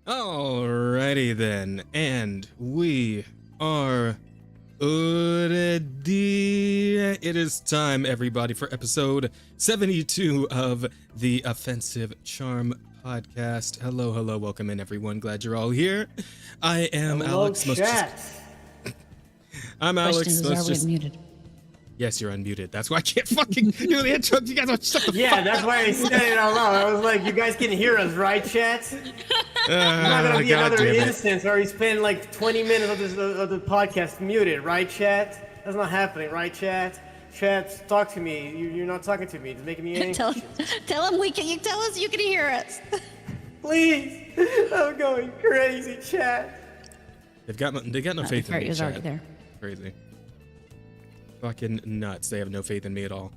Alrighty then, and we are ready. It is time, everybody, for episode 72 of the Offensive Charm podcast. Hello, hello, welcome in, everyone. Glad you're all here. I am Alex. I'm Alex. Muted. Yes, you're unmuted. That's why I can't fucking do the intro. You guys don't shut the fuck Yeah, that's why I said it out loud. I was like, you guys can hear us, right, chat? There's not gonna be another instance where we spend like 20 minutes of the podcast muted, right, chat? That's not happening, right, chat? Chat, talk to me. You're not talking to me. It's making me anxious. tell him you tell us you can hear us. Please, I'm going crazy, chat. They got no faith in me, was chat. already there. Crazy. Fucking nuts. They have no faith in me at all.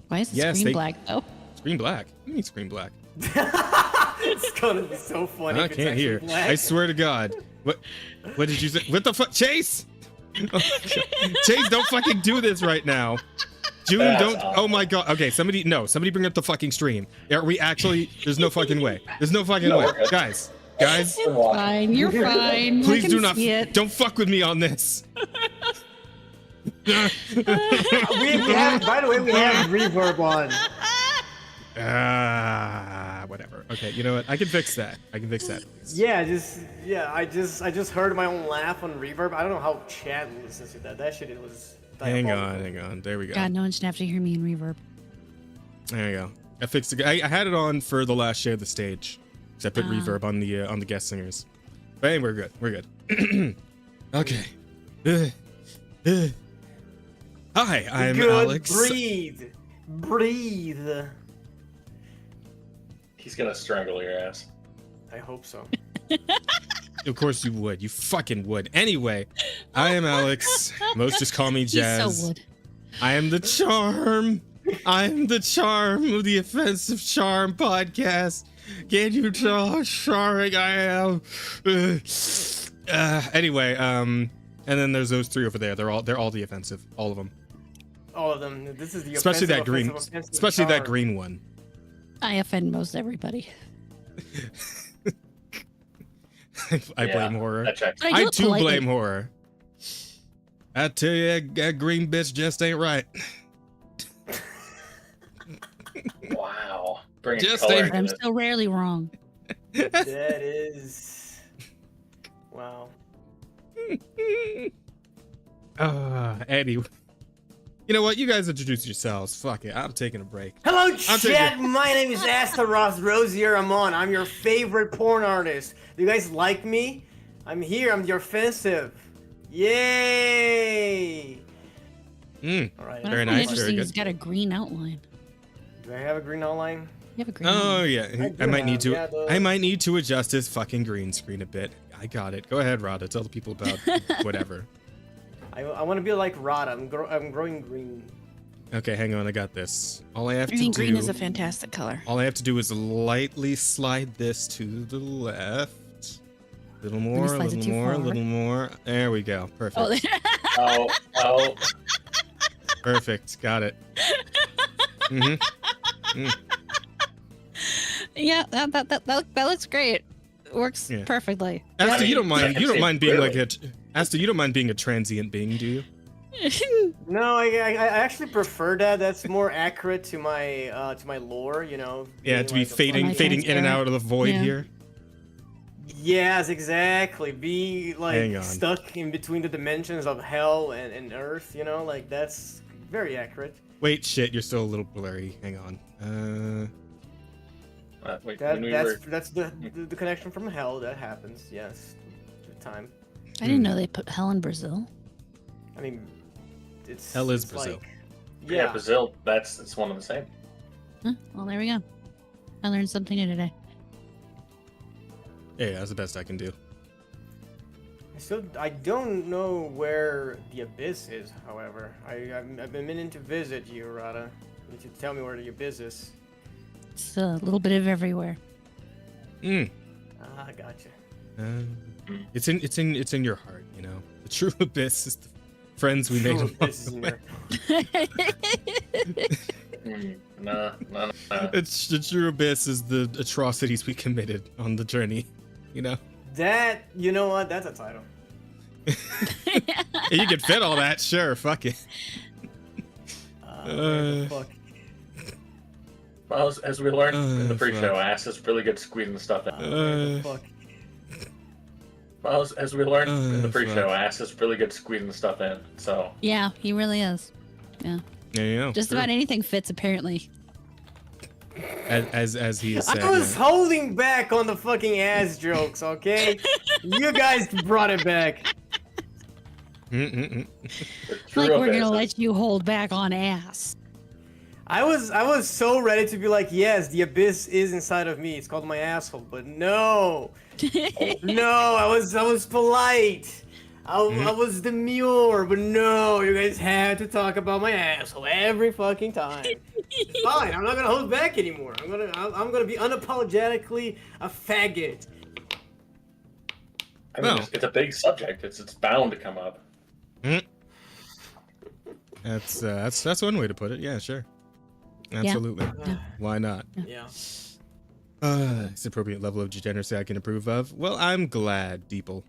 Why is the screen black though? Screen black? What do you mean screen black? It's gonna be so funny. I can't hear. Black. I swear to God. What did you say? What the fuck? Chase! Chase, don't fucking do this right now. June, don't. Oh my God. Okay, somebody bring up the fucking stream. Are we actually? There's no fucking way. There's no fucking way. Guys. It's fine. You're fine. Please do not. Don't fuck with me on this. we have, by the way, we have reverb on. Whatever. Okay, you know what? I can fix that. Yeah, I just heard my own laugh on reverb. I don't know how Chad listens to that. That shit was. Hang on. There we go. God, no one should have to hear me in reverb. There you go. I fixed it. I had it on for the last share of the stage. I put reverb on the guest singers. But anyway, we're good. Okay. Hi, I'm Alex. Breathe. He's gonna strangle your ass. I hope so. Of course you would. You fucking would. Anyway, I am Alex. Most just call me Jazz. He so would. I am the charm. I'm the charm of the Offensive Charm podcast. Can you tell how charming I am? Anyway, and then there's those three over there. They're all the offensive. All of them. All of them. This is the especially that green, offensive especially charm. that green one. I offend most everybody. I blame horror. I too blame horror. I tell you, that green bitch just ain't right. Wow. Bring Just color I'm to so rarely wrong. That is. Wow. Anyway. You know what? You guys introduce yourselves. Fuck it. I'm taking a break. Hello, chat. My name is Astaroth Rosier Amon. I'm your favorite porn artist. Do you guys like me? I'm here. I'm the offensive. Yay! All right. Very nice. Interesting. Very good. He's got a green outline. Do I have a green outline? You have a green Oh outline. yeah. I might need to. I might need to adjust this fucking green screen a bit. I got it. Go ahead, Rada. Tell the people about whatever. I want to be like Rada. I'm growing green. Okay, hang on. I got this. All I have to do. Green is a fantastic color. All I have to do is lightly slide this to the left. A little more, a little more, a little more. There we go. Perfect. Oh. Perfect. Got it. Yeah, that looks great. Works perfectly. Asta, you don't mind being like Asta, you don't mind being a transient being, do you? No, I actually prefer that. That's more accurate to my lore, you know. Yeah, to be like fading in and out of the void here. Yes, exactly. Be like on. stuck in between the dimensions of hell and earth, you know, like that's very accurate. Wait, shit, you're still a little blurry. Hang on. Wait, That's the connection from hell that happens. Yes, through time. I didn't know they put hell in Brazil. I mean, it's hell is it's Brazil. Like, yeah, Brazil. It's one of the same. Huh? Well, there we go. I learned something new today. Yeah, that's the best I can do. I don't know where the abyss is. However, I've been meaning to visit you, Rada. You should tell me where the abyss is. It's a little bit of everywhere. Ah, gotcha. It's in your heart, you know. The true abyss is the friends we made along the way. No. It's the true abyss is the atrocities we committed on the journey. You know. That, you know what? That's a title. You could fit all that, sure. Fuck it. Where the fuck? Well, as we learned in the pre-show, fuck. Ass is really good at squeezing the stuff in. Where the fuck? Well, as we learned in the pre-show, fuck. Ass is really good at squeezing the stuff in. So Yeah, he really is. Yeah. There you go. Just Sure. about anything fits, apparently. As he has said. I was holding back on the fucking ass jokes, okay? You guys brought it back. Mm-mm-mm. Like we're gonna let you hold back on ass. I was so ready to be like, yes, the abyss is inside of me. It's called my asshole, but no, no. I was polite. I was demure, but no, you guys had to talk about my asshole every fucking time. Fine, I'm not gonna hold back anymore. I'm gonna be unapologetically a faggot. I mean, No. it's a big subject. It's bound to come up. That's one way to put it. Yeah, sure. Absolutely. Yeah. Why not? Yeah. It's an appropriate level of degeneracy I can approve of. Well, I'm glad, Deeple.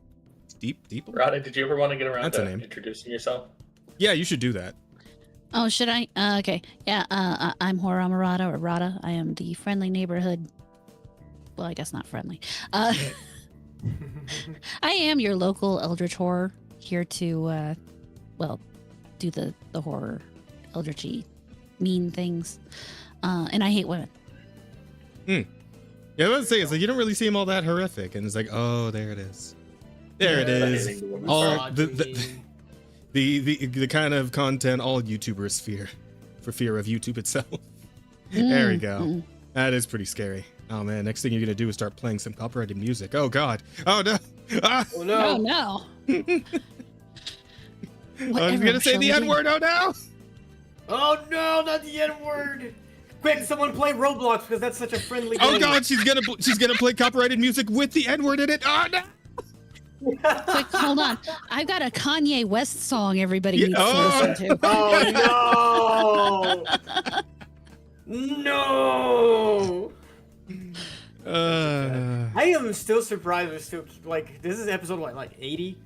Deeple? Roddy, did you ever want to get around That's a to name. introducing yourself? Yeah, you should do that. Oh, should I? Okay. Yeah. I'm Hora Amarada or Rada. I am the friendly neighborhood. Well, I guess not friendly. I am your local eldritch horror here to, do the horror eldritchy mean things. And I hate women. Yeah, I was saying, it's like you don't really seem all that horrific, and it's like, oh, there it is. There it is. All the kind of content all YouTubers fear, for fear of YouTube itself. There we go. That is pretty scary. Oh man, next thing you're gonna do is start playing some copyrighted music. Oh god. Oh no. Ah! Oh no. Oh no. I was gonna say the N word. Oh no. Oh no, not the N word. Quick, someone play Roblox because that's such a friendly game. Oh god, she's gonna play copyrighted music with the N word in it. Oh no. Quick, hold on. I've got a Kanye West song everybody needs to listen to. Oh no. No. I am still surprised we're still like this is episode what, like 80?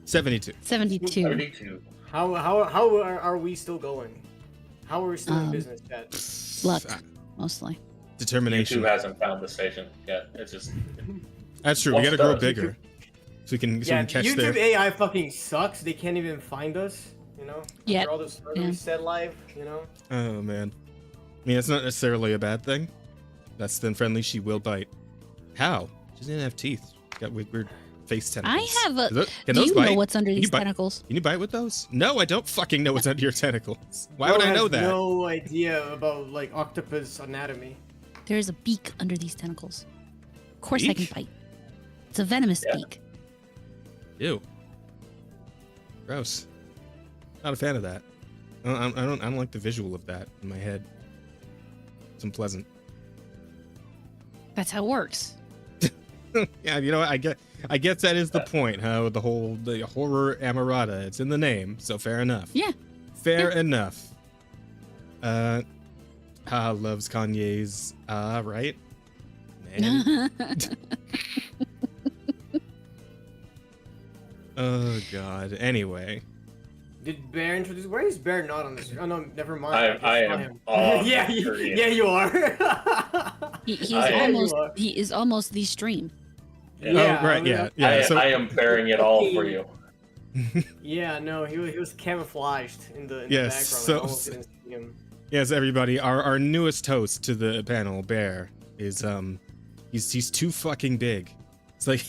72. 72. 72. How are we still going? How are we still in business, chat? Luck, mostly. Determination. YouTube hasn't found the station yet. It's just. That's true. We gotta grow bigger, so we can catch YouTube their. AI fucking sucks. They can't even find us. You know. Yeah. After all this we said live. You know. Oh man. I mean, it's not necessarily a bad thing. Less than friendly, she will bite. How? She doesn't even have teeth. Got weird face tentacles. I have a. Can Do those you bite? know what's under Can these you bite? tentacles? Can you bite with those? No, I don't fucking know what's under your tentacles. Why would I know that? No idea about like octopus anatomy. There is a beak under these tentacles. Of course I can Beak? bite. It's a venomous Yeah. beak. Ew. Gross. Not a fan of that. I don't like the visual of that in my head. It's unpleasant. That's how it works. Yeah, you know what? I guess that is the point. How the horror Amarada. It's in the name, so fair enough. Yeah. Fair enough. Loves Kanye's right? Man. Oh god. Anyway. Did Bear introduce? Where is Bear not on this? Oh no, never mind. I just saw am him. off yeah, screen. yeah, you are. He is almost the stream. Yeah, Oh, right. I mean, Yeah. Yeah. So I am bearing it all for you. Yeah, no, he was camouflaged in the Yes, background. I so- almost didn't see him. yes, everybody. Our newest host to the panel, Bear, is he's too fucking big. It's like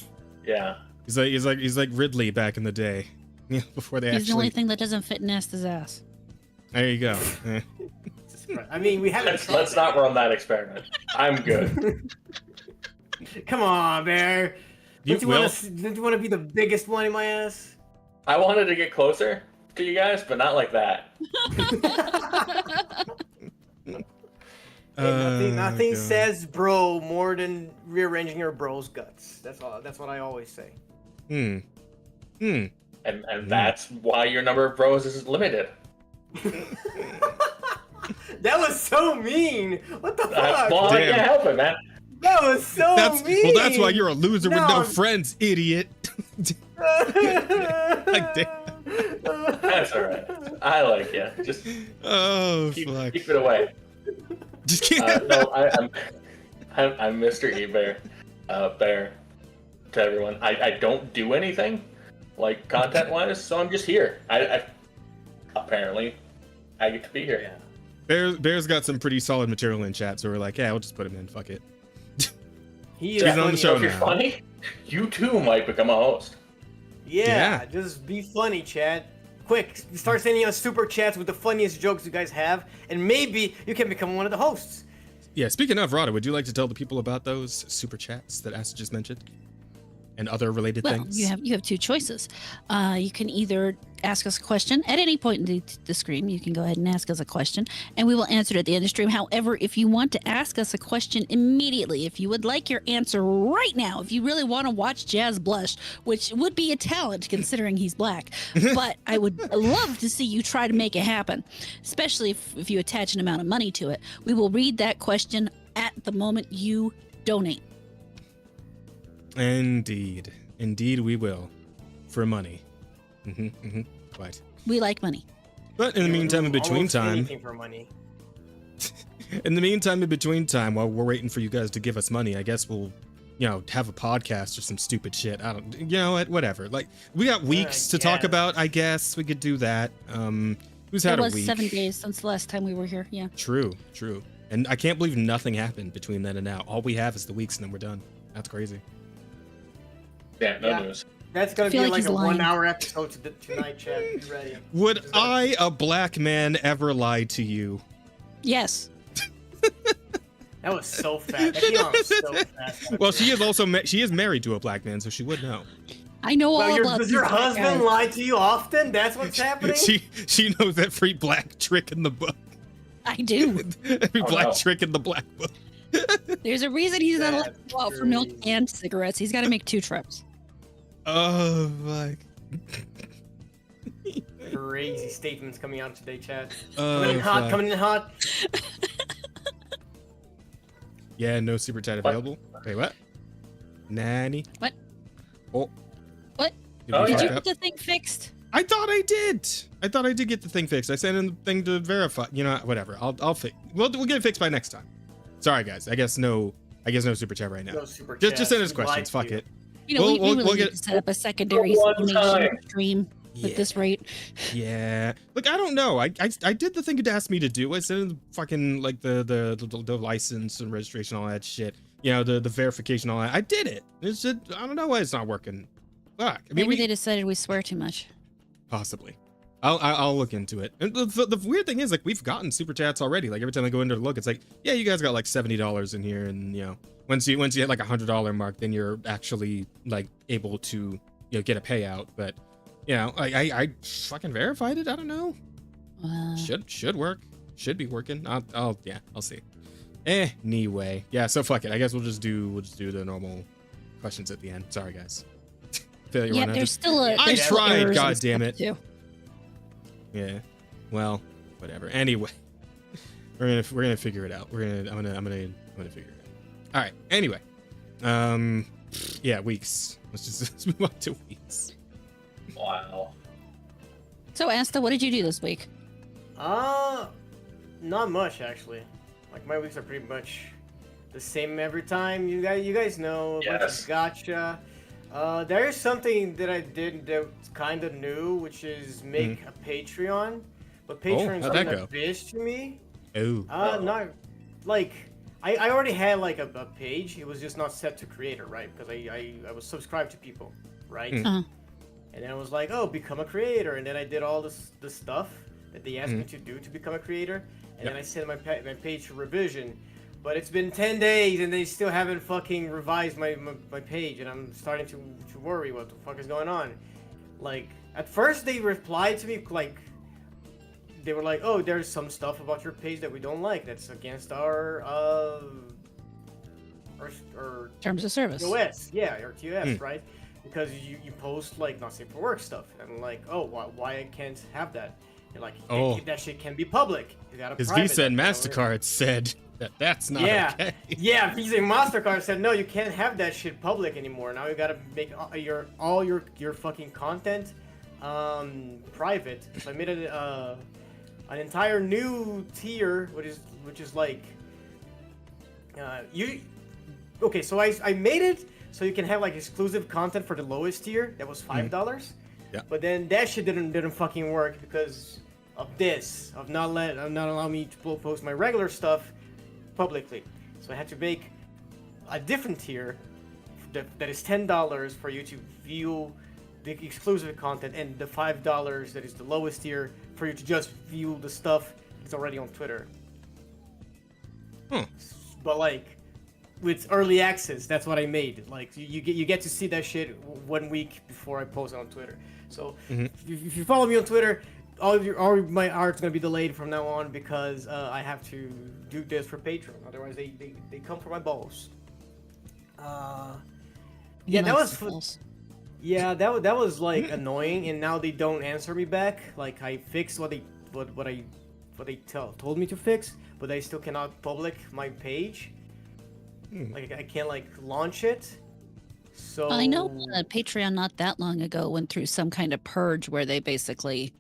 Yeah. he's like Ridley back in the day. Yeah, before they He's the only actually. thing that doesn't fit Nesta's ass. There you go. Eh. Jesus Christ. I mean, we haven't. Let's not run that experiment. I'm good. Come on, Bear. You Don't you will. want to be the biggest one in my ass? I wanted to get closer to you guys, but not like that. Nothing God. says bro more than rearranging your bro's guts. That's all. That's what I always say. And that's why your number of bros is limited. That was so mean. What the fuck? Well, I Damn. can't help it, man. That was so mean. Well, that's why you're a loser with no No. friends, idiot. Like, damn. That's all right. I like you. Just Oh, keep fuck. it away. Just can't. No, I'm Mr. E-Bear. Bear to everyone. I don't do anything, like, content-wise, so I'm just here. I apparently, I get to be here. Bear's got some pretty solid material in chat, so we're like, yeah, we'll just put him in. Fuck it. He He's is on the funny. show If you're now. funny, you too might become a host. Yeah, Yeah. just be funny, Chad. Quick, start sending us super chats with the funniest jokes you guys have, and maybe you can become one of the hosts. Yeah, speaking of, Rada, would you like to tell the people about those super chats that Asa just mentioned? And other related Well, things? you have two choices. You can either ask us a question at any point in the stream. You can go ahead and ask us a question, and we will answer it at the end of the stream. However, if you want to ask us a question immediately, if you would like your answer right now, if you really want to watch Jazz blush, which would be a talent considering he's black, but I would love to see you try to make it happen, especially if you attach an amount of money to it. We will read that question at the moment you donate. Indeed. Indeed we will. For money. Quite. We like money. But in the meantime, in between Almost time, anything for money. while we're waiting for you guys to give us money, I guess we'll, have a podcast or some stupid shit. I don't, whatever. Like, we got weeks to talk guess. about, I guess. We could do that. Who's had It a was week? 7 days since the last time we were here. Yeah. True. And I can't believe nothing happened between then and now. All we have is the weeks and then we're done. That's crazy. Yeah, no Yeah. news. That's gonna I feel be like like he's a lying. 1 hour episode tonight, Chad. Be ready. Would Just gotta- I, a black man, ever lie to you? Yes. That was so fast. That came out so fast. Well, she is also she is married to a black man, so she would know. I know all Well, about does these your black husband guys. lie to you often? That's what's happening? She knows every black trick in the book. I do. Every Oh, black no. trick in the black book. There's a reason he's not allowed to go out for milk crazy. and cigarettes. He's got to make 2 trips. Oh my. Crazy statements coming out today, Chad. Oh, Coming in hot, fuck. coming in hot. Yeah, no super chat available. Wait, what? Nanny. What? Oh. What? Did Oh, we Did fuck you up? get the thing fixed? I thought I did. I thought I did get the thing fixed. I sent in the thing to verify. Whatever. I'll fix. We'll get it fixed by next time. Sorry, guys. I guess no super chat right now. No super Just chats. send us He lied questions. to Fuck you. it. You know, we We'll really get- need to set up a secondary One donation time. stream Yeah. at this rate. Yeah. Look, I don't know. I did the thing it asked me to do. I sent in the fucking like the license and registration, all that shit. The verification, all that. I did it. It's just, I don't know why it's not working. Fuck. I mean, Maybe they decided we swear too much. possibly. I'll look into it. And the weird thing is, like, we've gotten super chats already. Like, every time I go in to look, it's like, yeah, you guys got like $70 in here, and once you hit like $100 mark, then you're actually like able to get a payout. But I fucking verified it. I don't know. Should work. Should be working. I'll see. Anyway, yeah. So fuck it. I guess we'll just do the normal questions at the end. Sorry, guys. Failure Yeah, 100. there's still a. I there's still tried, errors God and damn stuff, it. too. Yeah. Well, whatever. Anyway, we're gonna figure it out. I'm gonna figure it out. All right. Anyway, yeah, weeks. Let's move on to weeks. Wow. So, Asta, what did you do this week? Not much actually. Like my weeks are pretty much the same every time. You guys know. A bunch Yes. of gotcha. There is something that I did that's kind of new, which is make a Patreon. But Patreon is how'd something that that's bitch to me. Oh. Not like I already had like a page. It was just not set to creator, right? Because I was subscribed to people, right? Uh-huh. And then I was like, oh, become a creator. And then I did all this stuff that they asked me to do to become a creator. And then I sent my page to revision. But it's been 10 days and they still haven't fucking revised my page. And I'm starting to worry what the fuck is going on. Like, at first they replied to me like, they were like, oh, there's some stuff about your page that we don't like. That's against our Terms of service. TOS, yeah, or TOS, right? Because you post like not safe for work stuff, and I'm like, oh, why I can't have that? You're like, Oh. that shit can be public. You gotta His private Visa and that, MasterCard said That's not Yeah, okay. yeah. Visa and Mastercard said no, you can't have that shit public anymore. Now you gotta make all your fucking content private. So I made an entire new tier, which is like Okay, so I made it so you can have like exclusive content for the lowest tier. That was $5. Yeah. But then that shit didn't fucking work because of not allowing me to post my regular stuff publicly. So I had to make a different tier that is $10 for you to view the exclusive content, and the $5 that is the lowest tier for you to just view the stuff that's already on Twitter. But like with early access, that's what I made. Like you get to see that shit 1 week before I post it on Twitter. So if you follow me on Twitter, all my art's gonna be delayed from now on because I have to do this for Patreon. Otherwise, they come for my balls. Yeah, that was that was like annoying, and now they don't answer me back. Like I fixed what they told me to fix, but I still cannot public my page. Like I can't like launch it. So I know Patreon not that long ago went through some kind of purge where they basically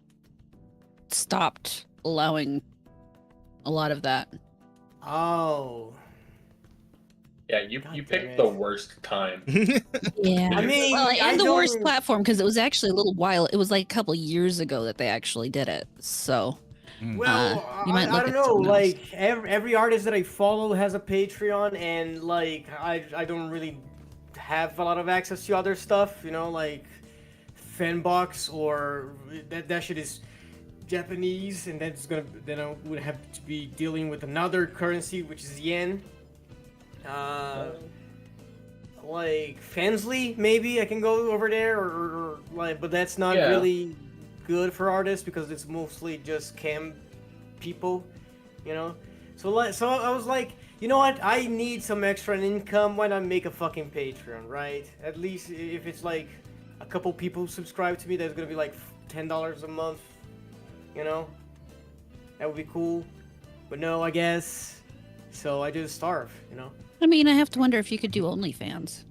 stopped allowing a lot of that. Oh. Yeah, you picked the worst time. Yeah. I mean, well, I and the worst don't- platform because it was actually a little while. It was like a couple years ago that they actually did it. So Well, you might I look don't at know. something else. Like every artist that I follow has a Patreon, and like I don't really have a lot of access to other stuff. You know, like Fanbox or that shit is Japanese, and then I would have to be dealing with another currency, which is yen. Like Fansly, maybe I can go over there, or like, but that's not really good for artists because it's mostly just cam people, you know. So I was like, you know what? I need some extra income. Why not make a fucking Patreon, right? At least if it's like a couple people subscribe to me, that's gonna be like $10 a month, you know. That would be cool, but no, I guess. So I just starve, you know. I mean, I have to wonder if you could do OnlyFans.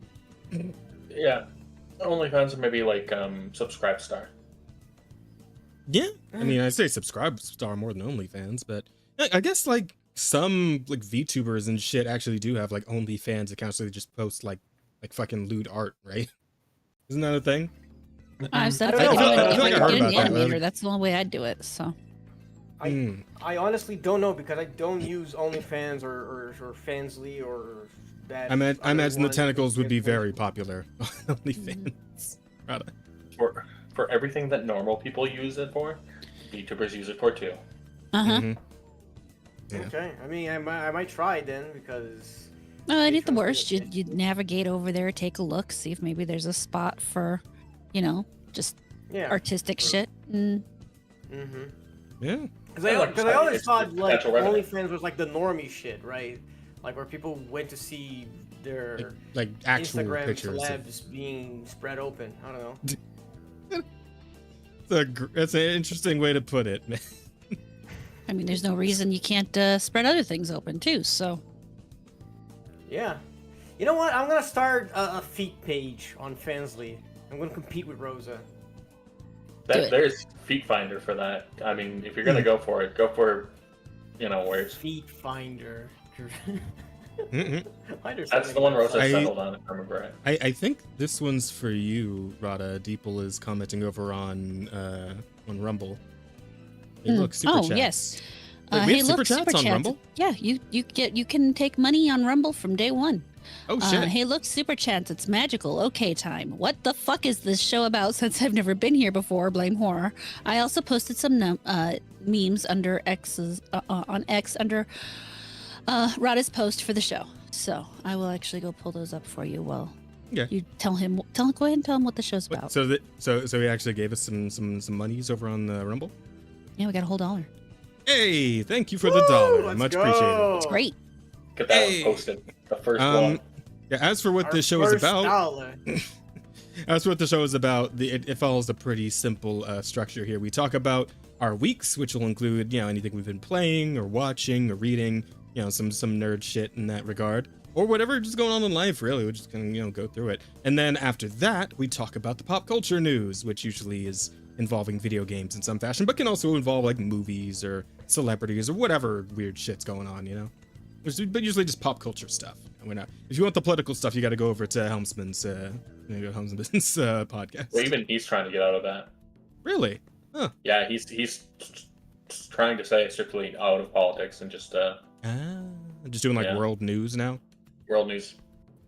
Yeah, OnlyFans or maybe like Subscribe Star. Yeah, I mean, I say subscribe star more than OnlyFans, but I guess like some like VTubers and shit actually do have like OnlyFans accounts, so they just post like fucking lewd art, right? Isn't that a thing? I've said I if don't know. I I feel like I could heard get an about that. animator, that's the only way I'd do it. So I honestly don't know because I don't use OnlyFans or Fansly or that. I imagine the other tentacles would be ones. very popular on OnlyFans. Right. For everything that normal people use it for, VTubers use it for too. Yeah. Okay, I mean, I might try it then because. At the Patreon's worst, good. you'd navigate over there, take a look, see if maybe there's a spot for, just Yeah. artistic shit. And Mm-hmm. Yeah. Because I always thought like OnlyFans was like the normie shit, right? Like where people went to see their Like actual Instagram pictures. celebs being spread open. I don't know. That's an interesting way to put it, man. I mean, there's no reason you can't spread other things open too. So Yeah. You know what? I'm gonna start a feet page on Fansly. I'm gonna compete with Rosa. Do it. There's Feet Finder for that. I mean, if you're gonna go for it, go for, where it's. Feet Finder. That's the one Rosa I- settled on, if I remember right. I think this one's for you, Rada. Deeple is commenting over on Rumble. Hey, look, super chats. yes. Wait, we hey, have look, super chats on Rumble? Yeah, you can take money on Rumble from day one. Oh shit. Hey, look, super chats. It's magical. Okay, time. What the fuck is this show about? Since I've never been here before, blame horror. I also posted some memes under on X under Rada's post for the show. So I will actually go pull those up for you. Well, Yeah. you go ahead and tell him what the show's about. So he actually gave us some monies over on Rumble. Yeah, we got a whole $1. Hey, thank you for the dollar. Let's Much go. appreciated. It's great. Get that Hey. one posted. The first one. Yeah, as for what Our this show is first about, dollar. as for what the show is about, it follows a pretty simple structure here. We talk about our weeks, which will include anything we've been playing or watching or reading. some nerd shit in that regard, or whatever just going on in life. Really, we're just gonna go through it, and then after that we talk about the pop culture news, which usually is involving video games in some fashion, but can also involve like movies or celebrities or whatever weird shit's going on. But usually just pop culture stuff. And we're not. If you want the political stuff, you got to go over to Helmsman's podcast. Well, even he's trying to get out of that. Really? Huh. Yeah, he's trying to stay strictly out of politics and just just doing like world news now. World news.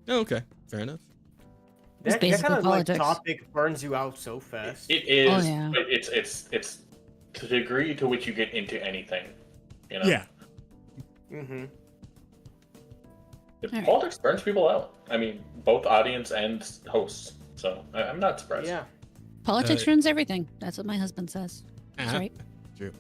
Oh, okay, fair enough. It's That basically kind of like politics. topic burns you out so fast. It is. Oh, yeah. But it's the degree to which you get into anything. Yeah. Mm-hmm. Alright. Politics burns people out. I mean, both audience and hosts. So I'm not surprised. Yeah. Politics ruins everything. That's what my husband says. That's Uh-huh. right. True.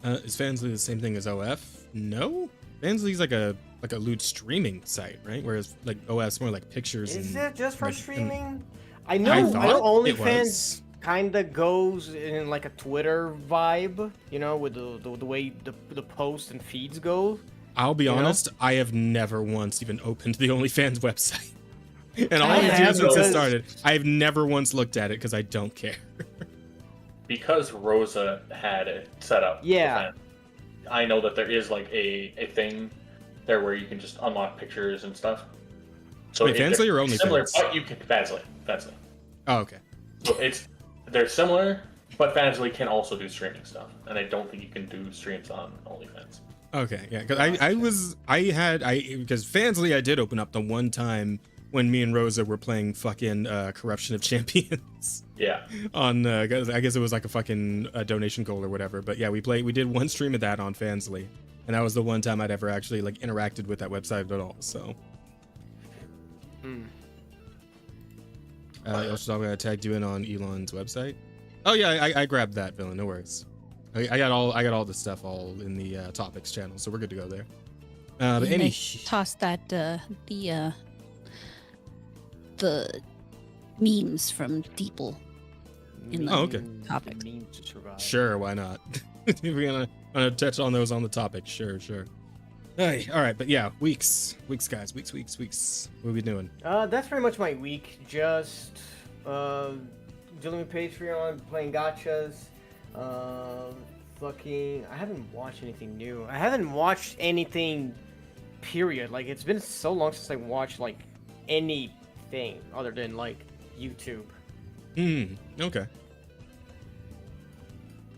Is Fansly the same thing as OF? No. Fansly's like a lewd streaming site, right? Whereas like OF's more like pictures. Is and, it just for like, streaming? I know I thought it OnlyFans was. kind of goes in like a Twitter vibe, with the way the posts and feeds go. I'll be You know? honest, I have never once even opened the OnlyFans website. And all I I've done have, since it because- started, I've never once looked at it because I don't care. Because Rosa had it set up. Yeah. with that, I know that there is like a thing there where you can just unlock pictures and stuff. So Wait, Fansly or they're similar, OnlyFans? but you can Fansly. Oh, okay. So they're similar, but Fansly can also do streaming stuff, and I don't think you can do streams on OnlyFans. Okay, yeah, because because Fansly I did open up the one time when me and Rosa were playing fucking Corruption of Champions Yeah. on I guess it was like a fucking donation goal or whatever. But yeah, we did one stream of that on Fansly, and that was the one time I'd ever actually like interacted with that website at all. So. Also, I'm gonna tag you in on Elon's website. Oh yeah, I grabbed that, villain. No worries. I got all the stuff all in the topics channel, so we're good to go there. But And any I tossed that the memes from Deeple in the Oh, okay. topics. Means to survive. Sure, why not? If we're gonna touch on those on the topic, sure. Hey, all right, but yeah, weeks, guys, weeks. What are we doing? That's pretty much my week. Just dealing with Patreon, playing gachas. I haven't watched anything new. I haven't watched anything. Period. Like it's been so long since I watched like anything other than like YouTube. Okay.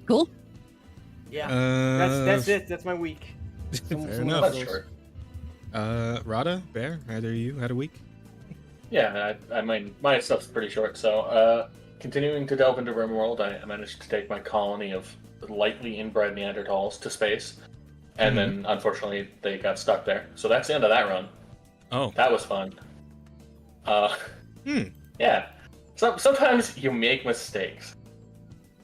Cool. Yeah. Uh, That's it. That's my week. Fair Some enough. That's those. short. Rada, Bear, either of you had a week? Yeah, I mean, my stuff's pretty short. So, continuing to delve into RimWorld, I managed to take my colony of lightly inbred Neanderthals to space, and then unfortunately they got stuck there. So that's the end of that run. Oh. That was fun. Yeah. Sometimes you make mistakes.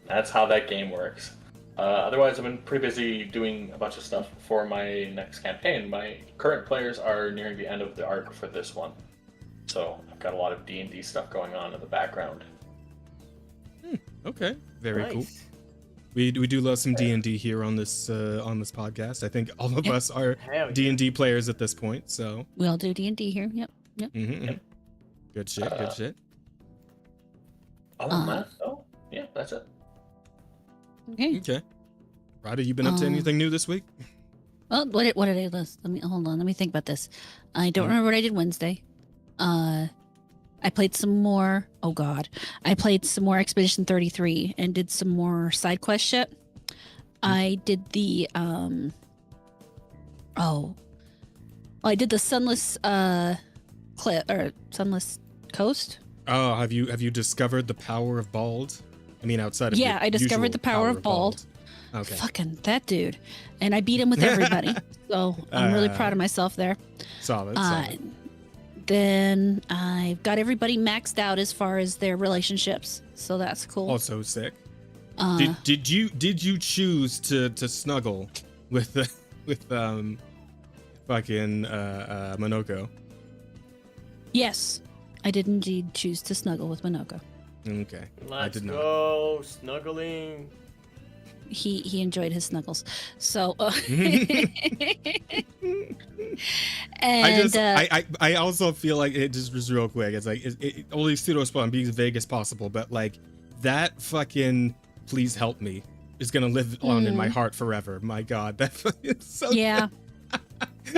That's how that game works. Otherwise, I've been pretty busy doing a bunch of stuff for my next campaign. My current players are nearing the end of the arc for this one, so I've got a lot of D&D stuff going on in the background. Okay. Very cool. Nice. We do love some D&D here on this podcast. I think all of us are Hell yeah. D&D players at this point. So. We all do D&D here. Yep. Good shit. Good shit. Other than that, though, yeah, that's it. Okay. Okay. Rada, you been up to anything new this week? Well, what did I list? Let me think about this. I don't remember what I did Wednesday. I played some more. Oh God, I played some more Expedition 33 and did some more side quest shit. I did the I did the Sunless Sunless Coast. Oh, have you discovered the power of Bald? I mean, outside of Yeah, the I discovered usual the power of Bald. Okay. Fucking that dude, and I beat him with everybody. So I'm really proud of myself there. Solid. Then I've got everybody maxed out as far as their relationships, so that's cool. Also sick. Did you choose to snuggle with fucking Monoko? Yes, I did indeed choose to snuggle with Monoko. Okay. I Let's did not. go snuggling. he enjoyed his snuggles. So I also feel like it just real quick. It's like only pseudo spoil. I'm being as vague as possible, but like that fucking please help me is gonna live on in my heart forever. My God, that fucking so yeah.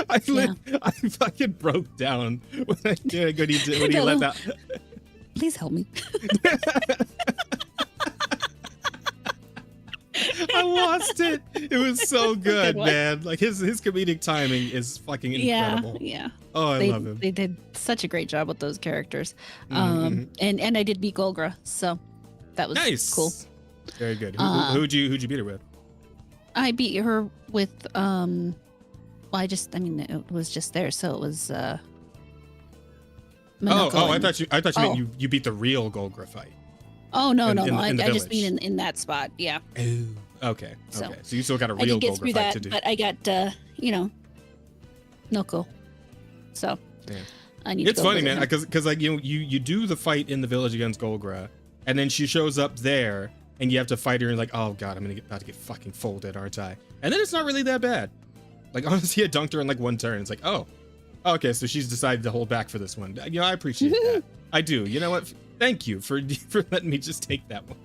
I fucking broke down when he let that. Please help me. I lost it. It was so good, man. Like his comedic timing is fucking incredible. Yeah. Oh, I love him. They did such a great job with those characters. And I did beat Golgra, so that was nice. Cool. Very good. Who'd you beat her with? I beat her with well, it was just there, so it was Minako I thought you meant you beat the real Golgra fight. Oh no, in the I just village. mean in that spot, yeah. Oh, okay. So, So you still got a I real did get Golgra through fight that, to do. but I got Noko. So Yeah. I need It's to go funny, visit man, him. because like you do the fight in the village against Golgra, and then she shows up there, and you have to fight her, and like, oh god, I'm about to get fucking folded, aren't I? And then it's not really that bad. Like honestly, I dunked her in like one turn. It's like, oh, okay, so she's decided to hold back for this one. You know, I appreciate that. I do. You know what? Thank you for letting me just take that one.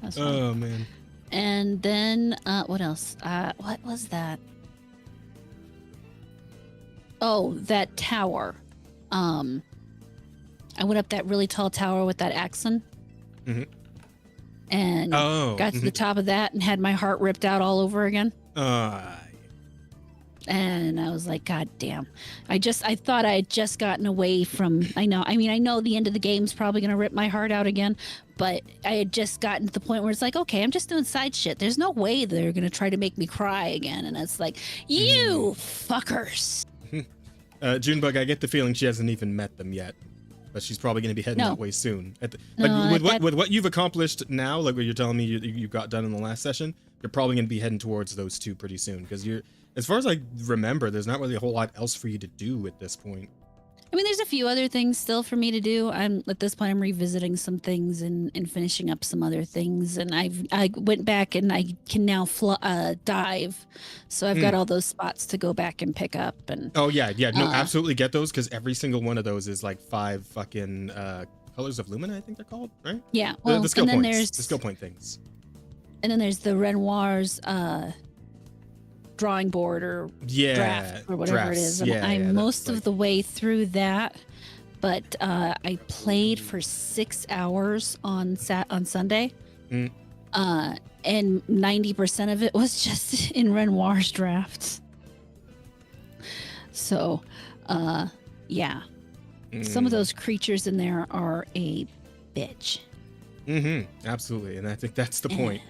That's fine. Oh man. And then what else? What was that? Oh, that tower. I went up that really tall tower with that Axon. Mhm. And got to the top of that and had my heart ripped out all over again. And I was like, God damn. I thought I had just gotten away from, I know the end of the game's probably going to rip my heart out again, but I had just gotten to the point where it's like, okay, I'm just doing side shit. There's no way they're going to try to make me cry again. And it's like, you fuckers. Junebug, I get the feeling she hasn't even met them yet, but she's probably going to be heading that way soon. With what you've accomplished now, like what you're telling me you got done in the last session, you're probably going to be heading towards those two pretty soon, because as far as I remember, there's not really a whole lot else for you to do at this point. I mean, there's a few other things still for me to do. At this point, I'm revisiting some things and finishing up some other things. And I went back and I can now dive, so I've got all those spots to go back and pick up. And no, absolutely get those, because every single one of those is like 5 fucking colors of Lumina, I think they're called, right? Yeah, well, the skill and then points, there's the skill point things. And then there's the Renoir's drawing board or draft or whatever it is. And I'm most of the way through that, but I played for 6 hours on Sunday, and 90% of it was just in Renoir's drafts. So, yeah, some of those creatures in there are a bitch. Absolutely, and I think that's the point.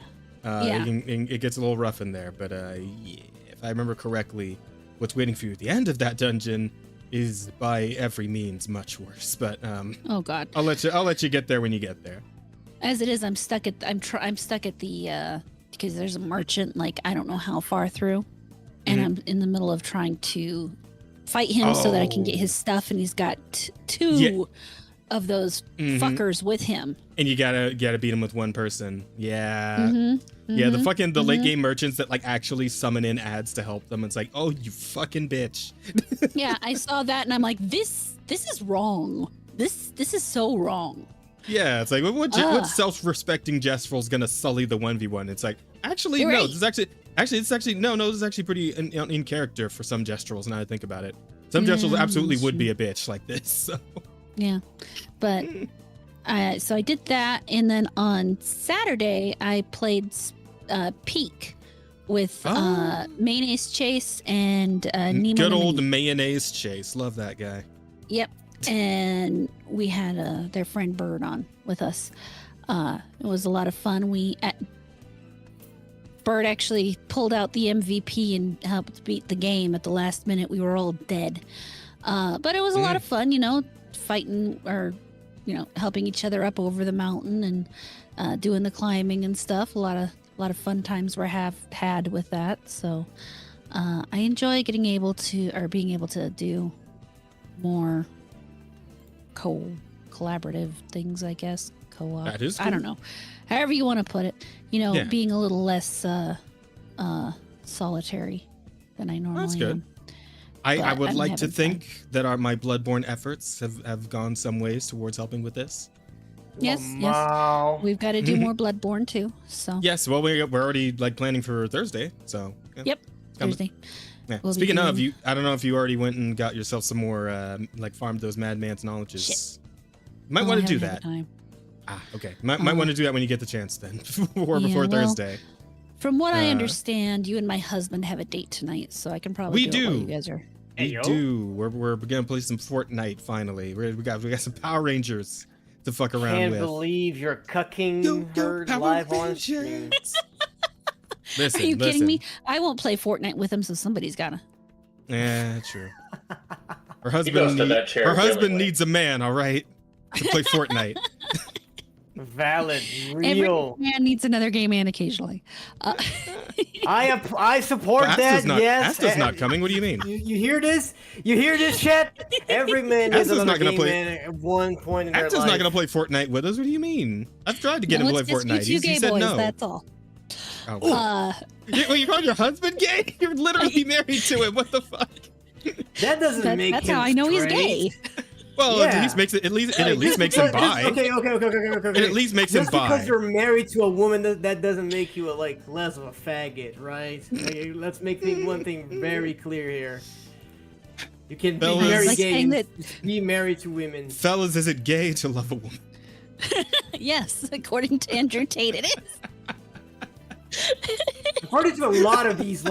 It gets a little rough in there, but if I remember correctly, what's waiting for you at the end of that dungeon is by every means much worse. But oh god, I'll let you get there when you get there. As it is, I'm stuck at the because there's a merchant like I don't know how far through, and I'm in the middle of trying to fight him so that I can get his stuff, and he's got two of those fuckers with him. And you gotta beat him with one person. Yeah. Yeah, the late game merchants that like actually summon in ads to help them. It's like, oh, you fucking bitch. Yeah, I saw that and I'm like, this is wrong. This is so wrong. Yeah, it's like what self-respecting Jestrel's gonna sully the 1v1? It's like, actually, You're no, right. this is actually pretty in character for some Jestrels. Now I think about it, some Jestrels absolutely would be a bitch like this. So. Yeah, but so I did that, and then on Saturday I played Peak with Mayonnaise Chase and Nemo. Good old Mayonnaise Chase, love that guy. Yep, and we had their friend Bird on with us. It was a lot of fun. Bird actually pulled out the MVP and helped beat the game at the last minute. We were all dead, but it was a lot of fun, fighting or helping each other up over the mountain and doing the climbing and stuff. A lot of fun times we have had with that. So I enjoy being able to do more collaborative things, I guess. co-op. That is I don't know. However you want to put it. You know, Yeah. being a little less solitary than I normally That's good. am. I But would I'm like to having fun. think that my Bloodborne efforts have gone some ways towards helping with this. Yes, Wow. We've got to do more Bloodborne too. So Yes, well, we're already like planning for Thursday, so yeah. Yep. It's coming. Thursday. Yeah. We'll be Speaking of, doing- I don't know if you already went and got yourself some more, like farmed those Madman's knowledges. Shit. Might Oh, I want to do haven't had that. the time. Okay. Might want to do that when you get the chance then, before Yeah, well, Thursday. From what I Uh, understand, you and my husband have a date tonight, so I can probably We do it while do. you guys are. Hey, We yo. do. We're gonna play some Fortnite finally. We got some Power Rangers to fuck around Can't with. believe you're cucking Go, her Power live on stream. Rangers. Listen, Are you listen. kidding me? I won't play Fortnite with him, so somebody's gotta. Yeah, true. Her goes husband, to that chair her husband willingly. needs a man, all right, to play Fortnite. Valid, Every real. man needs another gay man occasionally. I support that. Asta's not, Yes. Asta's not coming. What do you mean? You hear this? You hear this, chat? Every man needs Asta's another not gonna gay play- man at one point in their Asta's life. not gonna play Fortnite with us. What do you mean? I've tried to get No, him to it's play just you Fortnite. two He gay said boys. no. That's all. Oh, wow. Well, you called your husband gay? You're literally married to him. What the fuck? That doesn't make That's him how I know he's straight. gay. Well, it at Yeah. least makes it. At least it at Just least makes him because- bi. just- Okay. It at least makes him Just because bi. you're married to a woman, that doesn't make you less of a faggot, right? Like, let's make one thing very clear here. You can be Fellas- very Like gay saying and that- be married to women. Fellas, is it gay to love a woman? Yes, according to Andrew Tate, it is. According to a lot of these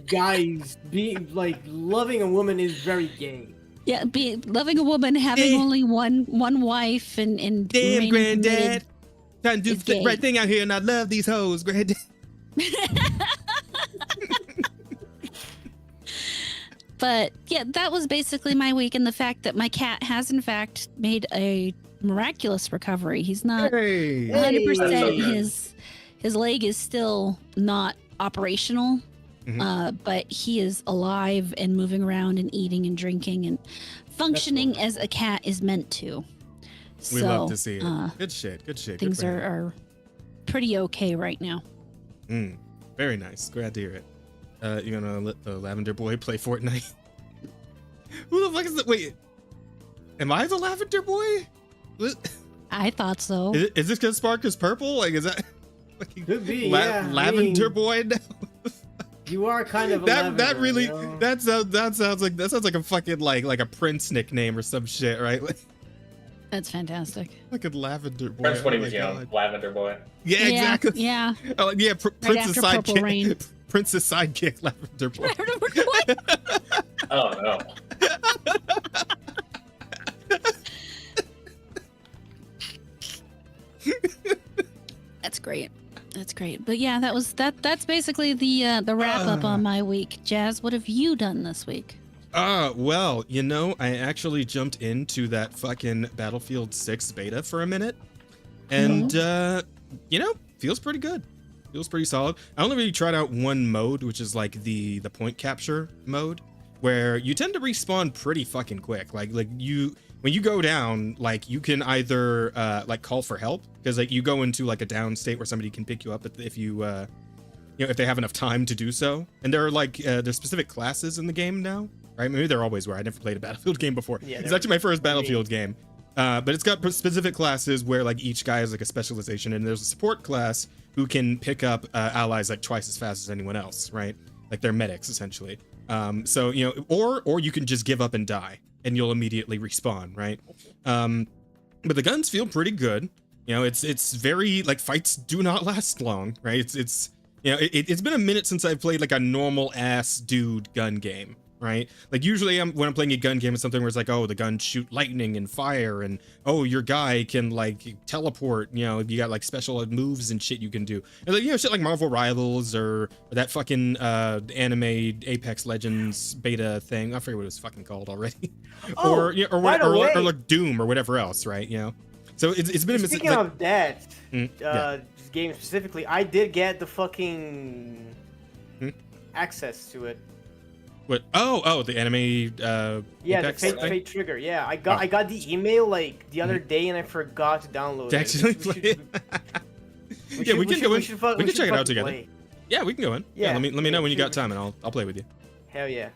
guys, being loving a woman is very gay. Yeah, loving a woman, having Eh. only one wife, and Damn, remaining granddad. committed. Trying to do It's the gay. right thing out here, and I love these hoes, granddad. But yeah, that was basically my week, and the fact that my cat has in fact made a miraculous recovery. He's not Hey. 100%. That's so good. His leg is still not operational, Mhm. but he is alive and moving around and eating and drinking and functioning as a cat is meant to. We So, love to see it. uh, Good shit. Good shit. things Good for him. are pretty okay right now. Very nice. Glad to hear it. You gonna let the Lavender Boy play Fortnite? Who the fuck is that? Wait, am I the Lavender Boy? I thought so. Is this because Spark is purple? Like, is that Could be, yeah. I Lavender mean, Boy? Now? You are kind of a that lavender, really you know? that sounds like a fucking like a Prince nickname or some shit, right? That's fantastic. Like a Lavender Boy. Prince when he Oh was my young, God. Lavender Boy. Yeah, exactly. Yeah. Oh, yeah, Prince's after Purple Rain. sidekick. Prince's sidekick, Lavender Boy. What? Oh no. That's great. That's great. But yeah, that's basically the wrap up on my week. Jazz, what have you done this week? Well, you know, I actually jumped into that fucking Battlefield 6 beta for a minute. And, you know, feels pretty good. Feels pretty solid. I only really tried out one mode, which is like the point capture mode, where you tend to respawn pretty fucking quick. Like you, when you go down, like you can either like call for help, because like you go into like a down state where somebody can pick you up if you, you know, if they have enough time to do so. And there are like there's specific classes in the game now, right? Maybe there always were. I never played a Battlefield game before. Yeah, It's actually my first Battlefield game. But it's got specific classes where like each guy has like a specialization, and there's a support class who can pick up allies like twice as fast as anyone else, right? Like they're medics essentially. So you know, or you can just give up and die, and you'll immediately respawn, right? But the guns feel pretty good. You know, it's very like fights do not last long, right? It's you know, it's been a minute since I've played like a normal ass dude gun game. Right? Like usually when I'm playing a gun game, it's something where it's like, oh, the guns shoot lightning and fire, and oh, your guy can like teleport, you know, you got like special moves and shit you can do. And like, you know, shit like Marvel Rivals or that fucking anime Apex Legends beta thing. I forget what it was fucking called already. Oh, or you know, by the way, or like Doom or whatever else, right? You know. So it's been speaking like, of that, yeah. game specifically, I did get the fucking access to it. What? Oh, the anime. Yeah, Apex the thing? Fate Trigger. Yeah, I got the email like the other day and I forgot to download To it. actually We play should- it. Yeah, we can go in. We can check it out fucking together. play. Yeah, we can go in. Yeah, let me know yeah, when you got sure. time, and I'll play with you. Hell yeah.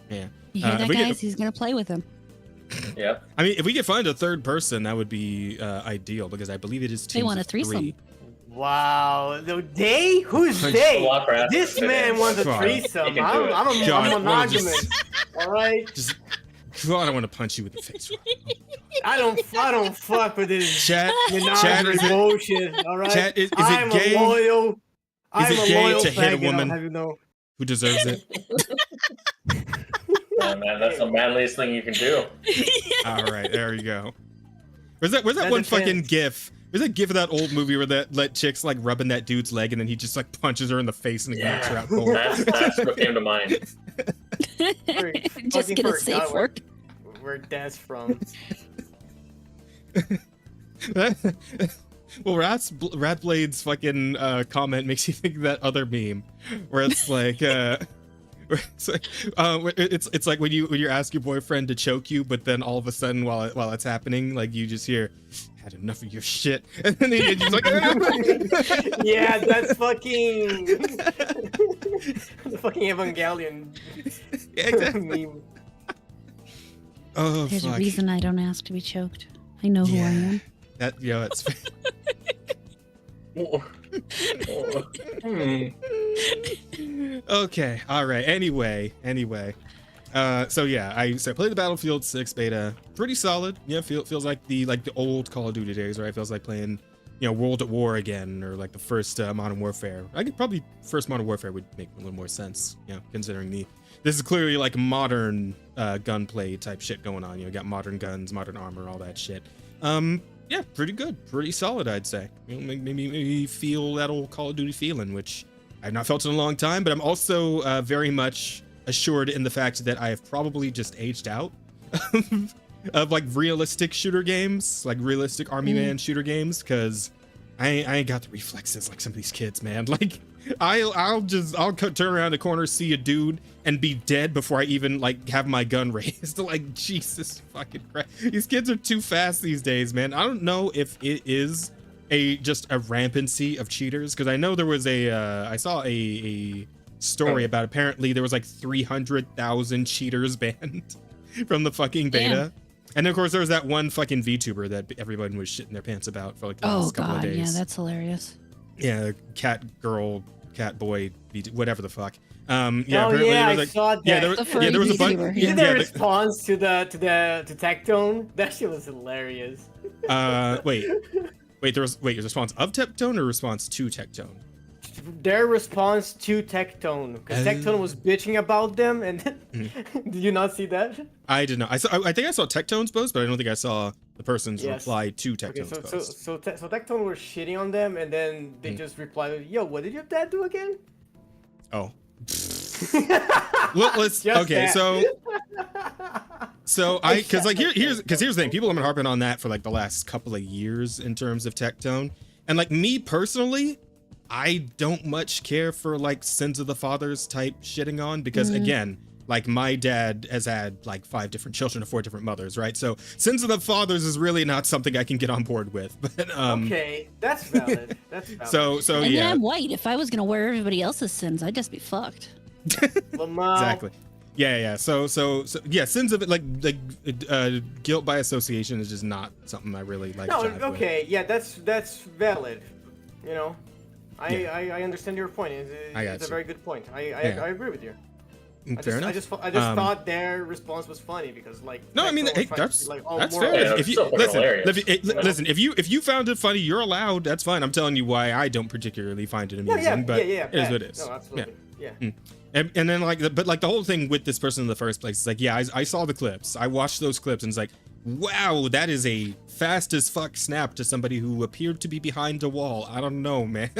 Yeah. You hear if that, we get- guys? He's gonna play with him. Yeah. I mean, if we could find a third person, that would be ideal because I believe it is They teams want a of threesome. 3. Wow. They? Who's Punch they? the locker after This today. man wants a God. threesome. He can do it. I'm God, monogamous. All right. Just, God, I want to punch you with the face. I don't fuck with this Chat, menage is it, bullshit. All right. chat, is it I'm gay a loyal. I'm it a gay loyal to hit a faggot, I'll woman? have you know. who deserves it? Yeah, man, that's the manliest thing you can do. All right, there you go. Where's that That one depends. fucking gif? There's that gif of that old movie where that chick's like rubbing that dude's leg and then he just like punches her in the face and knocks her out cold. That's what came to mind. Just Fucking get a forgot safe where- word. Where that's from. Well, Ratblade's fucking comment makes you think of that other meme where it's like it's like when you ask your boyfriend to choke you, but then all of a sudden while it's happening, like you just hear, "Had enough of your shit," and then he's just like, Yeah, that's fucking the fucking Evangelion Yeah, exactly. meme. Oh There's a fuck. reason I don't ask to be choked. I know who I am. That it's okay. All right. Anyway. So yeah, I played the Battlefield 6 beta. Pretty solid. Yeah, feels like the old Call of Duty days, right? Feels like playing, World at War again, or like the first Modern Warfare. I think probably first Modern Warfare would make a little more sense, considering this is clearly like modern gunplay type shit going on. You got modern guns, modern armor, all that shit. Yeah, pretty good, pretty solid, I'd say. Maybe feel that old Call of Duty feeling, which I've not felt in a long time. But I'm also very much assured in the fact that I have probably just aged out of like realistic shooter games, like realistic army man shooter games, because I ain't got the reflexes like some of these kids, man. Like I'll turn around the corner, see a dude, and be dead before I even like have my gun raised. Like, Jesus fucking Christ, these kids are too fast these days, man. I don't know if it is just a rampancy of cheaters, because I know there was I saw a story about apparently there was like 300,000 cheaters banned from the fucking beta. Damn. And of course there was that one fucking VTuber that everyone was shitting their pants about for like the last couple of God, days. yeah, that's hilarious. Yeah, cat girl, cat boy, whatever the fuck. Yeah, Oh apparently yeah, there was I like, saw that. yeah, there was a bunch. VTuber, You Yeah, did the yeah, response to Tectone? That shit was hilarious. wait, there was a response of Tectone or a response to Tectone? Their response to Tectone, because Tectone was bitching about them, and did you not see that? I did not. I think I saw Tectone's post, but I don't think I saw the person's Yes. reply to Okay, Tectone's so post. Tectone was shitting on them, and then they just replied, "Yo, what did your dad do again?" Oh. Let's Just okay, that. because here's the thing, people have been harping on that for like the last couple of years in terms of Tectone, and like me personally, I don't much care for like Sins of the Fathers type shitting on, because again, like my dad has had like 5 different children of 4 different mothers, right? So Sins of the Fathers is really not something I can get on board with. But Okay, that's valid. That's valid. so And yeah, then I'm white. If I was gonna wear everybody else's sins, I'd just be fucked. Lamau. exactly. Yeah. So yeah, sins of it, like guilt by association is just not something I really like. No, jive with. okay, yeah, that's valid. You know, I understand your point. It's got a you. very good point. I agree with you. Fair enough. I just thought their response was funny because like. No, I mean, Tectone was hey, trying to that's be like, oh, that's more fair. like- Yeah, If it's you still fucking listen, hilarious. listen, if you found it funny, you're allowed. That's fine. I'm telling you why I don't particularly find it amusing, but it is what it is. No, absolutely. Yeah. And then but the whole thing with this person in the first place is like, yeah, I saw the clips. I watched those clips and it's like, wow, that is a fast as fuck snap to somebody who appeared to be behind a wall. I don't know, man.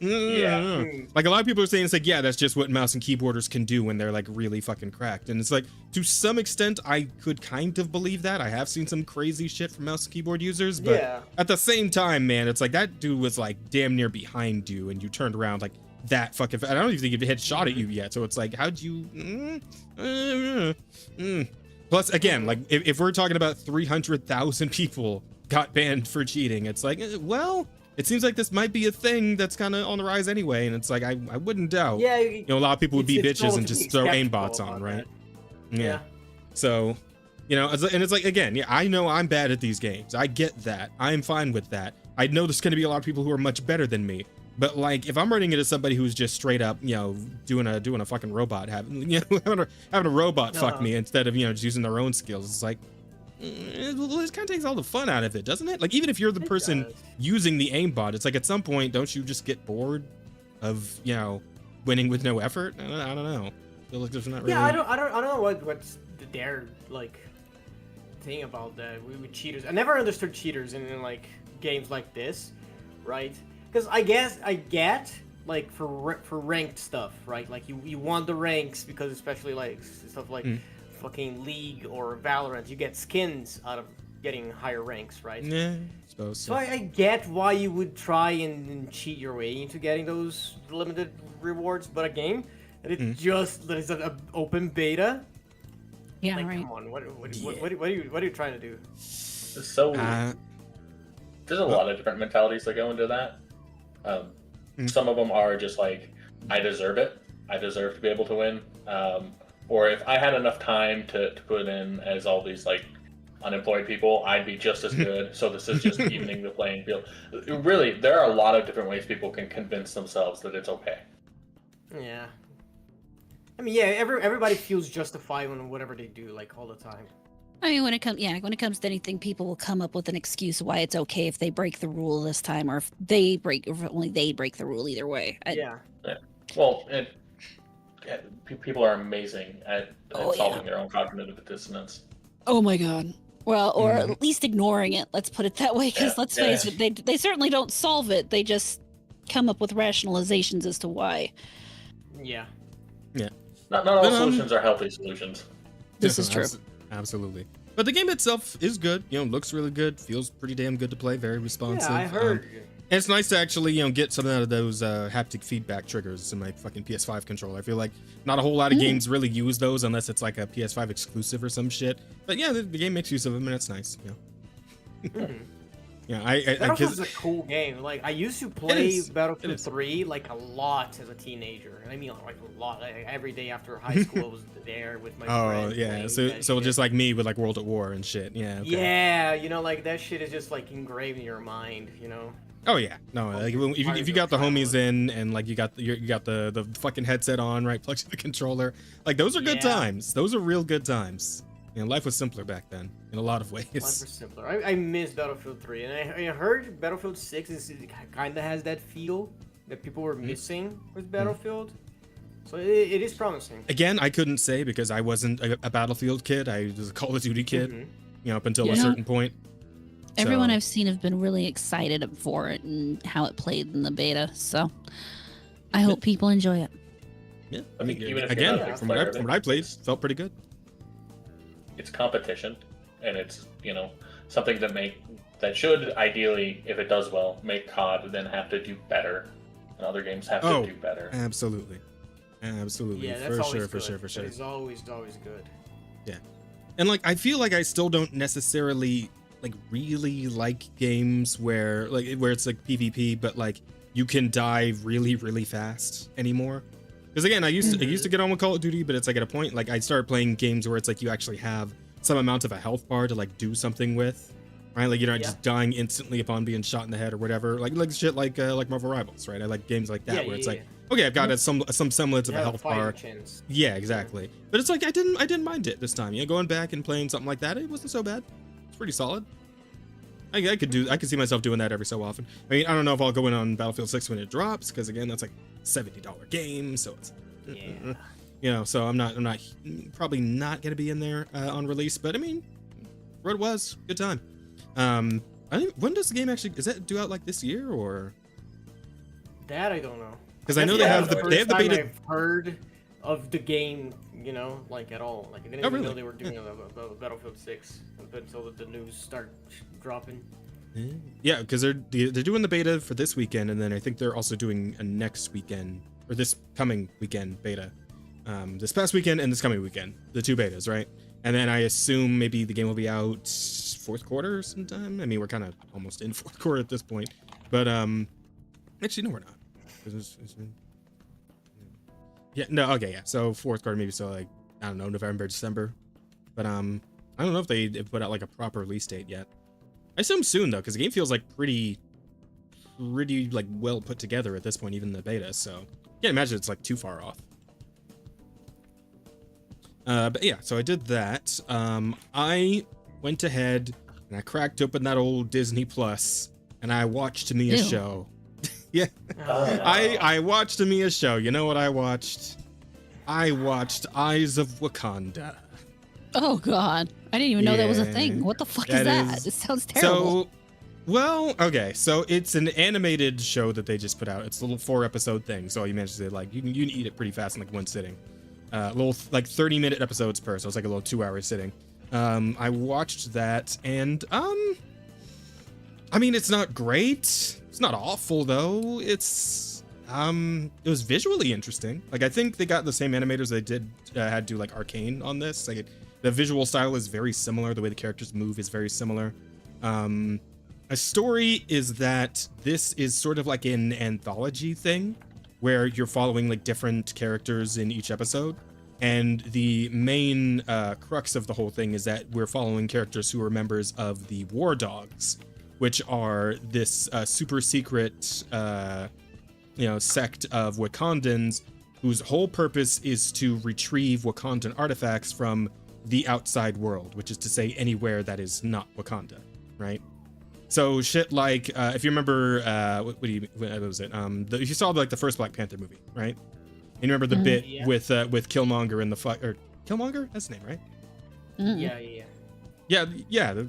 Yeah. Like a lot of people are saying it's like, yeah, that's just what mouse and keyboarders can do when they're like really fucking cracked. And it's like, to some extent, I could kind of believe that. I have seen some crazy shit from mouse and keyboard users, but Yeah. at the same time, man, it's like that dude was like damn near behind you and you turned around like that fucking. I don't even think it had shot at you yet. So it's like, how'd you? Plus, again, like if we're talking about 300,000 people got banned for cheating, it's like, well, it seems like this might be a thing that's kind of on the rise anyway. And it's like, I wouldn't doubt. Yeah, you know, a lot of people would be bitches and just throw aimbots on, about right? that. Yeah. So, you know, and it's like, again, yeah, I know I'm bad at these games. I get that. I'm fine with that. I know there's going to be a lot of people who are much better than me. But like, if I'm running into somebody who's just straight up, you know, doing a fucking robot, having a robot fuck me instead of, you know, just using their own skills, it's like, it kind of takes all the fun out of it, doesn't it? Like, even if you're the person using the aimbot, it's like at some point, don't you just get bored of, you know, winning with no effort? I don't know. I feel like there's not really. Yeah, I don't know what's their like thing about that with cheaters. I never understood cheaters in like games like this, right? Because I guess I get like for ranked stuff, right? Like you want the ranks because especially like stuff like fucking League or Valorant, you get skins out of getting higher ranks, right? Yeah, I suppose so. So I get why you would try and cheat your way into getting those limited rewards, but a game that it just that is an open beta. Yeah, Like, right. come on, what are you trying to do? So there's a lot of different mentalities that go into that. Some of them are just like, I deserve it. I deserve to be able to win. Or if I had enough time to put in as all these like unemployed people, I'd be just as good. So this is just evening the playing field. Really, there are a lot of different ways people can convince themselves that it's okay. Yeah. I mean, yeah, everybody feels justified when whatever they do, like all the time. I mean, when it comes to anything, people will come up with an excuse why it's okay if they break the rule this time, or if only they break the rule. Either way. Yeah. Well, people are amazing at solving their own cognitive dissonance. Oh my god. Well, or at least ignoring it. Let's put it that way. Because let's face it, they certainly don't solve it. They just come up with rationalizations as to why. Yeah. Yeah. Not all solutions are healthy solutions. This is true. Absolutely. But the game itself is good. You know, looks really good. Feels pretty damn good to play. Very responsive. Yeah, I heard. And it's nice to actually, you know, get something out of those haptic feedback triggers in my fucking PS5 controller. I feel like not a whole lot of games really use those unless it's like a PS5 exclusive or some shit. But yeah, the game makes use of them, and it's nice. Yeah. Yeah, Battlefield's a cool game. Like I used to play Battlefield 3 like a lot as a teenager, and I mean like a lot. Like, every day after high school, I was there with my friends. Oh yeah, so just like me with like World at War and shit. Yeah. Okay. Yeah, you know, like that shit is just like engraved in your mind. You know. Oh yeah, no. Like if you got the homies in and like you got the fucking headset on, right, plugged to the controller, like those are good times. Those are real good times. You know, life was simpler back then in a lot of ways. Life was simpler. I miss Battlefield 3, and I heard Battlefield 6 kind of has that feel that people were missing with Battlefield. So it is promising. Again, I couldn't say because I wasn't a Battlefield kid. I was a Call of Duty kid, you know, up until a certain point. Everyone I've seen have been really excited for it and how it played in the beta. So I hope people enjoy it. Yeah, I mean, even if again, from what I played, felt pretty good. It's competition, and it's, you know, something that should ideally, if it does well, make COD then have to do better, and other games have to do better. Absolutely. Yeah, that's for sure. It's always good. Yeah, and like I feel like I still don't necessarily like really like games where it's like PvP, but like you can die really fast anymore. Because again, I used to get on with Call of Duty, but it's like at a point, like I started playing games where it's like you actually have some amount of a health bar to like do something with, right? Like you're not just dying instantly upon being shot in the head or whatever. Like shit like Marvel Rivals, right? I like games like that where it's like, okay, I've got some semblance of a health bar. Yeah, exactly. But it's like I didn't mind it this time. You know, going back and playing something like that, it wasn't so bad. It's pretty solid. I could see myself doing that every so often. I mean, I don't know if I'll go in on Battlefield 6 when it drops, because again, that's like $70 game, so it's you know, so I'm not probably not gonna be in there on release, but I mean, what it was, good time. I think, when does the game actually, is that due out like this year or? That I don't know. Because I know they have the beta. I've heard of the game, you know, like at all. Like I didn't even know they were doing a Battlefield 6 until the news start dropping. Yeah, because they're doing the beta for this weekend, and then I think they're also doing a next weekend or this coming weekend beta. This past weekend and this coming weekend, the 2 betas, right? And then I assume maybe the game will be out 4th quarter sometime. I mean, we're kind of almost in 4th quarter at this point, but actually no, we're not. Yeah, no, okay, yeah. So 4th quarter, maybe so like I don't know, November, December. But I don't know if they put out like a proper release date yet. I assume soon though, because the game feels like pretty like well put together at this point, even the beta. So can't imagine it's like too far off. But yeah, so I did that. I went ahead and I cracked open that old Disney Plus and I watched Mia's Ew. show. Yeah, I watched Mia's show. You know what I watched? I watched Eyes of Wakanda. Oh God, I didn't even know that was a Yeah, thing. What the fuck is that? It sounds terrible. So, well, okay, so it's an animated show that they just put out. It's a little 4-episode thing. So you managed to like you can eat it pretty fast in like one sitting. Little like 30-minute episodes per, so it's like a little 2-hour sitting. I watched that, and I mean, it's not great. It's not awful though. It was visually interesting. Like I think they got the same animators they did had to like Arcane on this. Like the visual style is very similar. The way the characters move is very similar. A story is that this is sort of like an anthology thing where you're following like different characters in each episode. And the main crux of the whole thing is that we're following characters who are members of the War Dogs, which are this super secret, sect of Wakandans whose whole purpose is to retrieve Wakandan artifacts from the outside world, which is to say anywhere that is not Wakanda, right? So shit like, if you remember, what was it? You saw like the first Black Panther movie, right? And you remember the bit with Killmonger in the fight, or Killmonger? That's his name, right? Yeah. The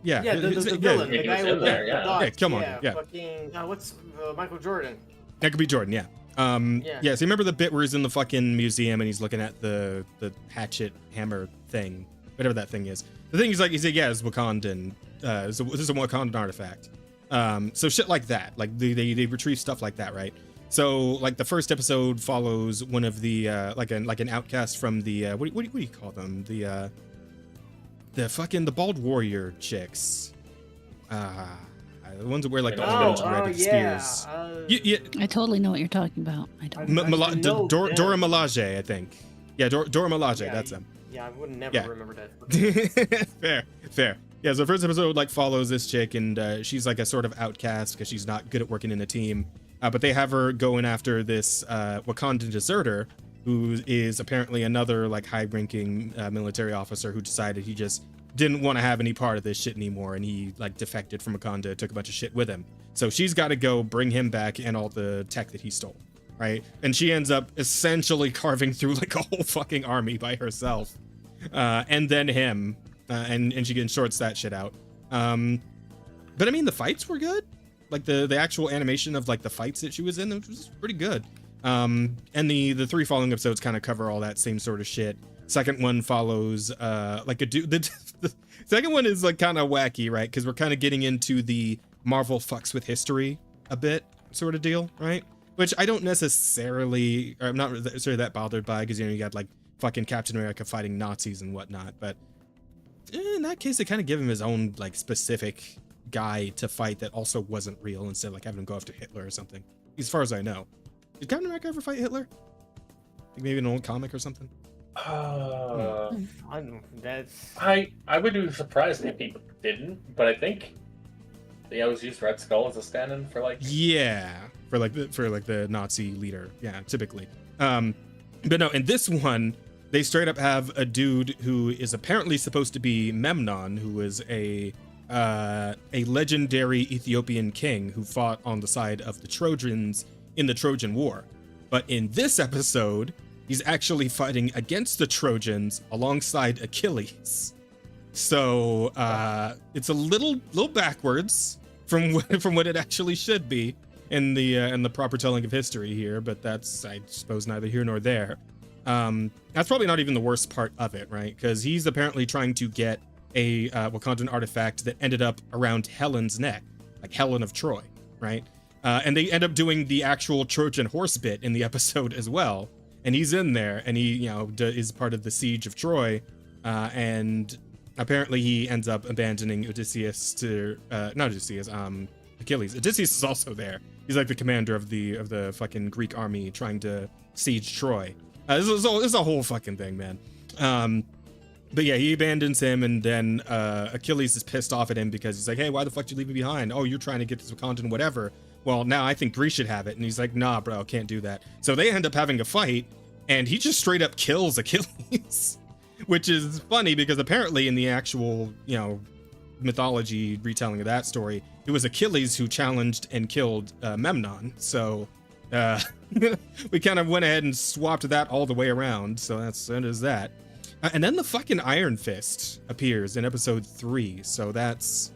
villain, the guy with the dots. Yeah, Killmonger. Yeah. Fucking, what's Michael Jordan? That could be Jordan. Yeah. Yeah. So you remember the bit where he's in the fucking museum and he's looking at the hatchet hammer thing, whatever that thing is. The thing is like he's like, yeah, it's Wakandan. This is a Wakandan artifact. So shit like that. Like they retrieve stuff like that, right? So like the first episode follows one of the like an outcast from the what do you call them? The bald warrior chicks. The ones that wear like red spears. I totally know what you're talking about. I don't. Dora Milaje, I think. Yeah, Dora Milaje. That's them. Yeah, I would never remember that. Fair. Yeah, so the first episode like follows this chick, and she's like a sort of outcast because she's not good at working in a team. But they have her going after this Wakandan deserter, who is apparently another like high-ranking military officer who decided he just didn't want to have any part of this shit anymore, and he like defected from Wakanda, took a bunch of shit with him. So she's got to go bring him back and all the tech that he stole, right? And she ends up essentially carving through like a whole fucking army by herself, and then him, and she shorts that shit out. But I mean, the fights were good. Like the actual animation of like the fights that she was in, which was pretty good. And the 3 following episodes kind of cover all that same sort of shit. Second one follows like a dude. The second one is like kind of wacky, right? Because we're kind of getting into the Marvel fucks with history a bit sort of deal, right? Which I don't necessarily, or I'm not necessarily that bothered by, because you got like fucking Captain America fighting Nazis and whatnot. But in that case, they kind of give him his own like specific guy to fight that also wasn't real, instead of like having him go after Hitler or something. As far as I know, did Captain America ever fight Hitler? Like maybe an old comic or something. I would be surprised if he didn't, but I think they always use Red Skull as a stand-in for like for the Nazi leader, typically. But no, in this one they straight up have a dude who is apparently supposed to be Memnon, who is a legendary Ethiopian king who fought on the side of the Trojans in the Trojan War. But in this episode, he's actually fighting against the Trojans alongside Achilles. So it's a little beckwards from what it actually should be in the proper telling of history here. But that's, I suppose, neither here nor there. That's probably not even the worst part of it, right? Because he's apparently trying to get a Wakandan artifact that ended up around Helen's neck, like Helen of Troy, right? And they end up doing the actual Trojan horse bit in the episode as well. And he's in there, and he, is part of the siege of Troy. And apparently he ends up abandoning Odysseus to, not Odysseus, Achilles. Odysseus is also there. He's like the commander of the fucking Greek army trying to siege Troy. This is a whole fucking thing, man. But yeah, he abandons him, and then Achilles is pissed off at him because he's like, hey, why the fuck did you leave me behind? Oh, you're trying to get this Wakandan, whatever. Well, now I think Greece should have it. And he's like, nah, bro, can't do that. So they end up having a fight, and he just straight up kills Achilles, which is funny because apparently in the actual, mythology retelling of that story, it was Achilles who challenged and killed Memnon. So we kind of went ahead and swapped that all the way around. So that is that. And then the fucking Iron Fist appears in episode 3. So that's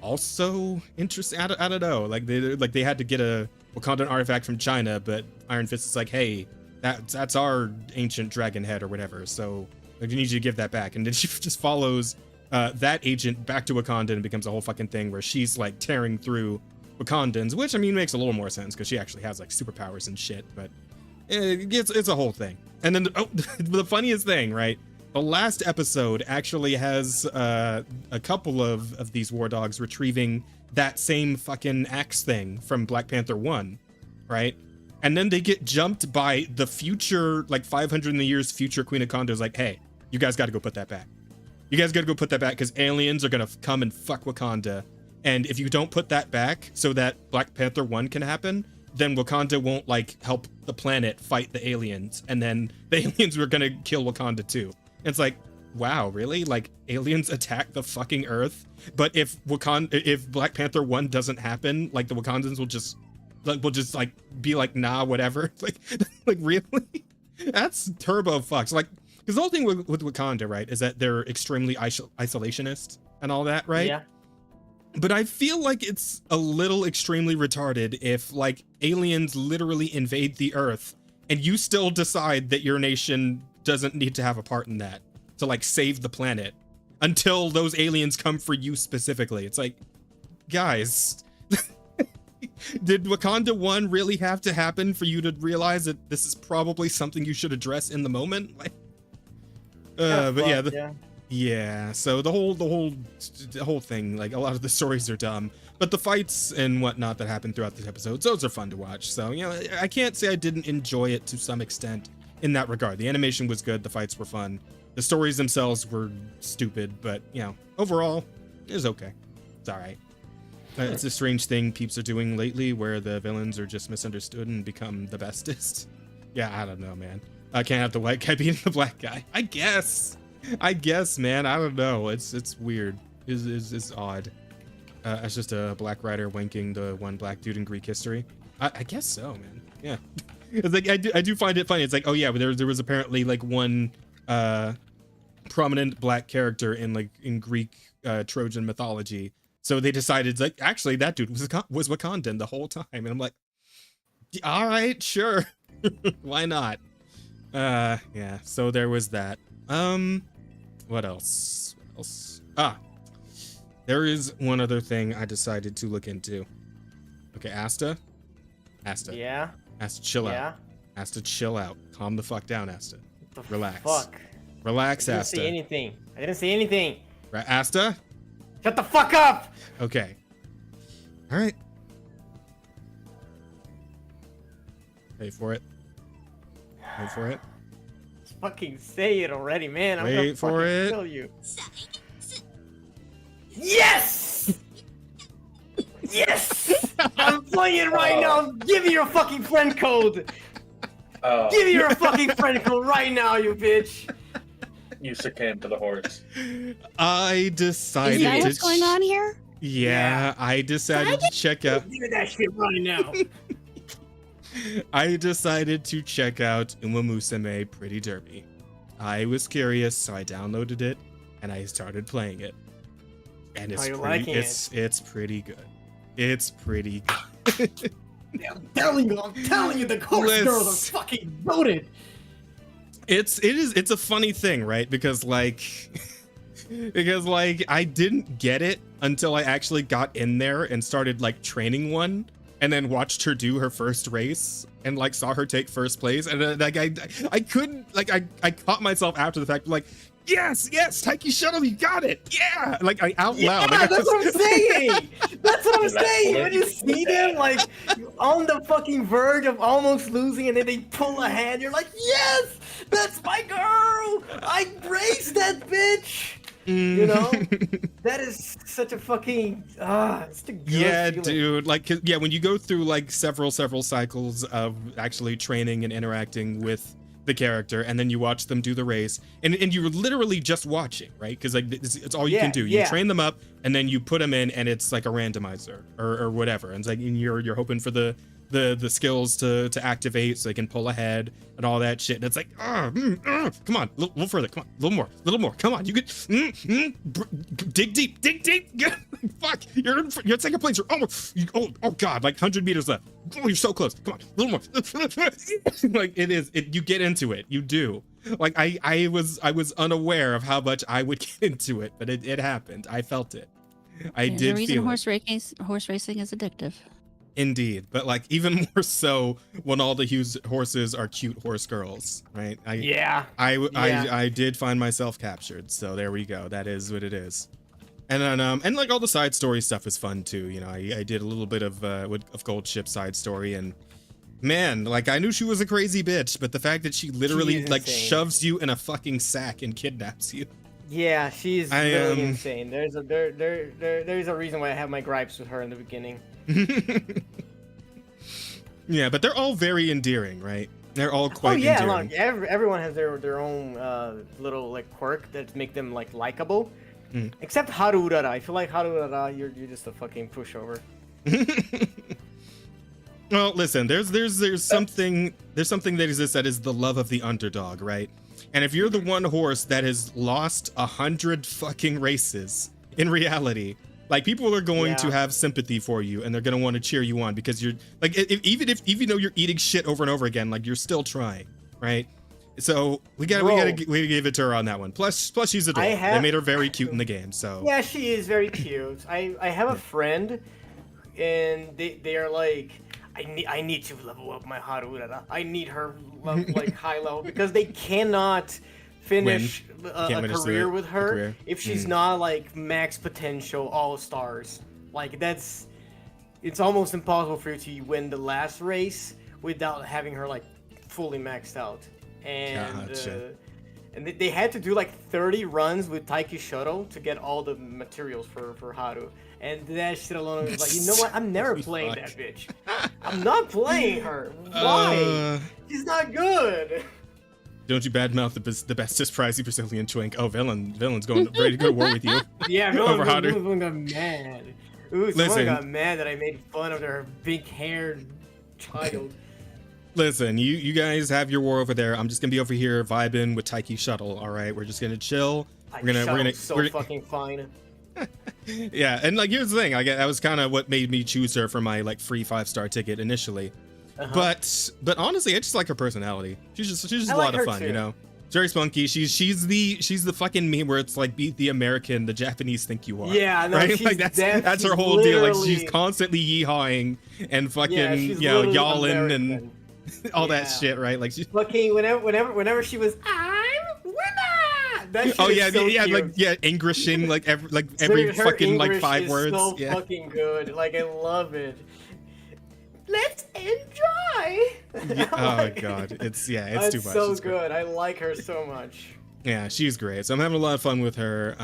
also interesting. I don't know. Like they had to get a Wakandan artifact from China, but Iron Fist is like, hey, that's our ancient dragon head or whatever. So I need you to give that back. And then she just follows that agent back to Wakanda and becomes a whole fucking thing where she's like tearing through Wakandans, which I mean makes a little more sense because she actually has like superpowers and shit. But it's a whole thing. And then the funniest thing, right? The last episode actually has a couple of these war dogs retrieving that same fucking axe thing from Black Panther 1, right? And then they get jumped by the future, like 500 in the years future Queen of Kondo's like, hey, you guys got to go put that back. You guys got to go put that back because aliens are going to come and fuck Wakanda. And if you don't put that back so that Black Panther 1 can happen, then Wakanda won't like help the planet fight the aliens. And then the aliens were going to kill Wakanda too. It's like, wow, really? Like aliens attack the fucking Earth, but if Black Panther 1 doesn't happen, like the Wakandans will just be like, nah, whatever. Like really? That's turbo fucks. Like, because the whole thing with Wakanda, right, is that they're extremely isolationist and all that, right? Yeah. But I feel like it's a little extremely retarded if like aliens literally invade the Earth and you still decide that your nation doesn't need to have a part in that to like save the planet until those aliens come for you specifically. It's like, guys, did Wakanda 1 really have to happen for you to realize that this is probably something you should address in the moment? Like, but yeah, so the whole thing, like a lot of the stories are dumb, but the fights and whatnot that happen throughout the episodes, those are fun to watch. So, I can't say I didn't enjoy it to some extent in that regard. The animation was good, the fights were fun, the stories themselves were stupid, but overall it was okay. It's all right. It's a strange thing peeps are doing lately where the villains are just misunderstood and become the bestest. Yeah, I don't know, man. I can't have the white guy beating the black guy. I guess, man. I don't know. It's weird. It's odd. It's just a black writer wanking the one black dude in Greek history. I guess so, man. Yeah. It's like I do find it funny. It's like, oh yeah, there was apparently like one prominent black character in Greek Trojan mythology. So they decided like actually that dude was Wakandan the whole time, and I'm like, all right, sure, why not? Yeah. So there was that. What else? There is one other thing I decided to look into. Okay, Asta. Yeah. Asta, chill out. Asta, chill out. Calm the fuck down, Asta. Relax. Fuck. Relax, I didn't Asta. see anything. I didn't see anything. Right, Asta? Shut the fuck up! Okay. All right. Wait for it. Wait for it. Just fucking say it already, man. I'm Wait gonna for fucking it. kill you. Yes! Yes! I'm playing it right now. Give me your fucking friend code. Give me your fucking friend code right now, you bitch. You succumb to the hordes. I decided Is that to what's going on here? Yeah, I decided to check out. Give me that shit right now. I decided to check out Uma Musume Pretty Derby. I was curious, so I downloaded it and I started playing it. And it's it's pretty good. It's pretty good. I'm telling you, the horse girls are fucking goated. It's a funny thing, right? Because like because like I didn't get it until I actually got in there and started like training one, and then watched her do her first race and like saw her take first place, and like I couldn't like I caught myself after the fact like. Yes, Taiki Shuttle, you got it. Yeah, like I out loud. Yeah, like, that's what I'm saying. That's what I'm saying. When you see them like on the fucking verge of almost losing, and then they pull ahead, you're like, yes, that's my girl. I raced that bitch. You know, that is such a fucking it's a good feeling. Dude. Like, yeah, when you go through like several cycles of actually training and interacting with the character, and then you watch them do the race, and you're literally just watching, right? Because like it's all you can do. You train them up, and then you put them in, and it's like a randomizer or whatever, and it's like you're hoping for the skills to activate so they can pull ahead and all that shit. And it's like, come on, a little further, come on, a little more, come on, you could dig deep. Fuck, you're in second place. You're almost, oh god, like 100 meters left. Oh, you're so close. Come on, a little more. Like you get into it. You do. Like I was unaware of how much I would get into it, but it happened. I felt it. I did feel it. Horse racing is addictive. Indeed, but like even more so when all the horses are cute horse girls, right? I did find myself captured, so there we go. That is what it is. And then and like all the side story stuff is fun too. You know, I did a little bit of Gold Ship side story, and man, like I knew she was a crazy bitch, but the fact that she literally like shoves you in a fucking sack and kidnaps you. Yeah, she's really insane. There's a reason why I have my gripes with her in the beginning. Yeah, but they're all very endearing, right? They're all quite endearing. Like everyone has their own little like quirk that make them like likable. Except Haru Urara. I feel like Haru Urara, you're just a fucking pushover. Well, listen, there's something that exists that is the love of the underdog, right? And if you're the one horse that has lost 100 fucking races in reality, like people are going to have sympathy for you, and they're going to want to cheer you on because you're like, even though you're eating shit over and over again, like you're still trying, right? So we gotta give it to her on that one. Plus she's adorable. They made her very cute in the game, so yeah, she is very cute. I have a friend, and they are like, I need to level up my Haru Urara. I need her like high level because they cannot finish a career with her if she's not like max potential all stars. Like it's almost impossible for you to win the last race without having her like fully maxed out. And and they had to do like 30 runs with Taiki Shuttle to get all the materials for Haru. And that shit alone was like, you know what? I'm never playing that bitch. I'm not playing her. Why? She's not good. Don't you badmouth the bestest pricey Brazilian twink. Oh, villain's going ready to go to war with you. Yeah, villain got mad. Someone got mad that I made fun of their big-haired child. Listen, you guys have your war over there. I'm just gonna be over here vibing with Taiki Shuttle. All right, we're just gonna chill. We're gonna fucking fine. Yeah, and like here's the thing. That was kind of what made me choose her for my like free 5-star ticket initially. But honestly, I just like her personality. She's just a lot of fun, you know. She's very spunky. She's the fucking meme where it's like beat the American the Japanese think you are. Yeah, no, right? Like that's her whole deal. Like she's constantly yeehawing and fucking yawling and all that shit, right? Like she's fucking whenever she was I'm winner. That shit is so cute. like Englishing like every fucking like 5 words. So fucking good. Like I love it. Let's enjoy. Yeah, oh god, it's too much. It's so good. I like her so much. Yeah, she's great. So I'm having a lot of fun with her.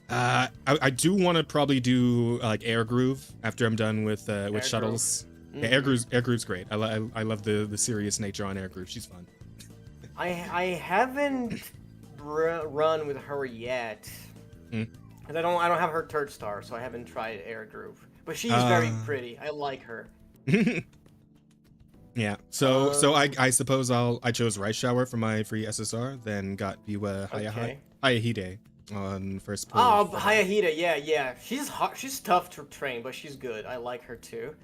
I do want to probably do like Air Groove after I'm done with shuttles. Yeah, Air Groove's great. I love the serious nature on Air Groove. She's fun. I haven't run with her yet because I don't have her third star, so I haven't tried Air Groove. But she's very pretty. I like her. Yeah. So I suppose I chose Rice Shower for my free SSR, then got Biwa Hayahide on first play. Oh, Hayahide, yeah. She's tough to train, but she's good. I like her too.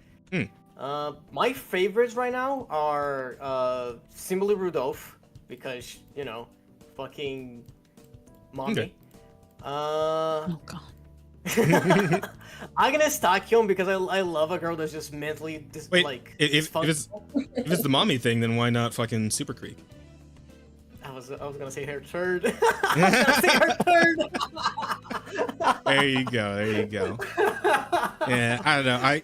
My favorites right now are Simply Rudolph because fucking mommy. Okay. Oh god. I'm gonna Stockholm because I love a girl that's just mentally Wait, like if it's the mommy thing, then why not fucking Super Creek? I was gonna say her turd. I was gonna say her turd. There you go. There you go. Yeah, I don't know. I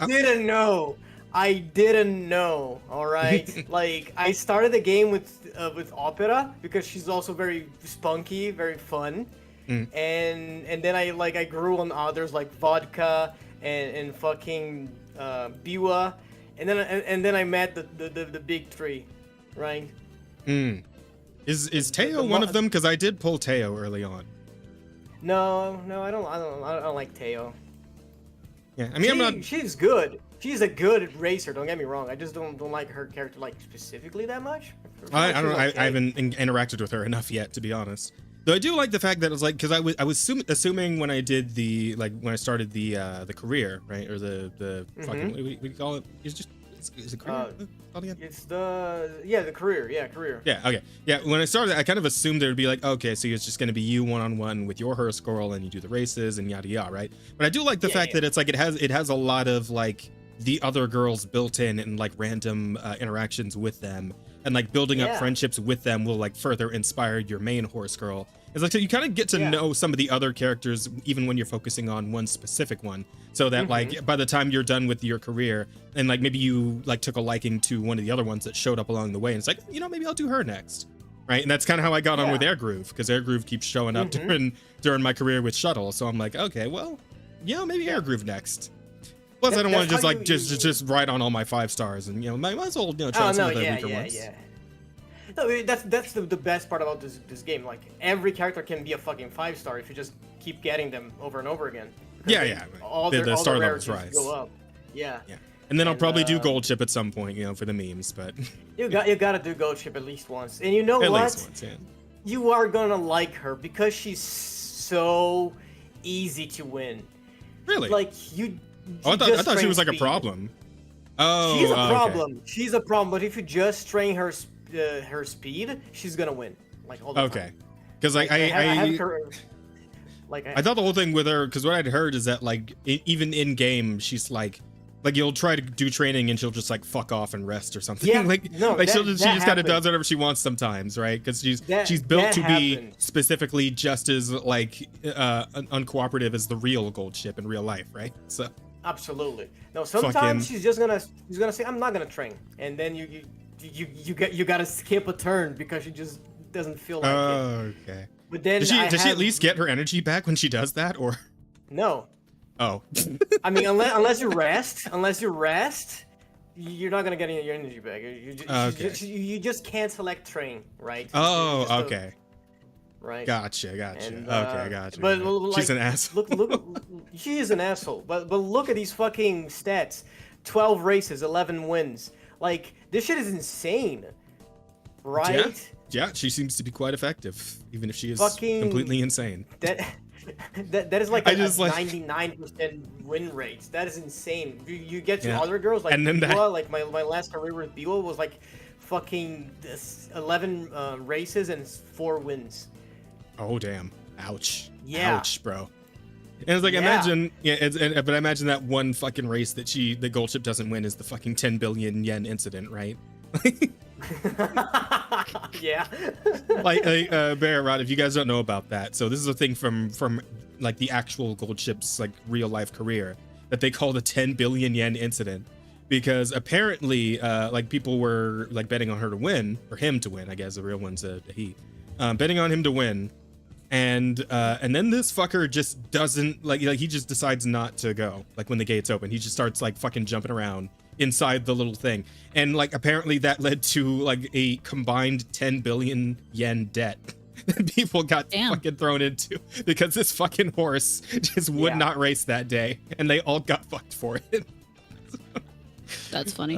didn't know. I didn't know. All right. Like I started the game with Opera because she's also very spunky, very fun. And then I grew on others like vodka and fucking Biwa, and then I met the big three, right? Is Teo one of them? Because I did pull Teo early on. No, I don't like Teo. Yeah, I mean I'm not. She's good. She's a good racer. Don't get me wrong. I just don't like her character like specifically that much. I don't know. I haven't interacted with her enough yet, to be honest. Though I do like the fact that it's like, because I was assuming when I did when I started the career, right, or the fucking what do you call it? Is it career? It's the career. Yeah, career. Yeah. Okay. Yeah. When I started, I kind of assumed there would be like, okay, so it's just going to be you one-on-one with your horse girl, and you do the races and yada yada, right? But I do like the fact that it's like it has a lot of like the other girls built in and like random interactions with them, and like building up friendships with them will like further inspire your main horse girl. It's like, so you kind of get to know some of the other characters even when you're focusing on one specific one, so that like by the time you're done with your career and like maybe you like took a liking to one of the other ones that showed up along the way, and it's like, you know, maybe I'll do her next, right? And that's kind of how I got on with Air Groove, because Air Groove keeps showing up during my career with Shuttle, so I'm like, okay, well, you know, maybe Air Groove next. Plus, I don't want to just write on all my 5 stars, and you know, might as well, you know, try some of the weaker ones. No, that's the best part about this game. Like every character can be a fucking 5-star if you just keep getting them over and over again. All the star levels rise. Go up. Yeah. And then I'll probably do gold chip at some point, you know, for the memes. But you gotta do gold chip at least once. And you know what? At least once, yeah. You are gonna like her because she's so easy to win. Really? Like you. I thought she was like a problem. Oh, she's a problem. Okay. She's a problem. But if you just train her speed, she's gonna win. Like all the time. Because like I thought the whole thing with her, because what I'd heard is that like even in game she's like you'll try to do training and she'll just like fuck off and rest or something. Yeah, she just kind of does whatever she wants sometimes, right? Because she's built to be specifically just as like uncooperative as the real gold ship in real life, right? So absolutely. No, sometimes she's gonna say I'm not gonna train, and then you gotta skip a turn because she just doesn't feel like it. Okay. But then does she at least get her energy back when she does that, or no? Oh. I mean, unless you rest, you're not gonna get your energy back. You just can't select train, right? Okay. Right. Gotcha. And, okay, gotcha. But she's an asshole. Look, she is an asshole. But look at these fucking stats: 12 races, 11 wins. Like this shit is insane, right? Yeah, she seems to be quite effective, even if she is fucking completely insane. That is like a 99% win rate. That is insane. You get to other girls like Biwa, like my last career with Biwa was like fucking 11 races and 4 wins. Oh damn! Ouch! Yeah. Ouch, bro. And it's like imagine, but I imagine that one fucking race that the gold ship doesn't win is the fucking 10 billion yen incident, right? Yeah. like Bear Rod, if you guys don't know about that, so this is a thing from like the actual gold ship's like real life career that they call the 10 billion yen incident, because apparently like people were like betting on her to win, or him to win, I guess the real one's a he, betting on him to win, and then this fucker just doesn't like he just decides not to go. Like when the gates open, he just starts like fucking jumping around inside the little thing, and like apparently that led to like a combined 10 billion yen debt that people got fucking thrown into because this fucking horse just would not race that day, and they all got fucked for it. That's funny.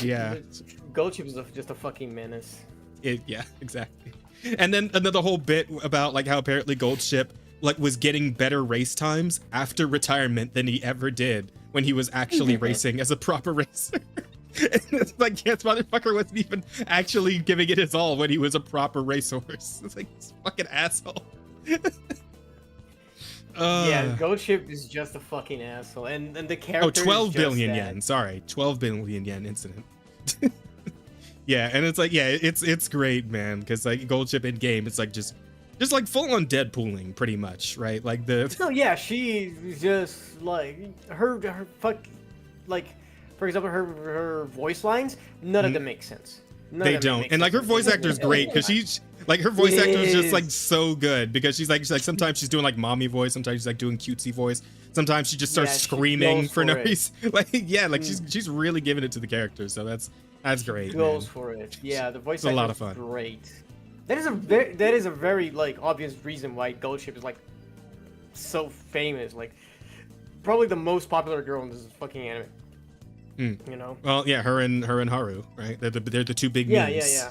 Yeah. Gold Chip is just a fucking menace. Yeah, exactly. And then the whole bit about like how apparently Gold Ship like was getting better race times after retirement than he ever did when he was actually racing as a proper racer. It's like, this motherfucker wasn't even actually giving it his all when he was a proper racehorse. It's like, this fucking asshole. Yeah, Gold Ship is just a fucking asshole, and the character. Oh, 12 is just billion that. yen. Sorry, 12 billion yen incident. Yeah, and it's like, yeah, it's great, man, because like Gold Ship in game, it's like just like full on Deadpooling, pretty much, right? Like the. No, yeah, she's just like her fuck, like for example, her voice lines. None of them make sense. They don't, and like her voice actor is great because she's like her voice actor is just like so good because she's like sometimes she's doing like mommy voice, sometimes she's like doing cutesy voice, sometimes she just starts screaming for no reason. Like yeah, like she's really giving it to the character, so that's great. Goes man. for it. Yeah, the voice It's a lot of fun. Great. That is a very like obvious reason why Gold Ship is like so famous. Like probably the most popular girl in this fucking anime. You know. Well, yeah, her and Haru, right? They're the two big memes.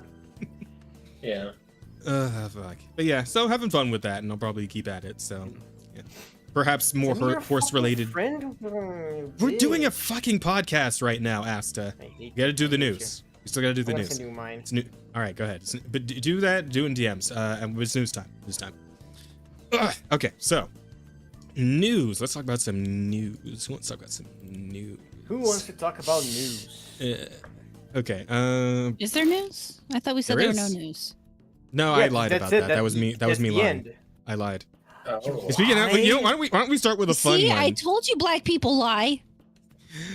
Yeah. Fuck. But yeah, so having fun with that, and I'll probably keep at it. So, yeah. Perhaps more horse-related. We're doing a fucking podcast right now, Asta. You gotta do the news. You still gotta do the news. It's new. All right, go ahead. But do that. Do it in DMs. And it's news time. Okay, so news. Let's talk about some news. Let's talk about some news. Who wants to talk about news? Okay. Is there news? I thought we said there were no news. No, Yeah, I lied about that. That was me. That was me lying. End. I lied. Oh. Speaking of, you know, why don't we start with a fun See, one? I told you black people lie.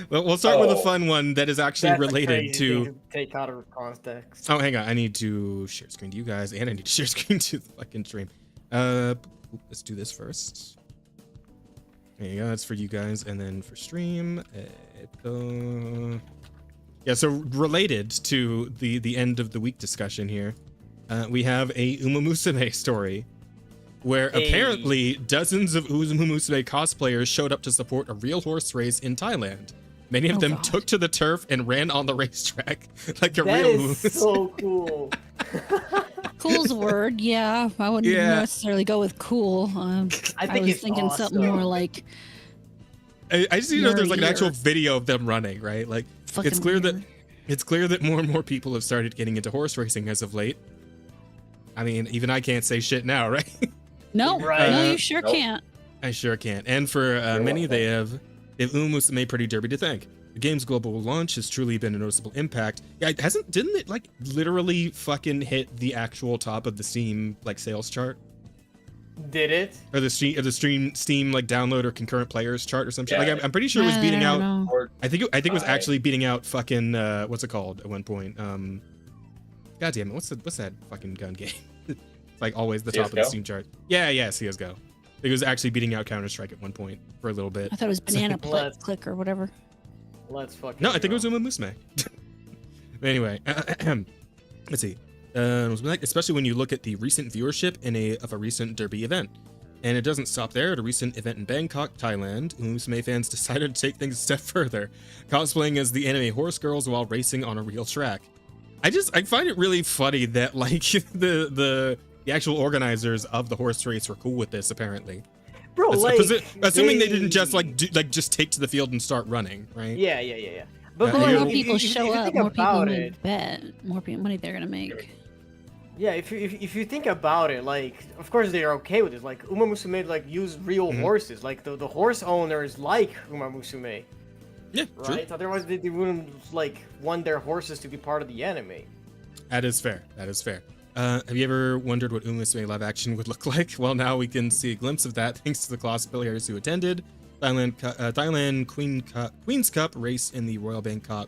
Well, we'll start with a fun one that is actually That's a related crazy to. thing take out of context. Oh, hang on. I need to share screen to you guys, and I need to share screen to the fucking stream. Let's do this first. There you go. That's for you guys, and then for stream. Yeah. So related to the end of the week discussion here, we have a Uma Musume story, where apparently dozens of Uma Musume cosplayers showed up to support a real horse race in Thailand. Many of them took to the turf and ran on the racetrack like a real Uma Musume. That is so cool. Cool's a word, yeah. I wouldn't necessarily go with cool. I was thinking awesome. something more like. I just need to know there's like an actual video of them running, right? Like it's clear that more and more people have started getting into horse racing as of late. I mean, even I can't say shit now, right? No, no, you sure can't. I sure can't. And for many, they've Uma Musume Pretty Derby to thank. The game's global launch has truly been a noticeable impact. Yeah, didn't it like literally fucking hit the actual top of the Steam like sales chart? Did it? Or the Steam like download or concurrent players chart or something? Yeah. Like I'm pretty sure it was beating out. Or I think it was actually beating out fucking what's it called at one point? God damn it! What's that fucking gun game? It's like always the top of the Steam chart. Yeah, CS:GO. It was actually beating out Counter-Strike at one point for a little bit. I thought it was Banana Click or whatever. Let's fucking. No, I think it was Uma Musume. Anyway, let's see. Especially when you look at the recent viewership of a recent derby event. And it doesn't stop there. At a recent event in Bangkok, Thailand, Uma Musume fans decided to take things a step further, cosplaying as the anime horse girls while racing on a real track. I find it really funny that like the actual organizers of the horse race were cool with this apparently. Bro, assuming they didn't just just take to the field and start running, right? Yeah. But The more if people show up, think more people about would it, bet, more money they're gonna make. Yeah, if you think about it, like, of course they're okay with this. Like, Uma Musume, like, use real horses. Like, the horse owners like Uma Musume. Yeah, right? true. Otherwise, they wouldn't, like, want their horses to be part of the anime. That is fair. Have you ever wondered what Uma Musume live action would look like? Well, now we can see a glimpse of that thanks to the cosplayers who attended Thailand Queen's Cup race in the Royal Bangkok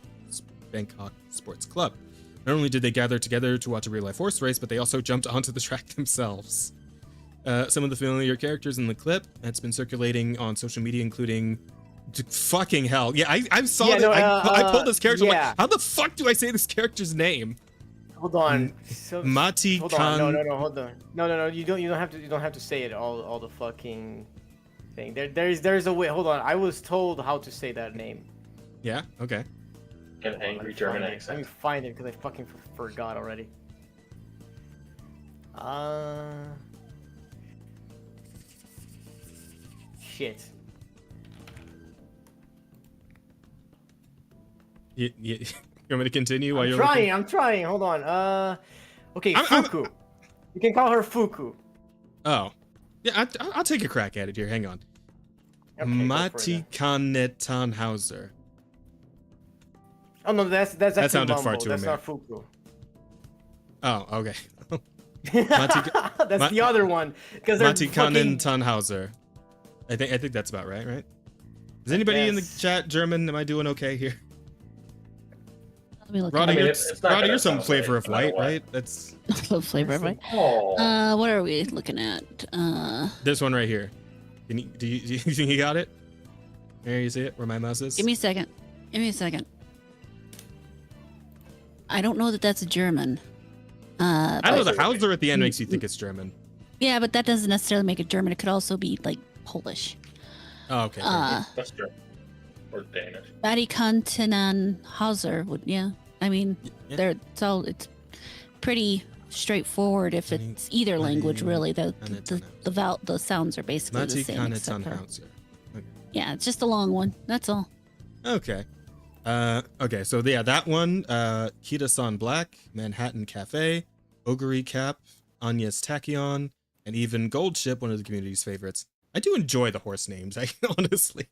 Sports Club. Not only did they gather together to watch a real-life horse race, but they also jumped onto the track themselves. Some of the familiar characters in the clip that's been circulating on social media, including fucking hell. Yeah, I saw that. I pulled this character. Yeah. I'm like, how the fuck do I say this character's name? Hold on. So, Mati hold Khan. on. No, hold on. No. You don't have to say it all the fucking thing. There's a way. Hold on. I was told how to say that name. Yeah. Okay. An angry German Let me accent. find it because I fucking forgot already. Shit. You want me to continue while I'm you're trying. looking? I'm trying. Hold on. Okay, I'm- Fuku. You can call her Fuku. Oh. Yeah, I'll take a crack at it here. Hang on. Okay, Mati Kanetanhauser. Oh no, that's That actually sounded Mumbo. far too That's not American. Fuku. Oh, okay. That's the other one because they're Mati fucking... Kanetanhauser. I think that's about right? Is anybody in the chat German? Am I doing okay here? Let me look. Roddy, it's not Roddy, gonna you're some sound flavor right, of no matter light, what. right? That's Flavor of light. Oh. What are we looking at? this one right here. Do you think you got it? There, you see it? Where my mouse is? Give me a second. I don't know that that's a German. I know the Hauser at the end makes you think it's German. Yeah, but that doesn't necessarily make it German. It could also be like Polish. Oh, okay. That's true. Or Danish. Mati Kanetanhauser would, yeah. I mean, Yeah. it's pretty straightforward if it's either language really. The sounds are basically Mati the same. except for- Kanetanhauser. Yeah, it's just a long one. That's all. Okay. Okay, so yeah, that one, Kita-san Black, Manhattan Cafe, Ogre Cap, Anya's Tachyon, and even Gold Ship, one of the community's favorites. I do enjoy the horse names, honestly.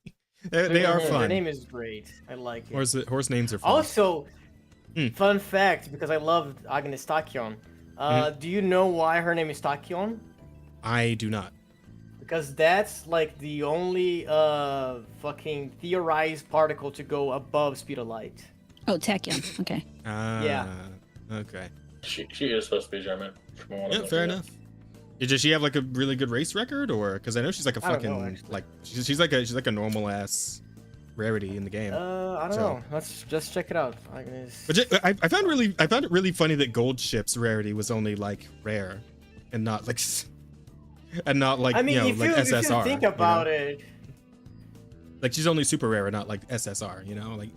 They are fun. Their name is great. I like it. Horse names are fun. Also, fun fact, because I love Agnes Tachyon. Do you know why her name is Tachyon? I do not. Because that's like the only fucking theorized particle to go above speed of light. Oh, Tachyon. Okay. Yeah. Okay. She is supposed to be German. from what Yeah, I'm fair looking at. enough. Does she have like a really good race record, or because I know she's like a I don't fucking know, actually. like she's like a normal ass rarity in the game. I don't know. Let's just check it out. But I found it really funny that Gold Ship's rarity was only like rare, and not like I mean, like if SSR. you think about it, like she's only super rare, and not like SSR. You know, like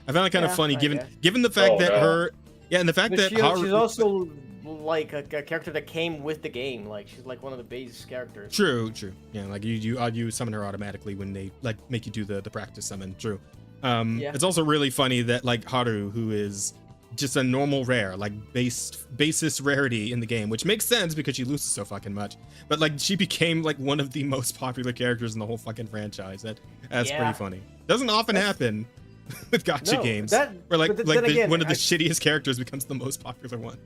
I found it kind of funny I given guess. the fact that no. her and the fact but that she's Haru, also like a character that came with the game. Like she's like one of the base characters. True. Yeah, like you summon her automatically when they like make you do the practice summon. True. Yeah. It's also really funny that like Haru, who is just a normal rare, like basest rarity in the game, which makes sense because she loses so fucking much. But like she became like one of the most popular characters in the whole fucking franchise. That's Yeah. pretty funny. Doesn't often happen with gacha No, games that- where like but then again, one of the shittiest characters becomes the most popular one.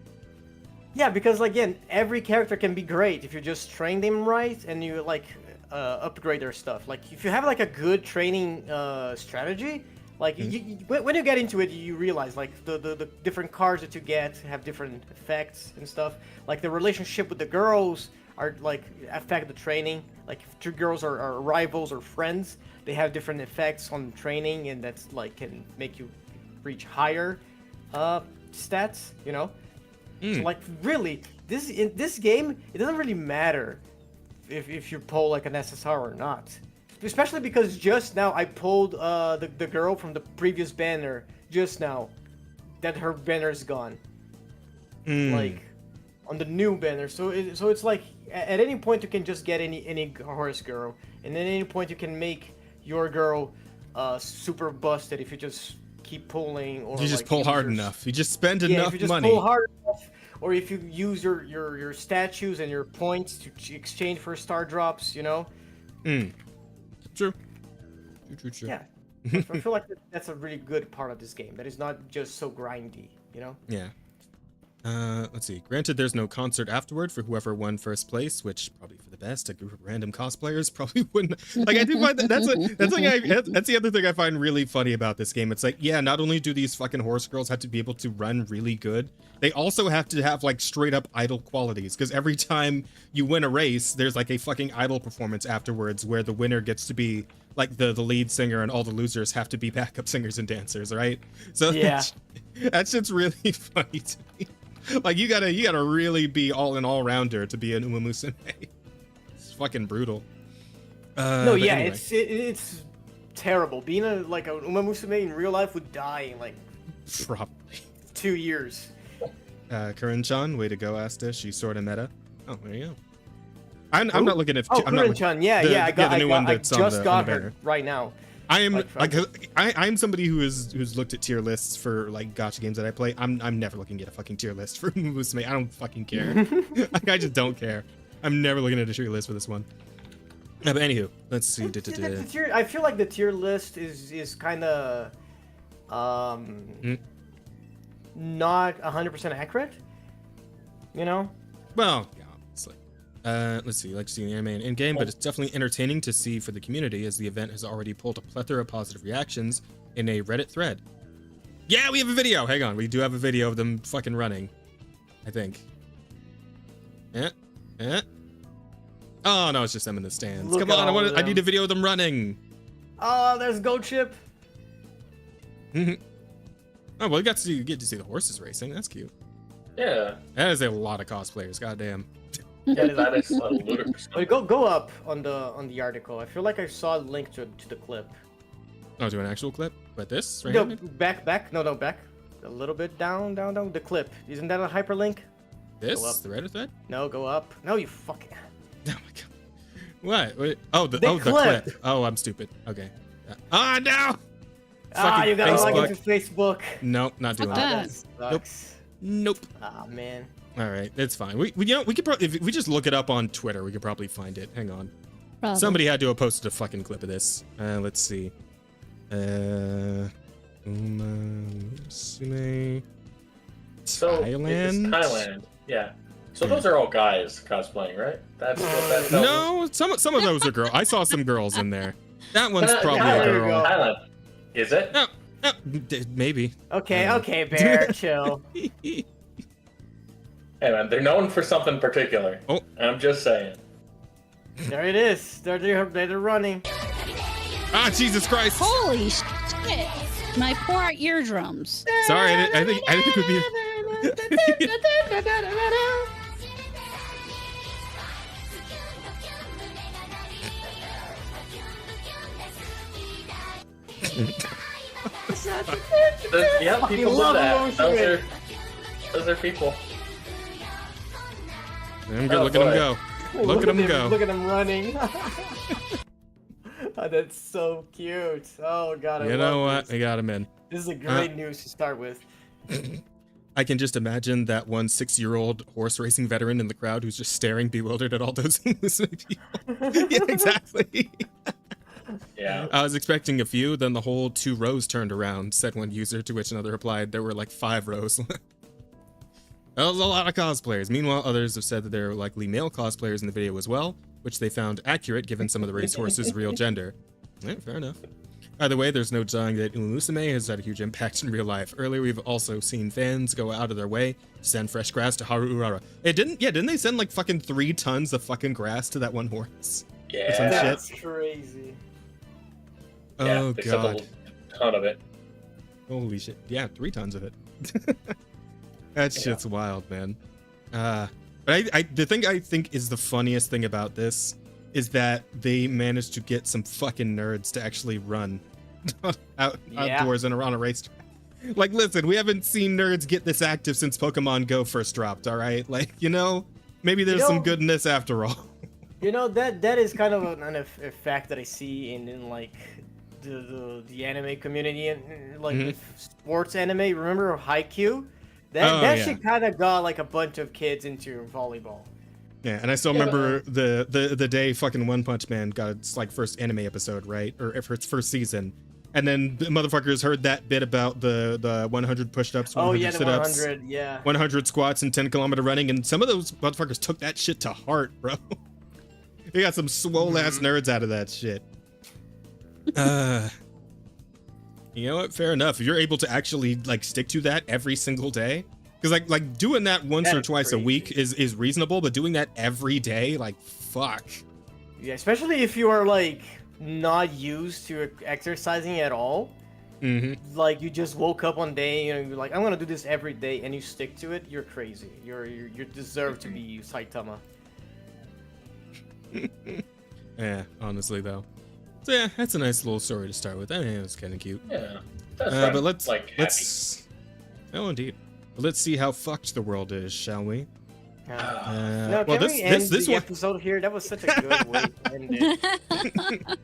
Yeah, because again, every character can be great if you just train them right and you like upgrade their stuff. Like if you have like a good training strategy, like when you get into it, you realize like the different cards that you get have different effects and stuff. Like the relationship with the girls are like affect the training. Like if two girls are rivals or friends, they have different effects on training, and that's like can make you reach higher stats. You know. So like really, in this game, it doesn't really matter if you pull like an SSR or not. Especially because just now I pulled the girl from the previous banner just now, that her banner is gone. Like on the new banner, so it's like at any point you can just get any horse girl, and at any point you can make your girl super busted if you just keep pulling, or You just like, pull use hard your enough. You just spend yeah, enough if you just money. pull hard enough, or if you use your statues and your points to exchange for star drops, you know? True. Yeah. I feel like that's a really good part of this game. That is not just so grindy, you know? Yeah. Let's see. Granted, there's no concert afterward for whoever won first place, which probably for the best. A group of random cosplayers probably wouldn't. Like, I do find that's the other thing I find really funny about this game. It's like, yeah, not only do these fucking horse girls have to be able to run really good, they also have to have like straight up idol qualities. Because every time you win a race, there's like a fucking idol performance afterwards where the winner gets to be like the lead singer and all the losers have to be backup singers and dancers, right? So Yeah. that's just really funny to me. Like you gotta really be all rounder to be an Uma Musume. It's fucking brutal. No, but yeah, anyway. it's terrible. Being a Uma Musume in real life would die in like Probably. 2 years. Kurin-chan, way to go, Asta. She's sort of meta. Oh, there you go. I'm not looking at. Oh, I'm not looking- Kurin-chan, yeah, I the new one I that's on just the got banner. her right now. I am Like, I'm somebody who's looked at tier lists for like gacha games that I play. I'm never looking at a fucking tier list for Musume. I don't fucking care. Like, I just don't care. I'm never looking at a tier list for this one. But anywho, let's see. The tier, I feel like the tier list is kind of not 100% accurate. You know? Well, yeah, obviously. Let's see. Like seeing the anime in game, but it's definitely entertaining to see for the community, as the event has already pulled a plethora of positive reactions in a Reddit thread. Yeah, we have a video. Hang on, we do have a video of them fucking running. I think. Oh no, it's just them in the stands. Come on, I need a video of them running. Oh, there's Goat Chip. Oh well, you get to see the horses racing. That's cute. Yeah. That is a lot of cosplayers. Goddamn. Yeah, that is ludicrous. Wait, go up on the article. I feel like I saw a link to the clip. Oh, to an actual clip? But this right No, here? back. No, back. A little bit down. The clip. Isn't that a hyperlink? This? The Reddit thread? No, go up. No, you fucking. Oh my god. What? Wait. Oh, the clip. clip. Oh, I'm stupid. Okay. Oh, no! You gotta log Facebook. into Facebook. Nope, not doing Fuck that. that. Sucks. Nope. Ah, man. All right, it's fine. We could probably, if we just look it up on Twitter, we could probably find it. Hang on. Probably. Somebody had to have posted a fucking clip of this. Let's see. Sume. So Thailand? It's Thailand. Yeah. So those are all guys cosplaying, right? That's No, some of those are girls. I saw some girls in there. That one's probably a there you girl. go. Thailand. Is it? No, maybe. Okay, Bear, chill. Hey man, they're known for something particular. Oh. I'm just saying. There it is. They're running. Ah, Jesus Christ! Holy shit! My poor eardrums. Sorry, I think it would be. Yeah, people do that. Those are people. I'm good. Look at him go. Look at him go. Look at him running. Oh, that's so cute. Oh god, You know what? I got him in. This is a great news to start with. I can just imagine that one 6-year-old horse racing veteran in the crowd who's just staring bewildered at all those listening people. Yeah, exactly. Yeah. I was expecting a few, then the whole 2 rows turned around, said one user, to which another replied there were like 5 rows. That was a lot of cosplayers. Meanwhile, others have said that there are likely male cosplayers in the video as well, which they found accurate given some of the racehorses' real gender. Yeah, fair enough. Either way, there's no denying that Umusume has had a huge impact in real life. Earlier, we've also seen fans go out of their way to send fresh grass to Haru Urara. Didn't they send like fucking 3 tons of fucking grass to that one horse? Yeah. Some shit? That's crazy. Oh they sent god. a ton of it. Holy shit. Yeah, 3 tons of it. That shit's wild, man. But the thing I think is the funniest thing about this is that they managed to get some fucking nerds to actually run outdoors and around a racetrack. Like, listen, we haven't seen nerds get this active since Pokemon Go first dropped, all right? Like, maybe there's some goodness after all. That is kind of a fact that I see in like the anime community and like the sports anime. Remember Haikyuu? That shit kind of got like a bunch of kids into volleyball. Yeah, and I still remember the day fucking One Punch Man got its like first anime episode, right? Or for its first season. And then the motherfuckers heard that bit about the 100 push-ups, 100 sit-ups, 100 squats, and 10-kilometer running, and some of those motherfuckers took that shit to heart, bro. They got some swole-ass nerds out of that shit. You know what? Fair enough. If you're able to actually like stick to that every single day, because like doing that once or twice a week is reasonable, but doing that every day, like fuck. Yeah, especially if you are like not used to exercising at all. Like you just woke up one day, you're like, I'm gonna do this every day, and you stick to it. You're crazy. You deserve to be Saitama. Yeah, honestly though. So yeah, that's a nice little story to start with. I mean, it was kind of cute. Yeah. But let's oh indeed. But let's see how fucked the world is, shall we? No, well, can we end this the one episode here? That was such a good way to end it.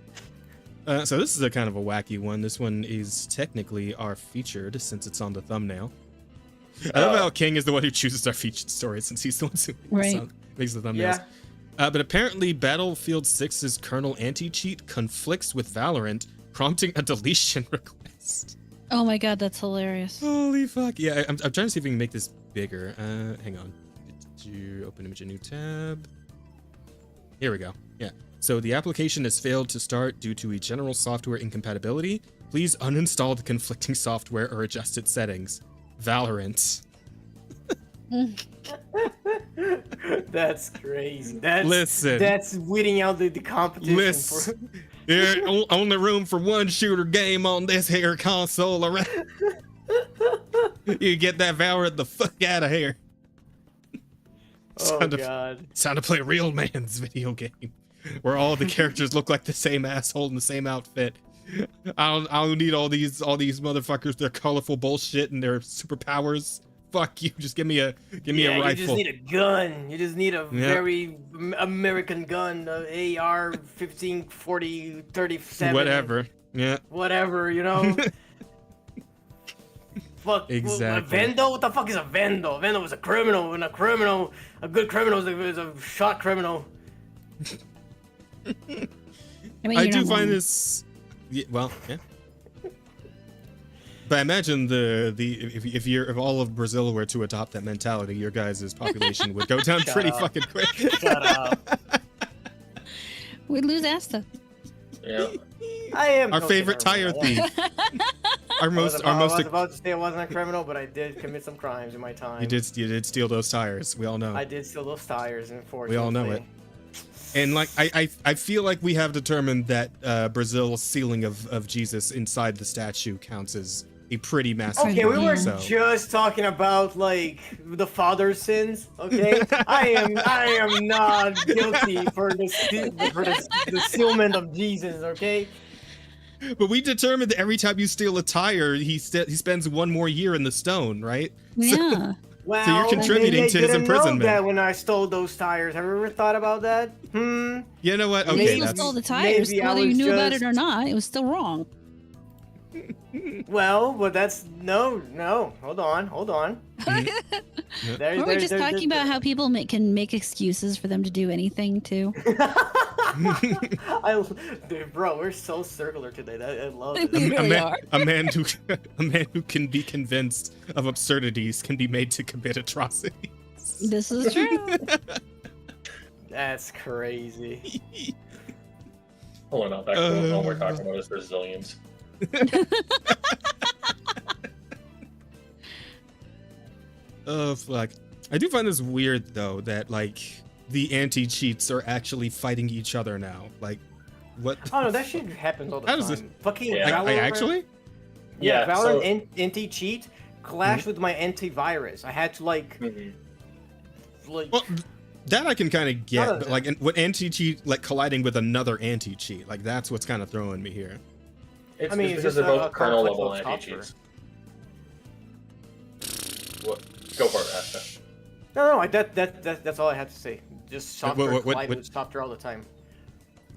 So this is a kind of a wacky one. This one is technically our featured since it's on the thumbnail. I love how King is the one who chooses our featured story since he's the one who makes the thumbnails. But apparently Battlefield 6's kernel anti-cheat conflicts with Valorant, prompting a deletion request. Oh my god, that's hilarious. Holy fuck. Yeah, I'm trying to see if we can make this bigger. Hang on. Open image, a new tab. Here we go. Yeah. So the application has failed to start due to a general software incompatibility. Please uninstall the conflicting software or adjust its settings. Valorant. That's crazy. Listen. That's weeding out the competition. Listen. There's only room for one shooter game on this here console. Around. You get that Valorant the fuck out of here. Oh god. It's time to play a real man's video game where all the characters look like the same asshole in the same outfit. I don't need all these motherfuckers, their colorful bullshit and their superpowers. Fuck you. Just give me a rifle. You just need a gun. You just need a very American gun, AR 15, 40, 37. Whatever. Yeah. Whatever, you know. Fuck. Exactly. A Vendo? What the fuck is a Vendo? A Vendo was a criminal, and a good criminal is a shot criminal. I mean, I do find this. Yeah, well, yeah. But I imagine if all of Brazil were to adopt that mentality, your guys' population would go down pretty fucking quick. Shut up. We'd lose Asta. Yeah. I am Our favorite tire thief. I was about to say I wasn't a criminal, but I did commit some crimes in my time. You did steal those tires. We all know. I did steal those tires, unfortunately. We all know it. And like I feel like we have determined that Brazil's sealing of Jesus inside the statue counts as a pretty massive. Okay, we were so. just talking about like the father's sins. Okay, I am not guilty for the sealment of Jesus. Okay. But we determined that every time you steal a tire, he spends one more year in the stone, right? Yeah. Well, so you're contributing maybe to his imprisonment. Know that when I stole those tires, have you ever thought about that? You know what? You Okay, still stole the tires, whether you knew about it or not. It was still wrong. Well, but that's no. Hold on. We're just talking about how people can make excuses for them to do anything too. Dude, bro, we're so circular today. I love it. We really are. A man who can be convinced of absurdities can be made to commit atrocities. This is true. That's crazy. Hold on, back to what we're talking about is Brazilians. Oh fuck! I do find this weird though that like the anti-cheats are actually fighting each other now. Like, what? Oh no, that shit happens all the time. This? Fucking Valorant, actually? Yeah, Valorant anti-cheat clashed with my antivirus. I had to like. Well, that I can kind of get, but like what anti-cheat like colliding with another anti-cheat, like that's what's kind of throwing me here. It's, I mean, it's it's because just they're a both kernel level complex anti-cheats. What? Go for it, Asta. No, that's all I had to say. Just software collide with software all the time.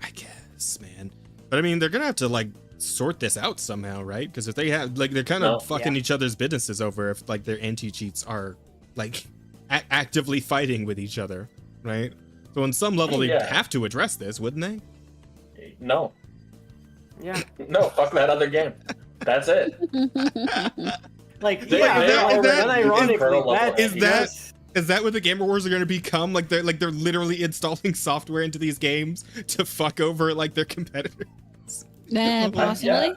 I guess, man. But I mean, they're gonna have to like sort this out somehow, right? Because if they have like they're kind of fucking each other's businesses over if like their anti-cheats are like actively fighting with each other, right? So on some level, they'd have to address this, wouldn't they? No. Yeah. No, fuck that other game. That's it. Like, Is that what the Gamer Wars are going to become? Like they're literally installing software into these games to fuck over like their competitors. Possibly. Yeah.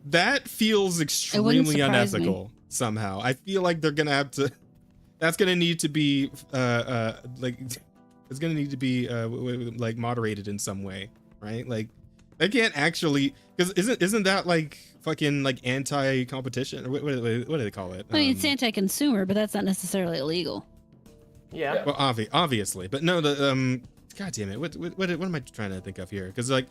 That feels extremely unethical somehow. I feel like they're gonna have to. That's gonna need to be it's gonna need to be like moderated in some way, right? Like they can't actually, because isn't that like fucking like anti-competition or what do they call it? I mean, it's anti-consumer, but that's not necessarily illegal. Yeah. Well, obviously, but no, God damn it, what am I trying to think of here? Because like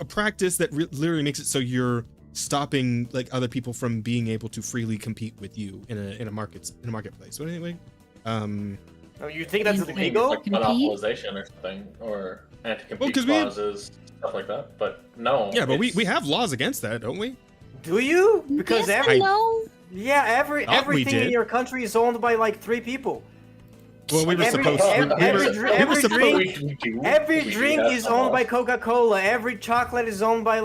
a practice that literally makes it so you're stopping like other people from being able to freely compete with you in a marketplace. What anyway? Oh, you think that's illegal? Like monopolization or something, or anti-compete clauses, stuff like that. But no. Yeah, but we have laws against that, don't we? Do you? Because yes, everything in your country is owned by like 3 people. Well, we were Every- supposed to. every drink- We Every do drink have is some owned by laws. Coca-Cola. Every chocolate is owned by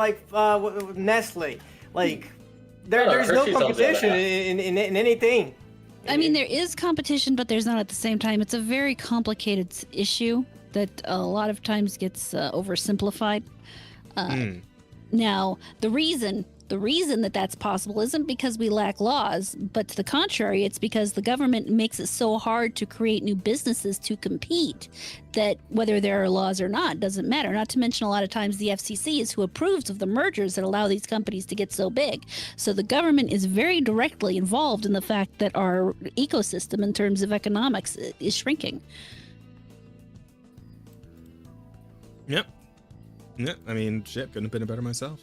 Nestle. Like there's no Hershey's owns the other competition half. in anything. I mean, there is competition, but there's not at the same time. It's a very complicated issue that a lot of times gets oversimplified. Now, the reason that that's possible isn't because we lack laws, but to the contrary, it's because the government makes it so hard to create new businesses to compete that whether there are laws or not doesn't matter. Not to mention, a lot of times the FCC is who approves of the mergers that allow these companies to get so big. So the government is very directly involved in the fact that our ecosystem in terms of economics is shrinking. Yep. Yep. I mean, shit, couldn't have been better myself.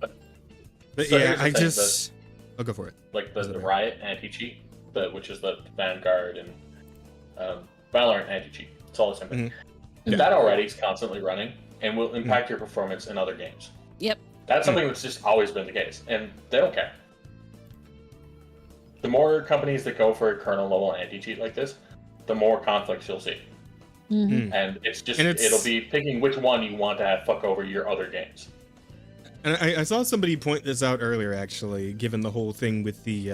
But So yeah, here's the I thing, just. I'll go for it. Like the Is it right? Riot anti-cheat, which is the Vanguard and Valorant anti-cheat. It's all the same thing. Yeah. That already is constantly running and will impact your performance in other games. Yep. That's something that's just always been the case, and they don't care. The more companies that go for a kernel level anti-cheat like this, the more conflicts you'll see. Mhm. And it's just, And it's- it'll be picking which one you want to have fuck over your other games. And I saw somebody point this out earlier, actually, given the whole thing with the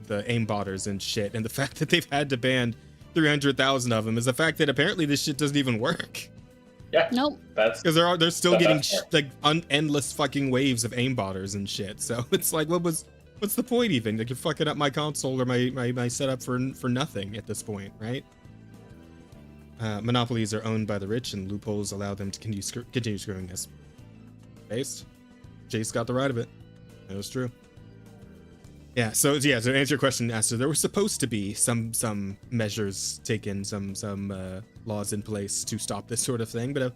aimbotters and shit, and the fact that they've had to ban 300,000 of them is the fact that apparently this shit doesn't even work. Yeah, Nope. that's Because they're still That's getting fair. endless fucking waves of aimbotters and shit. So it's like, what's the point even? Like, you're fucking up my console or my setup for nothing at this point, right? Monopolies are owned by the rich, and loopholes allow them to continue screwing us. Based. Jace got the right of it. That was true. Yeah. So to answer your question, Aster, there were supposed to be some measures taken, some laws in place to stop this sort of thing, but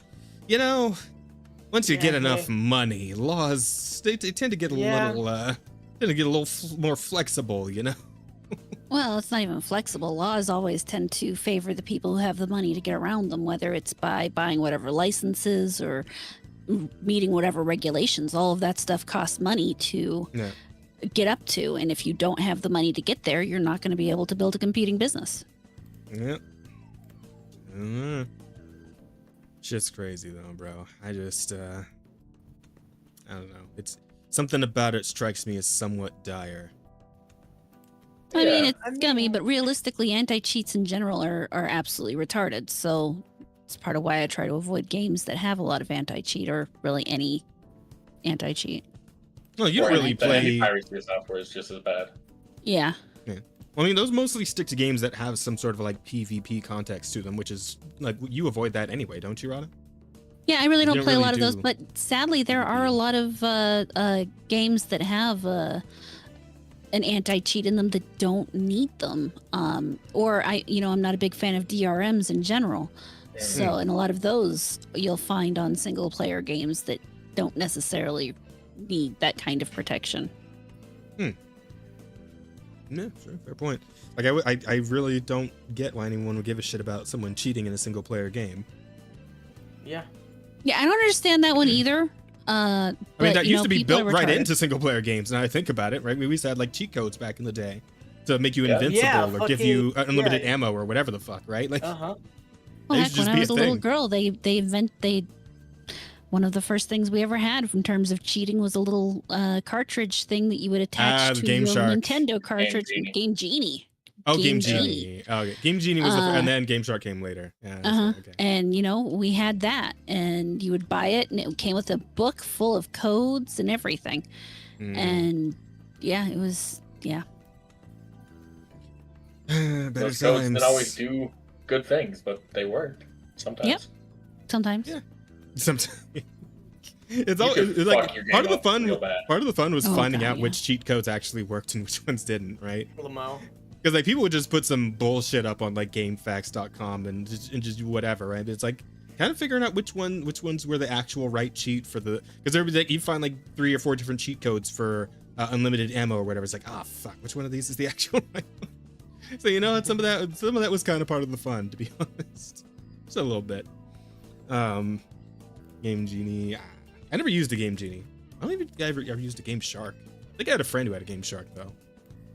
once you get enough money, laws they tend to get a little more flexible, you know. Well, it's not even flexible. Laws always tend to favor the people who have the money to get around them, whether it's by buying whatever licenses or meeting whatever regulations. All of that stuff costs money to get up to. And if you don't have the money to get there, you're not going to be able to build a competing business. Yep. Just crazy though, bro. I just I don't know. It's something about it strikes me as somewhat dire. I mean, it's I mean- scummy, but realistically, anti-cheats in general are absolutely retarded. So it's part of why I try to avoid games that have a lot of anti-cheat or really any anti-cheat. Well, you don't really play. piracy software is just as bad. Yeah. Well, I mean, those mostly stick to games that have some sort of like PvP context to them, which is like you avoid that anyway, don't you, Rada? Yeah, I really You don't don't play a really lot of those, do but sadly, there are a lot of games that have an anti-cheat in them that don't need them. Or I'm not a big fan of DRMs in general. So, in a lot of those, you'll find on single-player games that don't necessarily need that kind of protection. Yeah, sure, fair point. Like I really don't get why anyone would give a shit about someone cheating in a single player game. Yeah. Yeah, I don't understand that one either. I mean, that used to be people are built right retarded. into single player games. Now I think about it, right? We used to have like cheat codes back in the day to make you Yeah. invincible Yeah, or give you fucking- unlimited yeah. ammo or whatever the fuck, right? Like, Uh-huh. Well, They heck, should just when I be was a a little thing. girl, they one of the first things we ever had in terms of cheating was a little cartridge thing that you would attach the to Game your Shark. Nintendo cartridge. Genie. Game Genie. Game Game Genie. Oh, okay. Game Genie was and then Game Shark came later. Yeah, Uh-huh. okay. And we had that, and you would buy it, and it came with a book full of codes and everything. And yeah, it was Better Those codes times. didn't always do good things, but they worked sometimes. Yep. Sometimes. Yeah. Sometimes. It's You all could it's like fuck your part of game the up fun. real bad. Part of the fun was Oh, finding God, out yeah. which cheat codes actually worked and which ones didn't, right? Lamo. Because like people would just put some bullshit up on like GameFAQs.com and just whatever, right? It's like kind of figuring out which ones were the actual right cheat for the, because there was like you find like 3 or 4 different cheat codes for unlimited ammo or whatever. It's like, fuck, which one of these is the actual right one? So some of that was kind of part of the fun, to be honest, just a little bit. Game Genie. I never used a Game Genie. I don't even ever used a Game Shark. I think I had a friend who had a Game Shark though.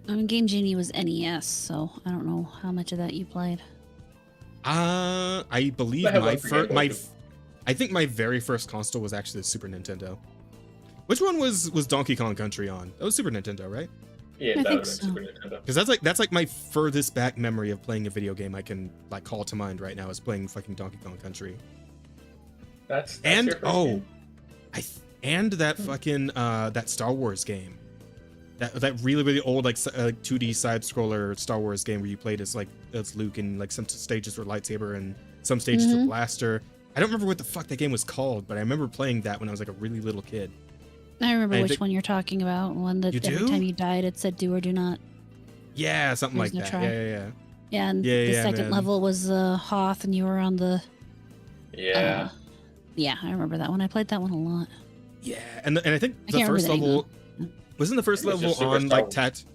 I mean, Game Genie was NES, so I don't know how much of that you played. I believe I have my one for Game Boy, too. I think my very first console was actually the Super Nintendo. Which one was Donkey Kong Country on? That was Super Nintendo, right? Yeah, I that think would have so. been Super Nintendo. Because that's like my furthest back memory of playing a video game I can like call to mind right now is playing fucking Donkey Kong Country. That's And your first game? and that fucking that Star Wars game. That really old like 2D side scroller Star Wars game where you played as Luke and like some stages were lightsaber and some stages were blaster. I don't remember what the fuck that game was called, but I remember playing that when I was like a really little kid. I remember I which think- one you're talking about. One that You every do? time you died, it said "do or do not." Yeah, something There's like no that. try. Yeah. Yeah, and Yeah, the yeah, second man. level was Hoth, and you were on the. Yeah. Yeah, I remember that one. I played that one a lot. Yeah, and I think I the can't first remember the level wasn't the first It was level just Super on Star like Wars.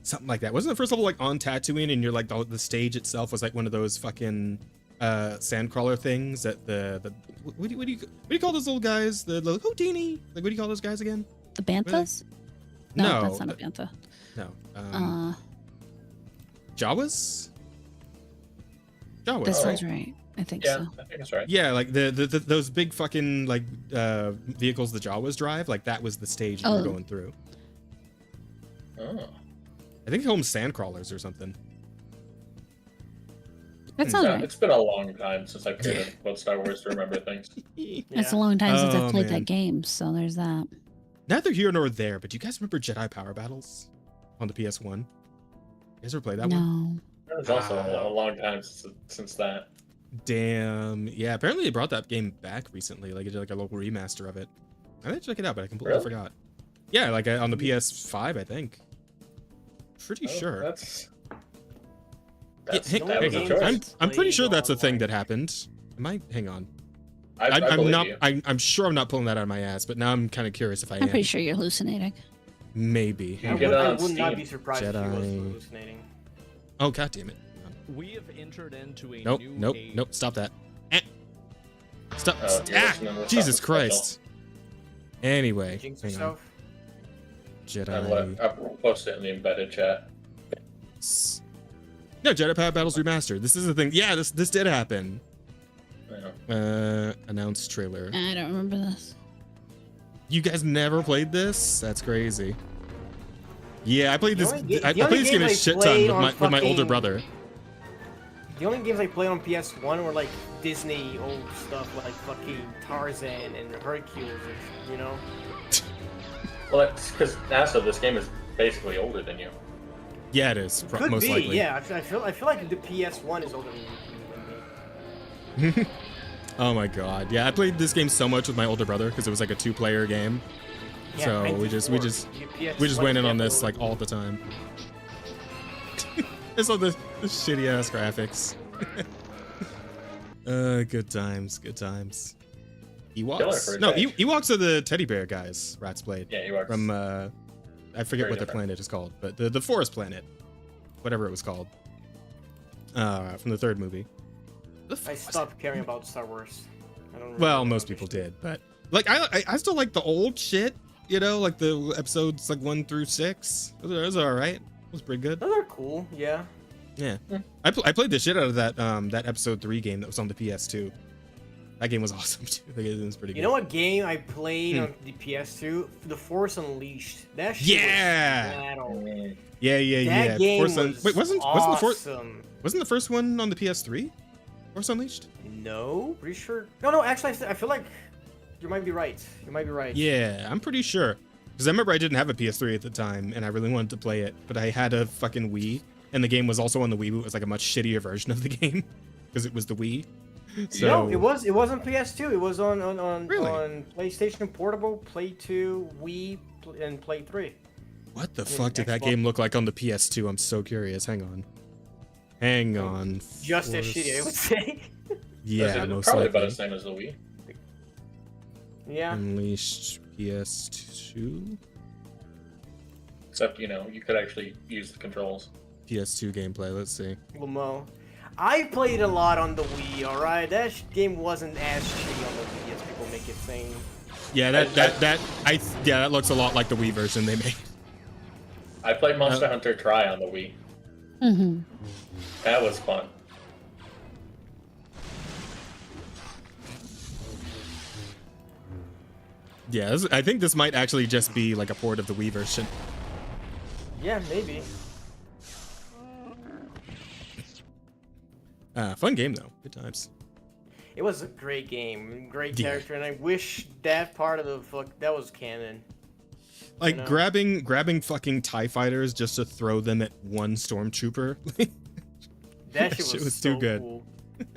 something like that. Wasn't the first level like on Tatooine and you're like the stage itself was like one of those fucking sandcrawler things that the what do you call those little guys? The little Houdini? Like what do you call those guys again? The Banthas? No, that's not a Bantha. No. Jawas? Jawas. That right? sounds right. I think Yeah, so. I think that's right. Yeah, like the those big fucking like vehicles the Jawas drive, like that was the stage you were Oh. going through. Oh. I think they call them sandcrawlers or something. That sounds Yeah, right. it's been a long time since I've cared about Star Wars to remember things. It's a long time since Oh, I've played man. that game, so there's that. Neither here nor there, but do you guys remember Jedi Power Battles on the PS1? You guys ever played that one? No. It was also a long time since that. Damn. Yeah, apparently they brought that game back recently. Like, it did like a local remaster of it. I didn't check it out, but I completely Really? forgot. Yeah, like on the PS5, I think. Pretty Oh, sure. That's Hey, that was a games choice. I'm pretty sure that's a played thing online. that happened. Am I? Hang on. I I'm believe not. you. I'm sure I'm not pulling that out of my ass, but now I'm kind of curious if I I'm am. pretty sure you're hallucinating. Maybe. You I can get would, it I on would not Steam. be surprised if he was Jedi. hallucinating. Oh god damn it. We have entered into a Nope. new Nope. age. Nope. Stop that. Stop. Oh, you're Ah! listening to Jesus something Christ. Anyway, Jinx hang on. yourself. Jedi. I'll post it in the embedded chat. No, Jedi Power Battles Remastered. This is the thing. Yeah, this did happen. Yeah. Announced trailer. I don't remember this. You guys never played this? That's crazy. Yeah, I played The this. only I the only played this game a games I shit ton played with my on older fucking- brother. The only games I played on PS1 were like Disney old stuff like fucking Tarzan and Hercules, you know? Well, that's because NASA, this game is basically older than you. Yeah, it is. Could Most be, likely. yeah. I feel like the PS1 is older than me. Oh my god. Yeah, I played this game so much with my older brother because it was like a 2-player game. Yeah, So we 94. just PS1 went in on is this like all the time. It's all the shitty ass graphics. Good times, good times. Killer Ewoks? for a No, change. Ewoks are the teddy bear guys. Rats played Yeah, you are. from I forget Very what the different. planet is called, but the forest planet, whatever it was called, from the third movie. I stopped caring about Star Wars. I don't really Well, most people did, but like I still like the old shit. You know, like the episodes like 1 through 6. Those are all right. It was pretty good. Those are cool, yeah. Yeah, I played the shit out of that episode 3 game that was on the PS2. That game was awesome too. It was pretty good. You know what game I played on the PS2? The Force Unleashed. That shit Yeah! was metal. Yeah, yeah. That game Force Un- was Wait, wasn't the first awesome. wasn't the first one on the PS3? Force Unleashed? No, pretty sure. No, actually, I feel like you might be right. You might be right. Yeah, I'm pretty sure. Because I remember I didn't have a PS3 at the time, and I really wanted to play it, but I had a fucking Wii, and the game was also on the Wii, but it was like a much shittier version of the game, because it was the Wii. So, No, it was on PS2. It was on Really? on PlayStation Portable, Play 2, Wii, and Play 3. What the Yeah, fuck did that Xbox. game look like on the PS2? I'm so curious. Hang on. Hang on. Just as Force- shitty, I would say. Yeah, It's most probably about likely. the same as the Wii. Yeah. Unleashed PS2? Except, you could actually use the controls. PS2 gameplay, let's see. Lamo. I played a lot on the Wii, alright? That game wasn't as shitty on the Wii as people make it seem. Yeah, that looks a lot like the Wii version they made. I played Monster Hunter Tri on the Wii. Mm-hmm. That was fun. Yeah, I think this might actually just be like a port of the Wii version. Yeah, maybe. Fun game though. Good times. It was a great game, great Yeah. character, and I wish that part of that was canon. Like know? grabbing fucking TIE fighters just to throw them at one stormtrooper. That shit was so too good. cool.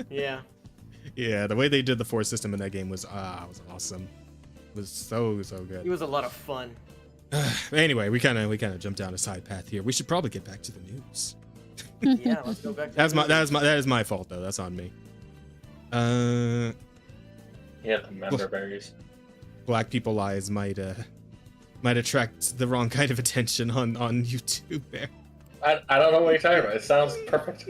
Yeah. Yeah, the way they did the force system in that game was awesome. It was so good. It was a lot of fun. Anyway, we kind of jumped down a side path here. We should probably get back to the news. Yeah, let's go back to That is my fault though. That's on me. Yeah, the member berries. Black people lies might attract the wrong kind of attention on YouTube. Mm-hmm. I don't know what you're talking about. It sounds perfect.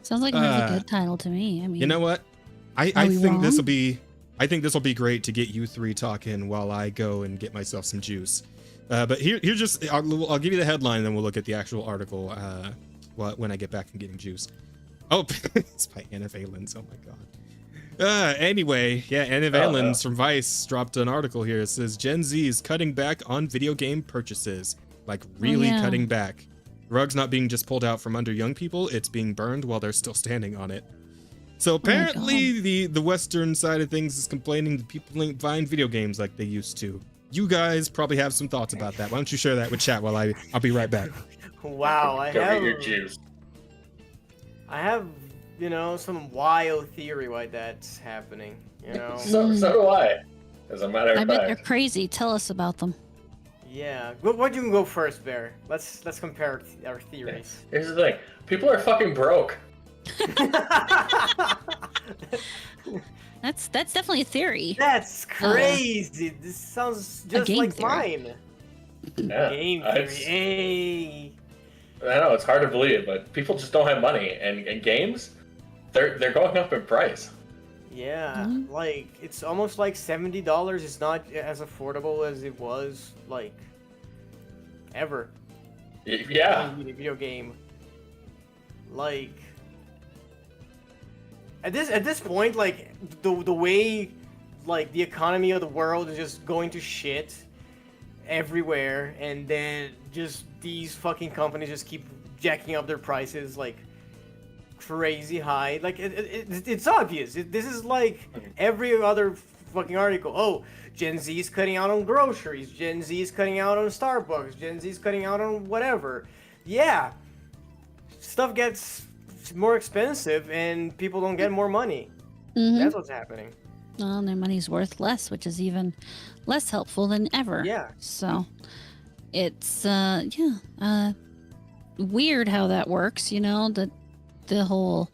Sounds like a really good title to me. I mean, You know what? I think this will be great to get you three talking while I go and get myself some juice. But here's just I'll give you the headline and then we'll look at the actual article when I get back from getting juice. Oh, it's by Anna Valens. Oh my god. Anyway, yeah, Anna Valens from Vice dropped an article here. It says Gen Z is cutting back on video game purchases, like really cutting back. Rug's not being just pulled out from under young people; it's being burned while they're still standing on it. So apparently, the Western side of things is complaining that people ain't buying video games like they used to. You guys probably have some thoughts about that. Why don't you share that with chat while I'll be right back. Wow, Go get your juice. I have, some wild theory why that's happening. So do I. As a matter I of bet they're fact. crazy. Tell us about them. Yeah. Why do you go first, Bear? Let's compare our theories. Here's the thing. People are fucking broke. That's definitely a theory. That's crazy. This sounds just game like theory. mine. Yeah, Game theory. Hey. I know it's hard to believe, but people just don't have money, and games, they're going up in price. Yeah, like it's almost like $70 is not as affordable as it was like ever. Yeah. In a video game. Like at this point, like the way like the economy of the world is just going to shit everywhere, and then just these fucking companies just keep jacking up their prices like crazy high. Like it's obvious. This is like every other fucking article. Oh, Gen Z is cutting out on groceries. Gen Z is cutting out on Starbucks. Gen Z is cutting out on whatever. Yeah, stuff gets more expensive and people don't get more money. Mm-hmm. That's what's happening. Well, their money's worth less, which is even less helpful than ever. Yeah. So it's weird how that works. The whole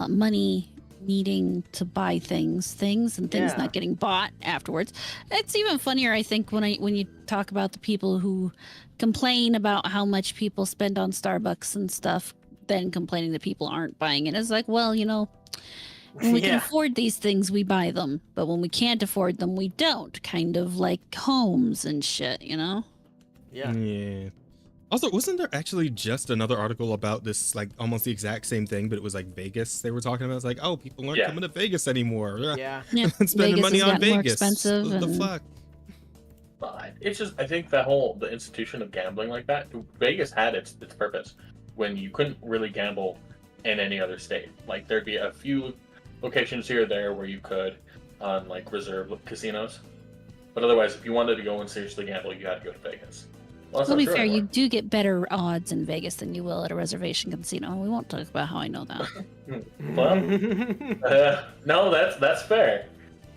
money needing to buy things and things Yeah. not getting bought afterwards. It's even funnier, I think, when you talk about the people who complain about how much people spend on Starbucks and stuff, then complaining that people aren't buying it. It's like, well, when we can Yeah. afford these things, we buy them, but when we can't afford them, we don't. Kind of like homes and shit, Yeah. Yeah. Also, wasn't there actually just another article about this, like almost the exact same thing, but it was like Vegas they were talking about? It's like, oh, people aren't coming to Vegas anymore. Yeah. Yeah, Spending Vegas money has on gotten more Vegas. expensive What the and- fuck? But it's just, I think the institution of gambling like that, Vegas had its purpose when you couldn't really gamble in any other state. Like there'd be a few locations here or there where you could on like reserve casinos, but otherwise, if you wanted to go and seriously gamble, you had to go to Vegas. Well, that's To not be true fair, you anymore. do get better odds in Vegas than you will at a reservation casino. We won't talk about how I know that. Well, no, that's fair.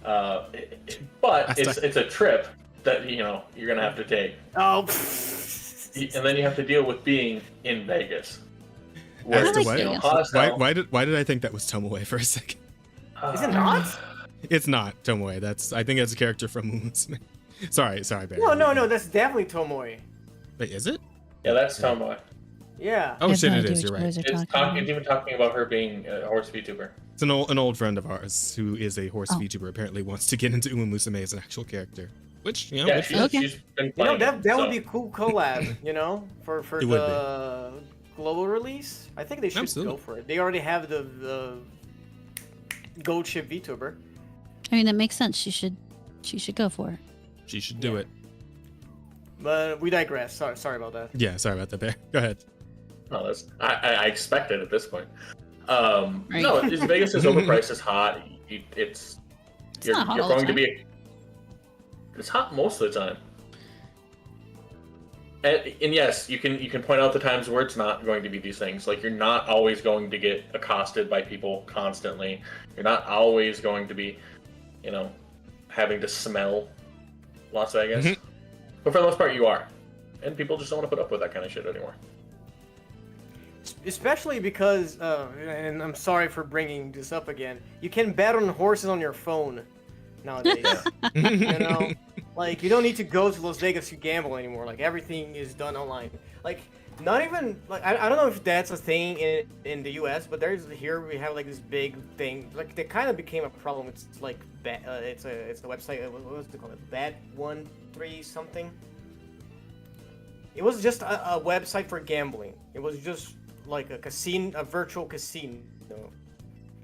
But it's a trip that you're gonna have to take, Oh. and then you have to deal with being in Vegas. As to like what? Vegas. hot as hell. Why did I think that was Tomoe for a second? Is it not? It's not Tomoe. I think that's a character from Musume. Sorry, Barry. No. That's definitely Tomoe. Wait, is it? Yeah, that's Tomoe. Yeah. Oh I have shit, no it idea is. what You're you right. guys are It's talking about. even talking about her being a horse VTuber. It's an old friend of ours who is a horse VTuber. Apparently wants to get into Uma Musume as an actual character. which you know, Yeah, which she's been playing. That would be a cool collab, for It would the global release. I think they should Absolutely. go for it. They already have the gold ship Vtuber. I mean, that makes sense. She should go for it. she should do it. But we digress. Sorry about that. Yeah, sorry about that, Bear. Go ahead. Oh, I expect it at this point. Right. No, Vegas is overpriced. It's hot. You're not hot all the going to time. be. It's hot most of the time. And yes, you can point out the times where it's not going to be these things. Like, you're not always going to get accosted by people constantly. You're not always going to be, having to smell Las Vegas. Mhm. But for the most part, you are. And people just don't want to put up with that kind of shit anymore. Especially because, and I'm sorry for bringing this up again, you can bet on horses on your phone nowadays. Like, you don't need to go to Las Vegas to gamble anymore. Like, everything is done online. Like, not even, like, I don't know if that's a thing in the US, but here we have, like, this big thing. Like, that kind of became a problem. It's, like, it's a website, what was it called? Bet13 something? It was just a website for gambling. It was just like a virtual casino.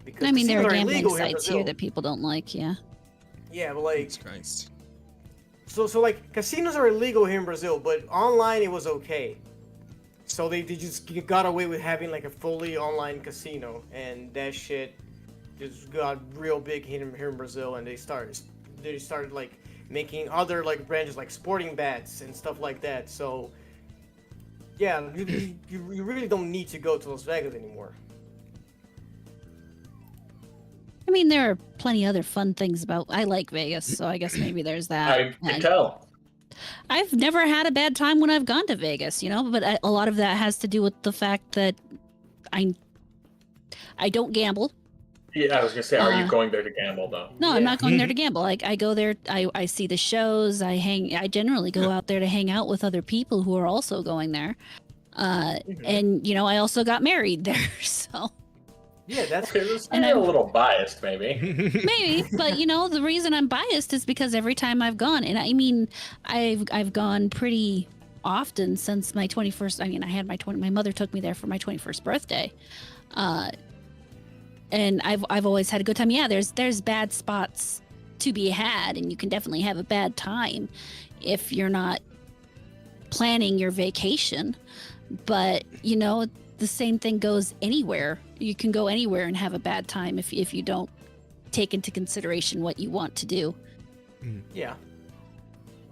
Because I mean, there are casinos gambling illegal in sites Brazil. here that people don't like. Yeah. Yeah, but like, Jesus Christ. so like casinos are illegal here in Brazil, but online it was okay. So they just got away with having like a fully online casino, and that shit just got real big here in Brazil, and they started like making other like branches like sporting bets and stuff like that. So yeah, you really don't need to go to Las Vegas anymore. I mean, there are plenty other fun things about. I like Vegas, so I guess maybe there's that. I can tell. I've never had a bad time when I've gone to Vegas, but a lot of that has to do with the fact that I don't gamble. Yeah, I was gonna say, are you going there to gamble though? No, I'm Yeah. not going there to gamble. Like, I go there, I see the shows, I generally go out there to hang out with other people who are also going there. And I also got married there, so Yeah, that's Okay, this And is a I'm- little biased, maybe. maybe, but the reason I'm biased is because every time I've gone, and I mean, I've gone pretty often since my 21st. I mean, I had my mother took me there for my 21st birthday. And I've always had a good time. Yeah, there's bad spots to be had, and you can definitely have a bad time if you're not planning your vacation. But the same thing goes anywhere. You can go anywhere and have a bad time if you don't take into consideration what you want to do. yeah.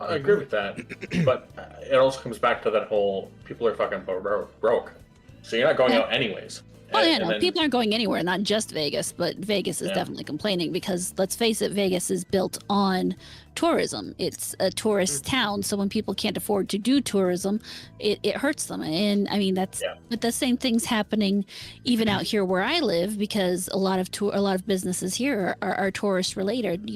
I agree with that, but it also comes back to that whole people are fucking broke, so you're not going out anyways. Oh yeah, And no, then- people aren't going anywhere, not just Vegas, but Vegas is Yeah. definitely complaining because, let's face it, Vegas is built on tourism. It's a tourist town, so when people can't afford to do tourism, it hurts them. And I mean, but the same thing's happening even out here where I live, because a lot of businesses here are tourist related,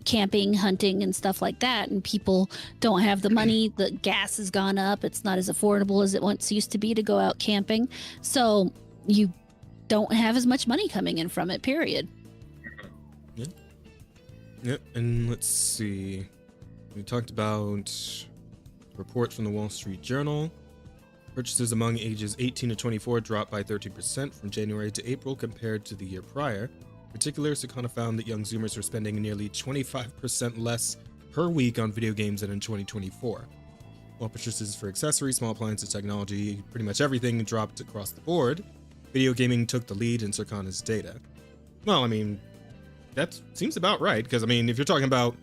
camping, hunting, and stuff like that. And people don't have the money. The gas has gone up. It's not as affordable as it once used to be to go out camping. So you don't have as much money coming in from it, period. Yep, and let's see. We talked about a report from the Wall Street Journal. Purchases among ages 18 to 24 dropped by 13% from January to April compared to the year prior. In particular, Sakana found that young Zoomers were spending nearly 25% less per week on video games than in 2024. While purchases for accessories, small appliances, technology, pretty much everything dropped across the board, video gaming took the lead in Sakana's data. Well, I mean, that seems about right, because I mean, if you're talking about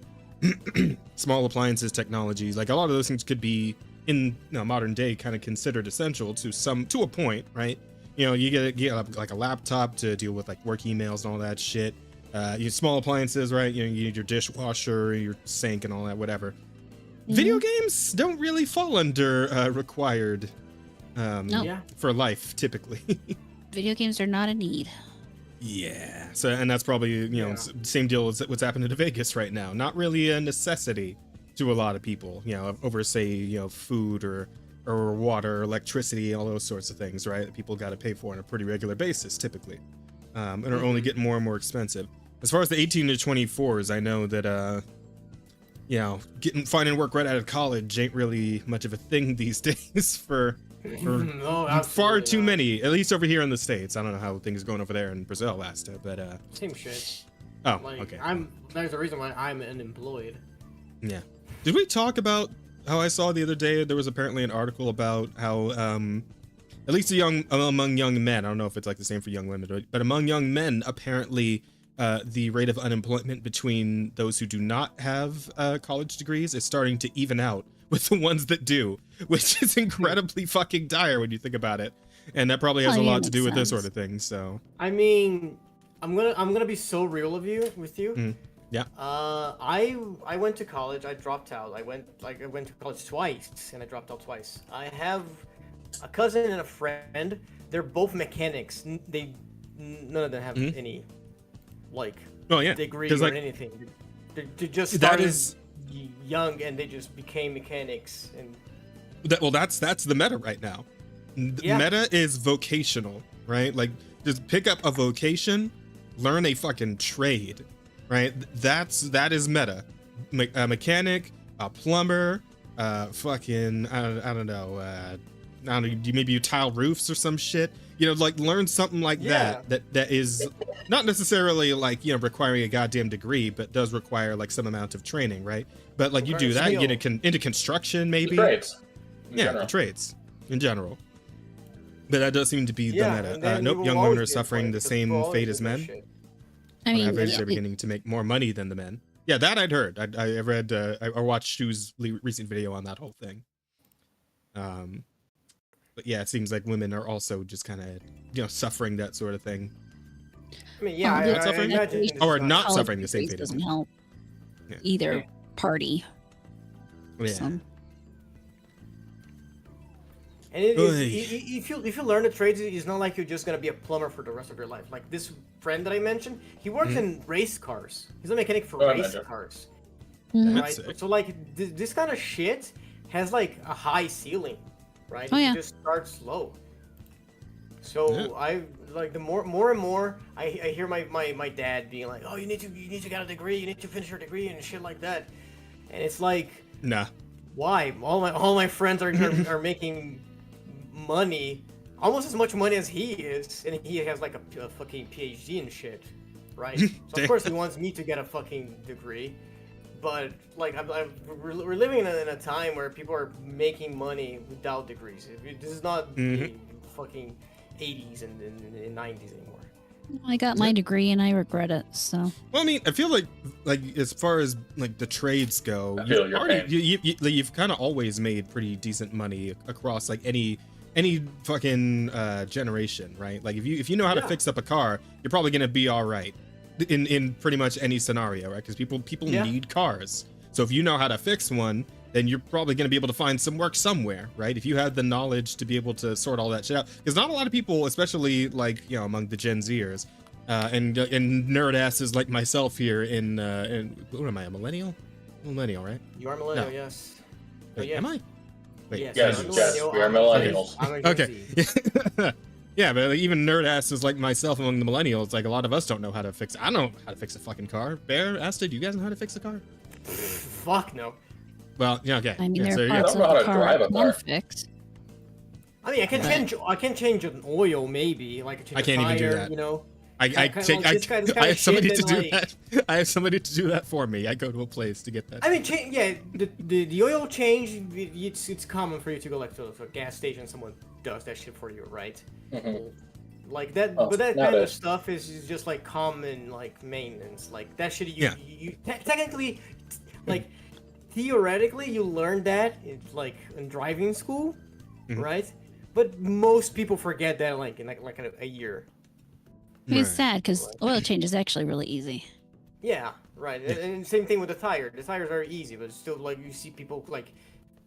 small appliances, technologies, like a lot of those things could be in modern day kind of considered essential to a point, right? You get like a laptop to deal with like work emails and all that shit. Small appliances, right? You need your dishwasher, your sink, and all that, whatever. Video games don't really fall under required No. Yeah. for life, typically. Video games are not a need. Yeah. So, and that's probably, same deal as what's happening to Vegas right now. Not really a necessity to a lot of people, over, say, food or water, electricity, all those sorts of things, right? That people got to pay for on a pretty regular basis, typically, and are only getting more and more expensive. As far as the 18 to 24s, I know that finding work right out of college ain't really much of a thing these days for No, far too not. many, at least over here in the States. I don't know how things are going over there in Brazil, Asta, but Same shit. oh, Like, okay. There's a reason why I'm unemployed. Yeah. Did we talk about how I saw the other day there was apparently an article about how at least among young men, I don't know if it's like the same for young women, but among young men, apparently the rate of unemployment between those who do not have college degrees is starting to even out with the ones that do, which is incredibly fucking dire when you think about it. And that probably has a lot to do with this sort of thing. So I mean, I'm gonna be so real with you. Yeah. I went to college. I dropped out. I went to college twice, and I dropped out twice. I have a cousin and a friend. They're both mechanics. None of them have any degree or anything. They just started young, and they just became mechanics. And that's the meta right now. Meta is vocational, right? Like, just pick up a vocation, learn a fucking trade, right? That is meta. A mechanic, a plumber, fucking I don't know, maybe you tile roofs or some shit. Like, learn something like that is not necessarily like, requiring a goddamn degree, but does require like some amount of training, right? But like, you do that, you get into construction, maybe. The trades. The trades in general. But that does seem to be the meta. Nope, young women are suffering the same fate as men. I mean, On average, they're beginning to make more money than the men. Yeah, that I'd heard. I read, I watched Shu's recent video on that whole thing. But yeah, it seems like women are also just kind of, suffering that sort of thing. I mean, yeah, not suffering, or not suffering the same fate. Doesn't help either party. Yeah. Some. And if you learn the trades, it's not like you're just gonna be a plumber for the rest of your life. Like this friend that I mentioned, he works in race cars. He's a mechanic for race cars. Right? So like this kind of shit has like a high ceiling, right? Oh, yeah. It just starts low. So I like the more and more I hear my dad being like, oh, you need to get a degree, you need to finish your degree and shit like that, and it's like, nah. Why? All my friends are making money, almost as much money as he is, and he has like a fucking PhD and shit, right? So of course he wants me to get a fucking degree, but like we're living in a time where people are making money without degrees. This is not the fucking 80s and 90s anymore. I got my degree and I regret it. So. Well, I mean, I feel like as far as like the trades go, you've kind of always made pretty decent money across like any fucking generation, right? Like if you know how to fix up a car, you're probably gonna be all right in pretty much any scenario, right? Because people need cars. So if you know how to fix one, then you're probably going to be able to find some work somewhere, right? If you had the knowledge to be able to sort all that shit out. Because not a lot of people, especially like, among the Gen Zers, and nerd asses like myself here in what am I, a millennial? Millennial, right? You are millennial, No. yes. Wait, yes. am I? Wait, Yes, we are millennials. Okay. Yeah, but like, even nerd asses like myself among the millennials, like a lot of us don't know how to fix. I don't know how to fix a fucking car. Bear, Asta, do you guys know how to fix a car? Fuck no. Well, yeah, okay. I mean, yeah, there so are parts of I don't know how the to car drive a I car. can fix. I mean, I can change an oil maybe, like change I can't a tire, even do that. you know. I have somebody to do that. I have somebody to do that for me. I go to a place to get that. I mean, the oil change, it's common for you to go like to a gas station, someone does that shit for you, right? Like that, but that kind of stuff is just like common like maintenance, like that shit. You technically, like theoretically, you learn that like in driving school, right? But most people forget that like in like a year. It's sad because oil change is actually really easy. Yeah, right. And same thing with the tire. The tires are easy, but still, like you see people like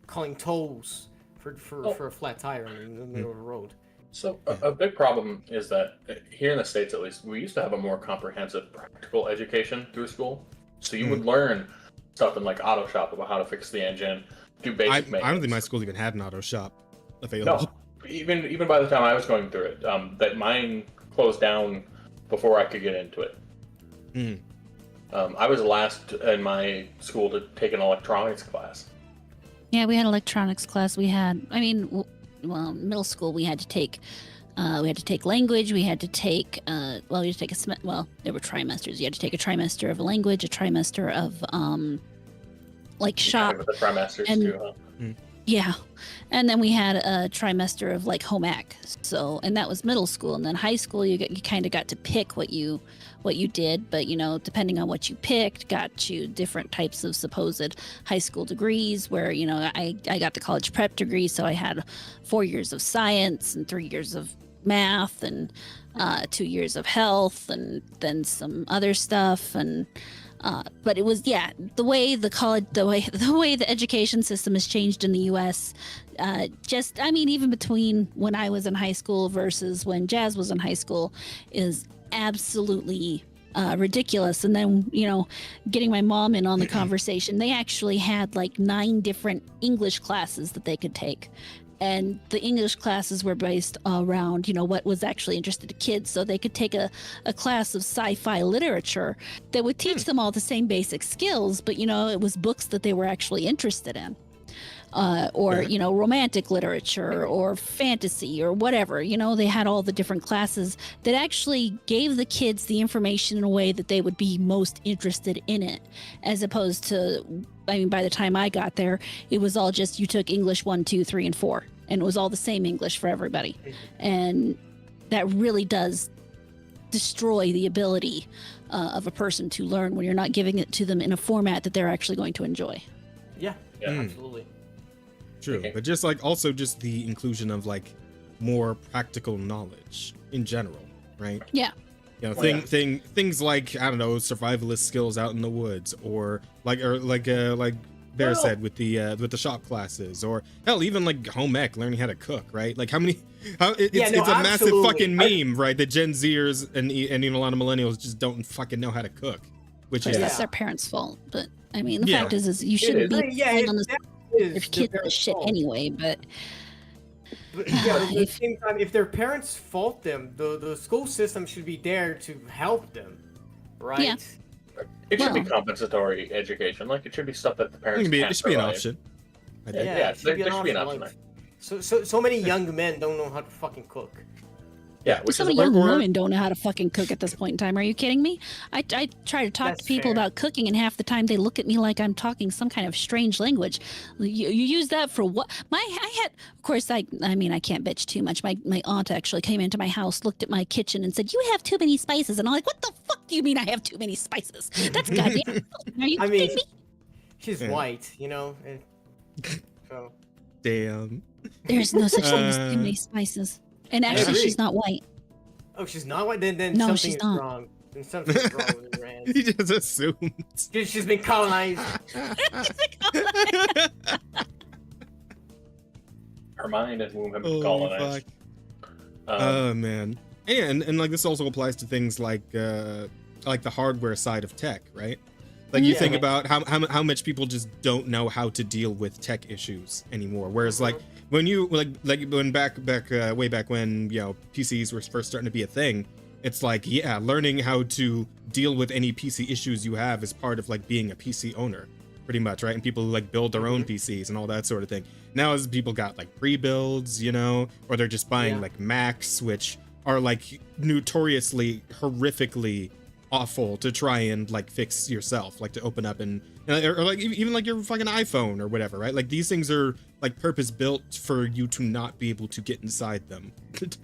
calling tolls for a flat tire in the middle of the road. So a big problem is that here in the States, at least, we used to have a more comprehensive practical education through school. So you would learn stuff in like auto shop about how to fix the engine, do basic maintenance. I don't think my school even had an auto shop available. No, even by the time I was going through it, that mine closed down before I could get into it. I was the last in my school to take an electronics class. Yeah, we had electronics class. We had, well, middle school we had to take language. We had to take, there were trimesters. You had to take a trimester of a language, a trimester of, like shop. With the trimesters and, too, huh? Yeah, and then we had a trimester of like home ec. So, and that was middle school, and then high school you kind of got to pick what you did, but depending on what you picked, got you different types of supposed high school degrees. Where I got the college prep degree, so I had 4 years of science and 3 years of math and 2 years of health, and then some other stuff and. But it was the way the education system has changed in the U.S. Even between when I was in high school versus when Jazz was in high school is absolutely ridiculous. And then getting my mom in on the conversation, they actually had like 9 different English classes that they could take. And the English classes were based around, what was actually interested to kids. So they could take a class of sci-fi literature that would teach them all the same basic skills, but, it was books that they were actually interested in. Or romantic literature or fantasy or whatever. They had all the different classes that actually gave the kids the information in a way that they would be most interested in it, as opposed to, by the time I got there, it was all just you took English 1, 2, 3, and 4, and it was all the same English for everybody. And that really does destroy the ability of a person to learn when you're not giving it to them in a format that they're actually going to enjoy. Yeah, absolutely. True, but just like also just the inclusion of like more practical knowledge in general, right? Yeah. Things like, I don't know, survivalist skills out in the woods, or like Bear said with the shop classes, or hell, even like home ec, learning how to cook, right? Like it's a massive fucking meme, right? That Gen Zers and even a lot of millennials just don't fucking know how to cook, which is that's their parents' fault. But the fact is you shouldn't be playing on this. If kids are shit anyway, but at the same time, if their parents fault them, the school system should be there to help them, right? Yeah. It should be compensatory education. Like, it should be stuff that the parents it should be an option. There should be an option. Like, so many young men don't know how to fucking cook. Yeah, which some young women don't know how to fucking cook at this point in time. Are you kidding me? I try to talk to people about cooking, and half the time they look at me like I'm talking some kind of strange language. You use that for what? Of course, I can't bitch too much. My aunt actually came into my house, looked at my kitchen, and said, "You have too many spices." And I'm like, "What the fuck do you mean I have too many spices? That's goddamn. Are you kidding me?" She's white, and so. Damn. There's no such thing as too many spices. And actually, she's not white. Oh, she's not white? Then no, something she's is not. wrong. Then something is wrong with her hands. He just assumed. She's been colonized. Her mind and womb have been colonized. Oh man. And like this also applies to things like the hardware side of tech, right? Like you think about how much people just don't know how to deal with tech issues anymore. Whereas like when you way back when PCs were first starting to be a thing, it's like learning how to deal with any PC issues you have is part of like being a PC owner, pretty much, right? And people who like build their own PCs and all that sort of thing. Now as people got like pre-builds, or they're just buying like Macs, which are like notoriously horrifically awful to try and like fix yourself, like to open up and or like even like your fucking iPhone or whatever, right? Like these things are like purpose built for you to not be able to get inside them.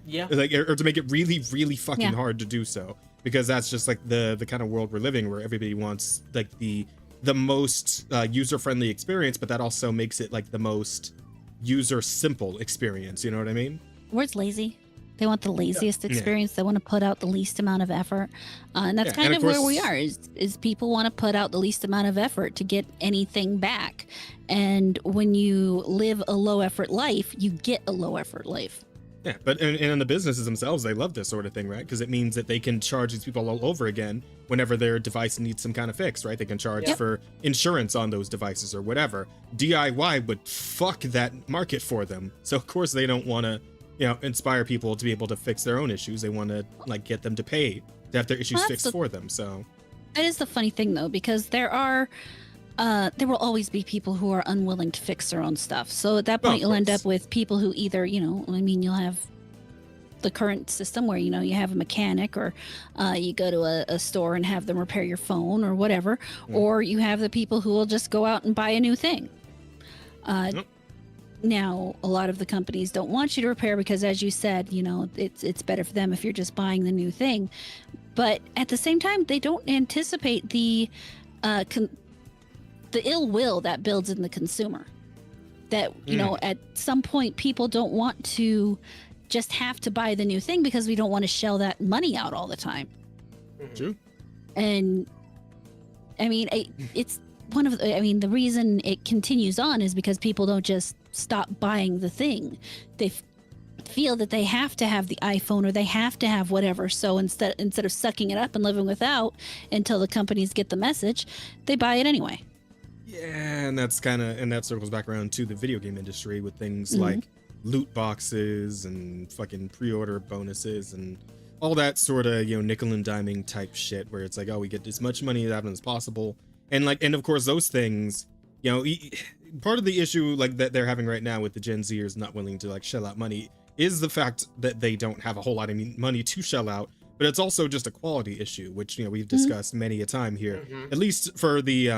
Like or to make it really really fucking hard to do so, because that's just like the kind of world we're living, where everybody wants like the most user-friendly experience, but that also makes it like the most user simple experience, you know what I mean? Word's lazy. They want the laziest experience. They want to put out the least amount of effort. And that's kind of where we are, is people want to put out the least amount of effort to get anything back. And when you live a low effort life, you get a low effort life. Yeah, but and the businesses themselves, they love this sort of thing, right? Because it means that they can charge these people all over again whenever their device needs some kind of fix, right? They can charge for insurance on those devices or whatever. DIY would fuck that market for them. So of course they don't want to inspire people to be able to fix their own issues. They want to like get them to pay to have their issues fixed for them. So That is the funny thing, though, because there will always be people who are unwilling to fix their own stuff. So at that point, you'll end up with people who either, you'll have the current system where, you have a mechanic, or you go to a store and have them repair your phone or whatever, or you have the people who will just go out and buy a new thing. Now, a lot of the companies don't want you to repair because, as you said, it's better for them if you're just buying the new thing. But at the same time, they don't anticipate the ill will that builds in the consumer. That, at some point, people don't want to just have to buy the new thing because we don't want to shell that money out all the time. True. And I mean, it's one of the reason it continues on is because people don't just stop buying the thing. They feel that they have to have the iPhone or they have to have whatever. So instead of sucking it up and living without until the companies get the message, they buy it anyway. Yeah, and that circles back around to the video game industry with things like loot boxes and fucking pre-order bonuses and all that sort of, nickel and diming type shit where it's like, oh, we get as much money out of it as possible. And of course those things, part of the issue like that they're having right now with the Gen Zers not willing to like shell out money is the fact that they don't have a whole lot of money to shell out, but it's also just a quality issue, which, we've discussed many a time here, at least for the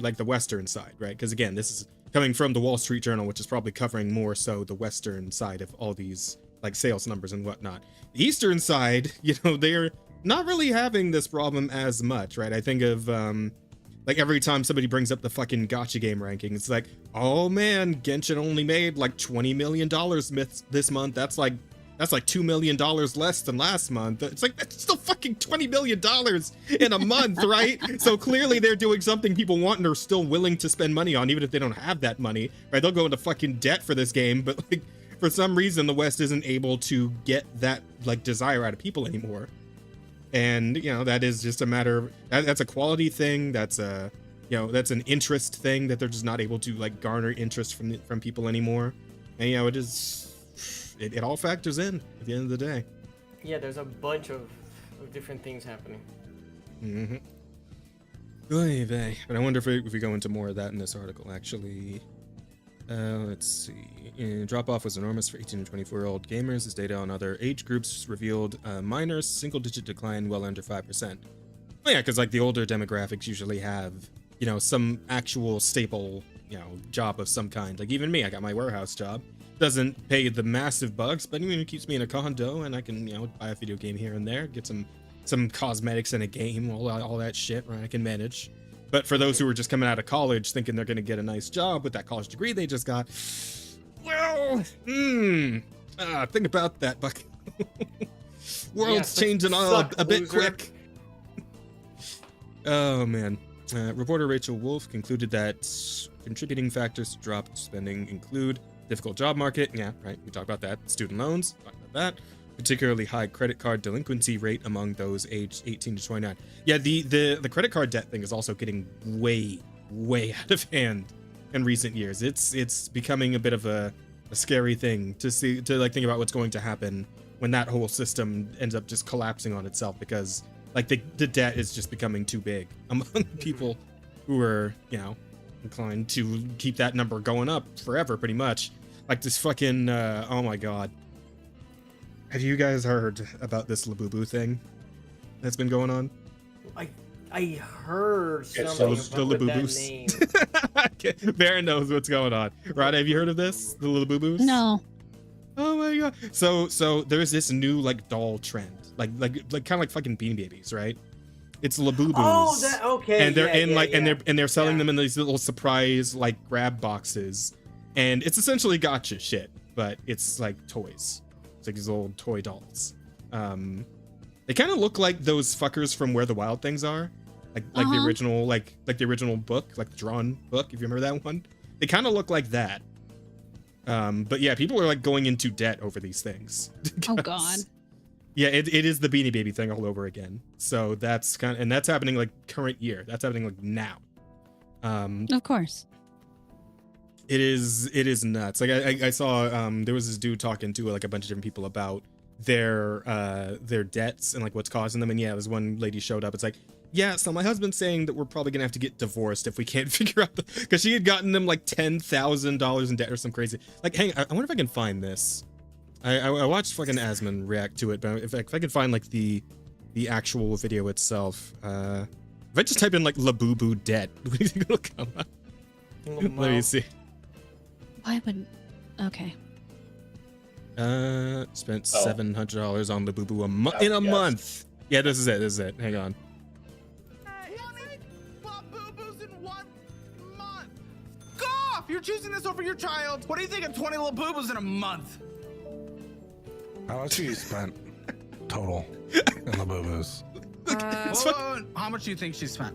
like the Western side, right? Because again, this is coming from the Wall Street Journal, which is probably covering more so the Western side of all these like sales numbers and whatnot. The Eastern side, they're not really having this problem as much, right? I think of like every time somebody brings up the fucking gacha game ranking, it's like, oh man, Genshin only made like $20 million this month. That's like $2 million less than last month. It's like, that's still fucking $20 million in a month, right? So clearly they're doing something people want and are still willing to spend money on, even if they don't have that money, right? They'll go into fucking debt for this game, but like for some reason the West isn't able to get that like desire out of people anymore. And that is just a matter of that's a quality thing. That's that's an interest thing that they're just not able to like garner interest from people anymore. And it all factors in at the end of the day. Yeah, there's a bunch of different things happening. Oy vey. But I wonder if we go into more of that in this article actually. Let's see. Drop-off was enormous for 18 to 24-year-old gamers. As data on other age groups revealed minor single-digit decline well under 5%. Well, yeah, because like the older demographics usually have, some actual staple, job of some kind. Like even me, I got my warehouse job. Doesn't pay the massive bucks, but it keeps me in a condo, and I can, buy a video game here and there, get some cosmetics in a game, all that shit, right? I can manage. But for those who are just coming out of college thinking they're going to get a nice job with that college degree they just got, well, think about that, Buck. World's changing a bit quick. Oh, man. Reporter Rachel Wolf concluded that contributing factors to drop spending include difficult job market. Yeah, right. We talked about that. Student loans. Talked about that. Particularly high credit card delinquency rate among those aged 18 to 29. Yeah, the credit card debt thing is also getting way out of hand in recent years. It's becoming a bit of a scary thing to think about what's going to happen when that whole system ends up just collapsing on itself, because like the debt is just becoming too big among people who are, inclined to keep that number going up forever pretty much. Like this fucking oh my god. Have you guys heard about this Labubu thing that's been going on? I heard something about that name. Baron knows what's going on. Rod, have you heard of this? The Labubus? No. Oh my god. So there's this new like doll trend. Like kind of like fucking Beanie Babies, right? It's Labubus. Oh, okay. And they're they're selling them in these little surprise like grab boxes. And it's essentially gotcha shit, but it's like toys. It's like these old toy dolls. They kind of look like those fuckers from Where the Wild Things Are, like the original like the original book, like the drawn book. If you remember that one, they kind of look like that. But yeah, people are like going into debt over these things. Oh god. Yeah, it is the Beanie Baby thing all over again. So that's and that's happening like current year. That's happening like now. Of course. It is nuts. Like I saw there was this dude talking to like a bunch of different people about their debts and like what's causing them. And yeah, this one lady showed up. It's like, yeah, so my husband's saying that we're probably gonna have to get divorced if we can't figure out because she had gotten them like $10,000 in debt or some crazy. Like, hang, I wonder if I can find this. I watched fucking Asmon react to it, but if I can find like the actual video itself, if I just type in like Labubu debt, what do you think it'll come up? Let me see. Why would? Okay. Spent $700 on Labubu in a month. Yeah, this is it. Hang on. Hey, honey, bought boo-boos in 1 month. Go off! You're choosing this over your child. What do you think of 20 little boo-boos in a month? How much you spent total in the boo-boos? How much do you think she spent?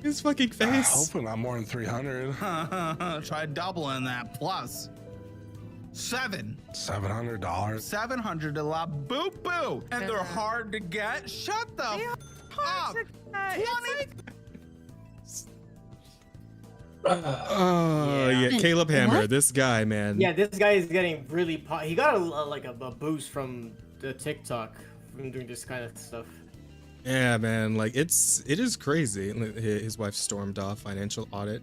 His fucking face. Hoping not more than 300. Try doubling that plus. $700. $700 to la boo boo, and they're hard to get. Shut the f up. 20. Oh yeah, Caleb Hammer, What? this guy, man. Yeah, this guy is getting really. He got like a boost from the TikTok from doing this kind of stuff. Yeah, man, like it is crazy. His wife stormed off financial audit.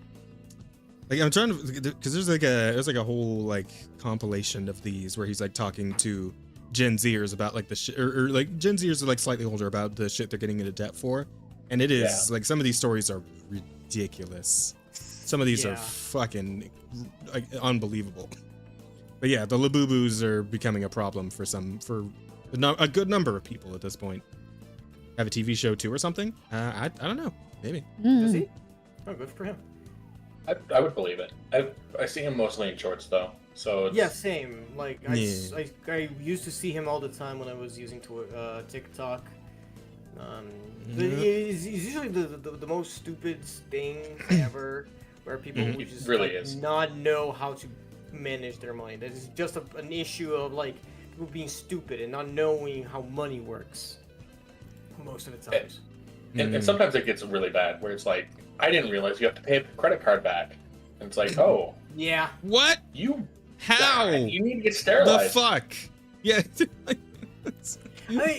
Like I'm trying to, because there's like a whole like compilation of these where he's like talking to Gen Zers about like the shit, or like Gen Zers are like slightly older about the shit they're getting into debt for, and it is like some of these stories are ridiculous. Some of these are fucking like unbelievable. But yeah, the Labubus are becoming a problem for a good number of people at this point. Have a TV show too or something? I don't know. Maybe. Does he? Oh, good for him. I would believe it. I see him mostly in shorts though, so it's... Yeah, same. Like I used to see him all the time when I was using TikTok. He's usually the most stupid thing ever, where people would just really like, not know how to manage their money. That is just an issue of like people being stupid and not knowing how money works most of the times. And sometimes it gets really bad where it's like, I didn't realize you have to pay a credit card back. And it's like, oh. Yeah. What? How? You need to get sterilized. The fuck? Yeah. I mean,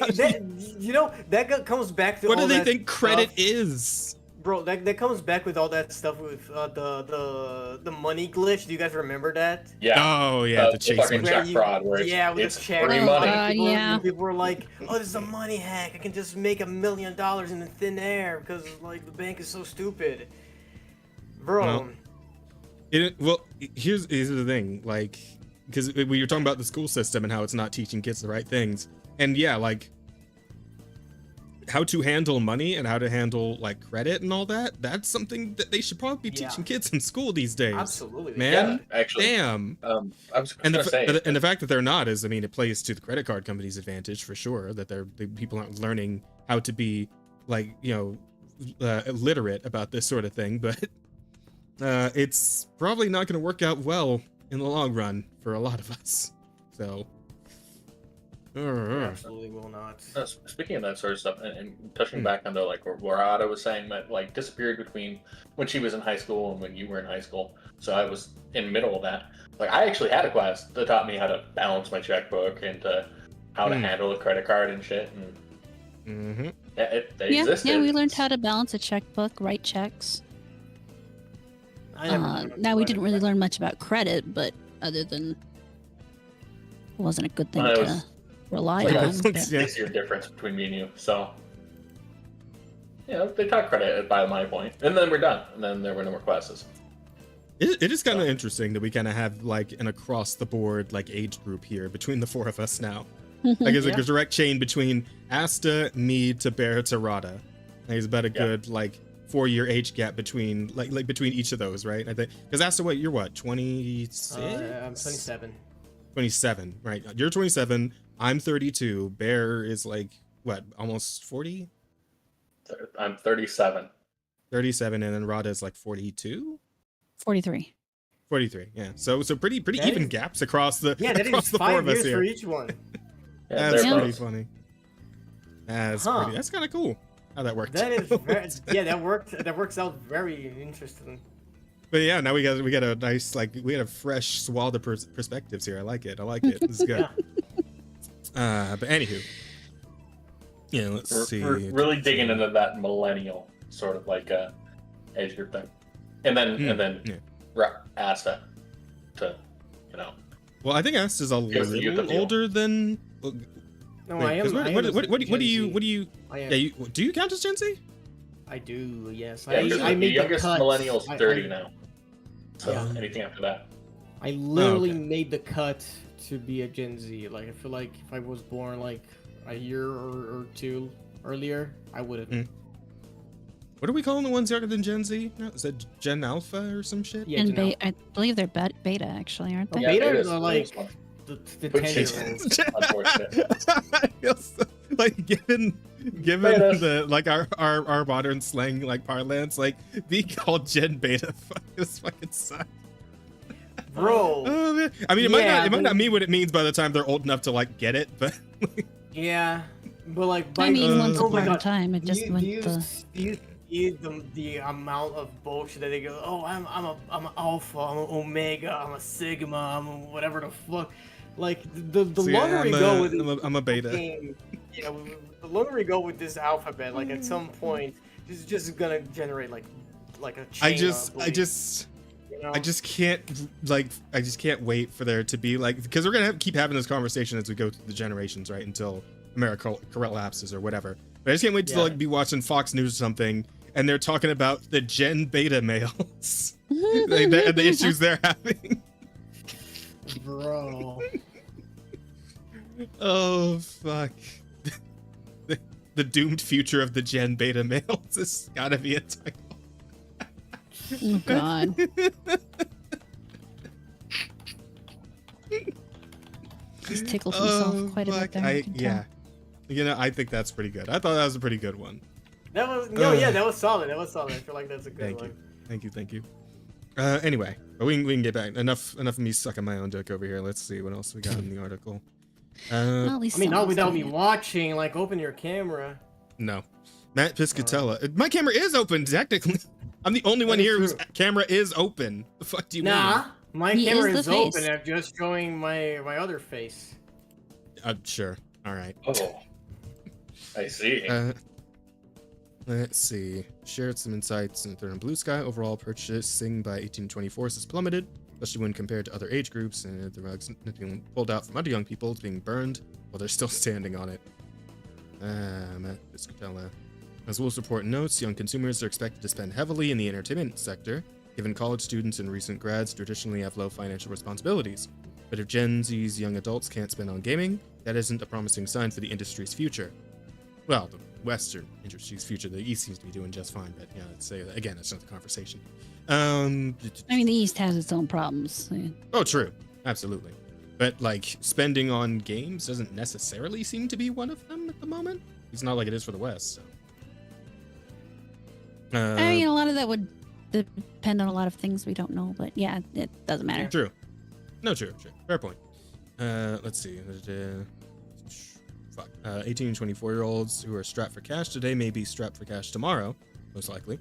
that comes back to what all do they that think credit stuff. is? Bro, that comes back with all that stuff with the money glitch. Do you guys remember that? Yeah. Oh yeah, the chase fucking money. check fraud where with it's the check. free money. People were like, "Oh, this is a money hack. I can just make $1 million in the thin air because like the bank is so stupid." Bro. Well, here's the thing, like, because we were talking about the school system and how it's not teaching kids the right things, and yeah, like how to handle money and how to handle like credit and all that's something that they should probably be teaching kids in school these days. Absolutely, man. Yeah, actually, damn. I was and gonna say, the fact that they're not is, I mean, it plays to the credit card company's advantage for sure. That people aren't learning how to be like literate about this sort of thing, but it's probably not going to work out well in the long run for a lot of us. So. Absolutely will not. Speaking of that sort of stuff, and touching back on the like where Ada was saying that like disappeared between when she was in high school and when you were in high school. So I was in the middle of that. Like I actually had a class that taught me how to balance my checkbook and how to handle a credit card and shit. And they existed. Yeah, we learned how to balance a checkbook, write checks. Now we didn't really learn much about credit, but other than it wasn't a good thing to rely on. It's 6 year difference between me and you, so they taught credit by my point, and then we're done, and then there were no more classes. It is kind of interesting that we kind of have like an across the board like age group here between the four of us now. Like there's like a direct chain between Asta, me, to Bear, to Rada. Like, there's about a good like 4-year age gap between like between each of those, right? I think because Asta, you're what, 26? I'm 27. 27, right? You're 27. I'm 32. Bear is like what, almost 40? I'm 37. 37, and then Rada is like 42. 43. 43. Yeah. So pretty even gaps across the across the 4 of us here. For each one. That's pretty funny. That's kind of cool how that worked. That is that works out very interesting. But yeah, now we got a nice we had a fresh swath of perspectives here. I like it. This is good. But anywho, Yeah, let's see. We're really digging into that millennial sort of like age group thing, and then Asta to Well, I think Asta is a Gives the youth little appeal. older than. No, Wait, I am. 'cause I am what a do you? Gen What do you? Z. I am. Yeah, do you count as Gen Z? I do. Yes. Yeah, because I the made the youngest cut. millennial's I- 30 I- now. So Yeah. anything after that. I literally okay. made the cut to be a Gen Z. Like, I feel like if I was born like a year or two earlier, I would have. Mm. What are we calling the ones younger than Gen Z? No, is that Gen Alpha or some shit? Yeah, And Gen I believe they're beta actually, aren't Oh, they? Yeah, beta betas are are like smart. the Which 10-year-olds. is unfortunate. I feel so, like given Betas. the like our modern slang like parlance, like being called Gen Beta fucking sucks. Bro. Oh, man. I mean, it might not mean what it means by the time they're old enough to like get it, but Yeah, but like by I mean, once oh my upon a God. time, it just do went you, the. do you see the amount of bullshit that they go? Oh, I'm an alpha, I'm an omega, I'm a sigma, I'm a whatever the fuck. Like the So, yeah, longer we I'm go a- with I'm a beta. fucking- yeah, the longer we go with this alphabet, like at some point, this is just gonna generate like a chain. I of just belief, you know? I just can't wait for there to be like, because we're gonna keep having this conversation as we go through the generations, right? Until America collapses or whatever. But I just can't wait to Yeah. like be watching Fox News or something, and they're talking about the Gen Beta males, the issues they're having. Bro. Oh fuck. The doomed future of the Gen Beta males has gotta be a title. Oh God. He's tickled himself quite a bit there. you can tell. Yeah. You know, I think that's pretty good. I thought that was a pretty good one. That was that was solid. That was solid. I feel like that's a good one. Thank you. Anyway, but we can get back. Enough of me sucking my own dick over here. Let's see what else we got in the article. Well, at least I mean, not someone's without doing me it. watching. Like, open your camera. No. Matt Piscatella. My camera is open, technically. I'm the only one That is here whose true. camera is open. The fuck do you mean? Nah, my He camera is is the open. face. I'm just showing my other face. Sure. All right. Oh, I see. Let's see. Shared some insights in Third and Blue Sky. Overall purchasing by 18-24 has plummeted, especially when compared to other age groups, and the rugs being pulled out from under young people is being burned while they're still standing on it. Matt Piscatella. As Wolf's report notes, young consumers are expected to spend heavily in the entertainment sector, given college students and recent grads traditionally have low financial responsibilities. But if Gen Z's young adults can't spend on gaming, that isn't a promising sign for the industry's future. Well, the Western industry's future. The East seems to be doing just fine, but yeah, let's say again, it's not the conversation. I mean, the East has its own problems. Oh, true, absolutely. But like spending on games doesn't necessarily seem to be one of them at the moment. It's not like it is for the West. So. I mean, a lot of that would depend on a lot of things we don't know, but yeah, it doesn't matter. True. No, true. Fair point. Let's see. 18 and 24-year-olds who are strapped for cash today may be strapped for cash tomorrow, most likely.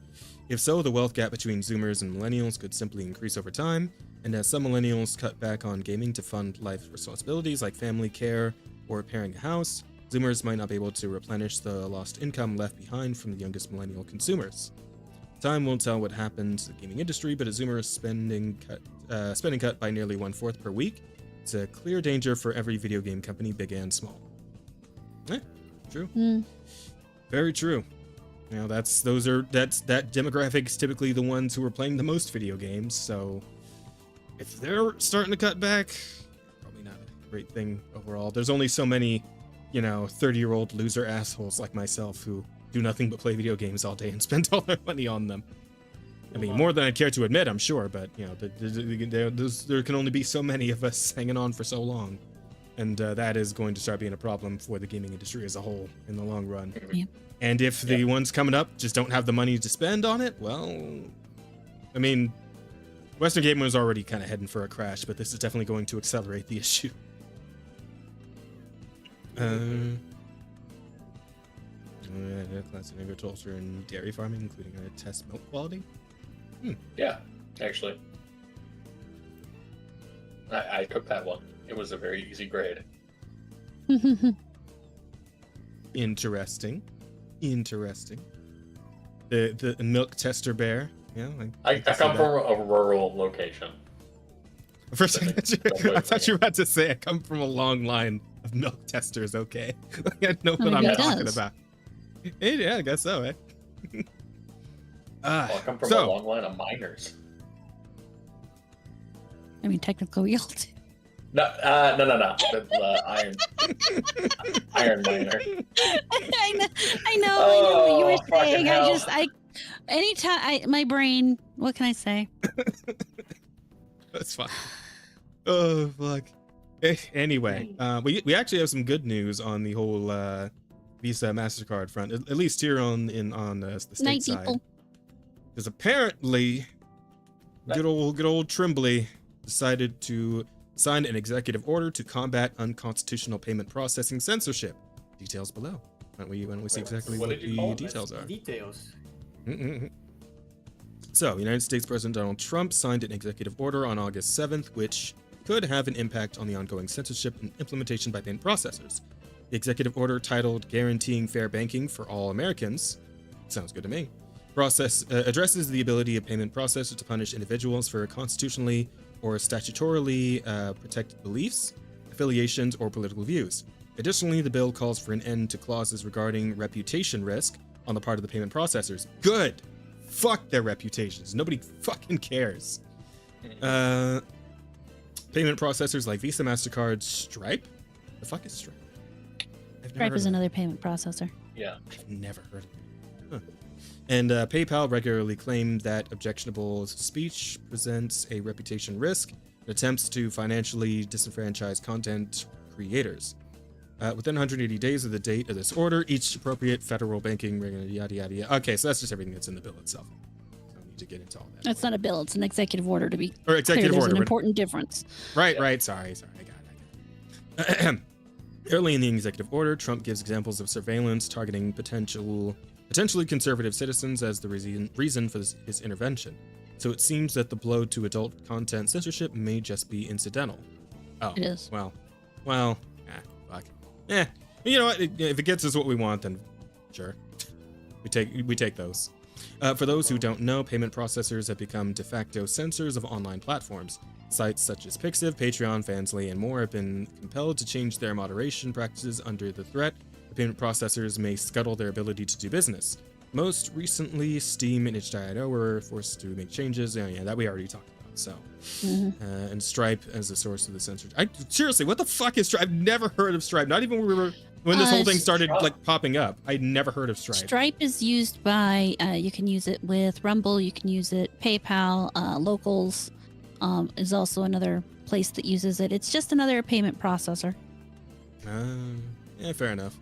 If so, the wealth gap between Zoomers and Millennials could simply increase over time, and as some Millennials cut back on gaming to fund life responsibilities like family care or repairing a house, Zoomers might not be able to replenish the lost income left behind from the youngest Millennial consumers. Time will tell what happened to the gaming industry, but a Zoomer spending cut by nearly 1/4 per week is a clear danger for every video game company, big and small. True. Very true. You know, that demographic's typically the ones who are playing the most video games, so if they're starting to cut back, probably not a great thing overall. There's only so many, 30-year-old loser assholes like myself who do nothing but play video games all day and spend all their money on them. I mean, more than I care to admit, I'm sure, but there can only be so many of us hanging on for so long, and that is going to start being a problem for the gaming industry as a whole in the long run. Yeah. And if the ones coming up just don't have the money to spend on it, well, I mean, Western gaming was already kind of heading for a crash, but this is definitely going to accelerate the issue. Class of agriculture and dairy farming, including a test milk quality. Yeah, actually. I took that one. It was a very easy grade. Interesting. The milk tester bear. Yeah, I come from a rural location. First, I thought you were about to say I come from a long line of milk testers. Okay, I know what I'm talking about. Yeah, I guess so. Well, I come from a long line of miners. I mean, technically, we all do. No. Iron miner. I know what you were saying. Hell. My brain, what can I say? That's fine. Oh, fuck. Anyway, we actually have some good news on the whole Visa MasterCard front, at least here on the state Night side. people. Because apparently, good old Trimbley decided to sign an executive order to combat unconstitutional payment processing censorship. Details below. Why don't we see exactly what the details are? Details. So, United States President Donald Trump signed an executive order on August 7th, which could have an impact on the ongoing censorship and implementation by payment processors. The executive order, titled Guaranteeing Fair Banking for All Americans, sounds good to me, addresses the ability of payment processors to punish individuals for constitutionally or statutorily protected beliefs, affiliations, or political views. Additionally, the bill calls for an end to clauses regarding reputation risk on the part of the payment processors. Good! Fuck their reputations. Nobody fucking cares. Payment processors like Visa, MasterCard, Stripe? The fuck is Stripe? Stripe is another payment processor. Yeah. I've never heard of it. Huh. And PayPal regularly claimed that objectionable speech presents a reputation risk and attempts to financially disenfranchise content creators. Within 180 days of the date of this order, each appropriate federal banking, yada, yada, yada. Okay, so that's just everything that's in the bill itself. I don't need to get into all that. That's not a bill. It's an executive order, to be Or executive clear. order. There's an important difference. Right. Sorry. I got it. Early in the executive order, Trump gives examples of surveillance targeting potentially conservative citizens as the reason for his intervention. So it seems that the blow to adult content censorship may just be incidental. Oh, It is. Well, fuck. You know what? If it gets us what we want, then sure. We take those. For those who don't know, payment processors have become de facto censors of online platforms. Sites such as Pixiv, Patreon, Fansly, and more have been compelled to change their moderation practices under the threat that payment processors may scuttle their ability to do business. Most recently, Steam and itch.io were forced to make changes. Yeah, that we already talked about. So, and Stripe as a source of the censorship. Seriously, what the fuck is Stripe? I've never heard of Stripe. Not even when this whole thing started like popping up. I'd never heard of Stripe. Stripe is used by, you can use it with Rumble, you can use it PayPal, Locals is also another place that uses it. It's just another payment processor. Yeah, fair enough.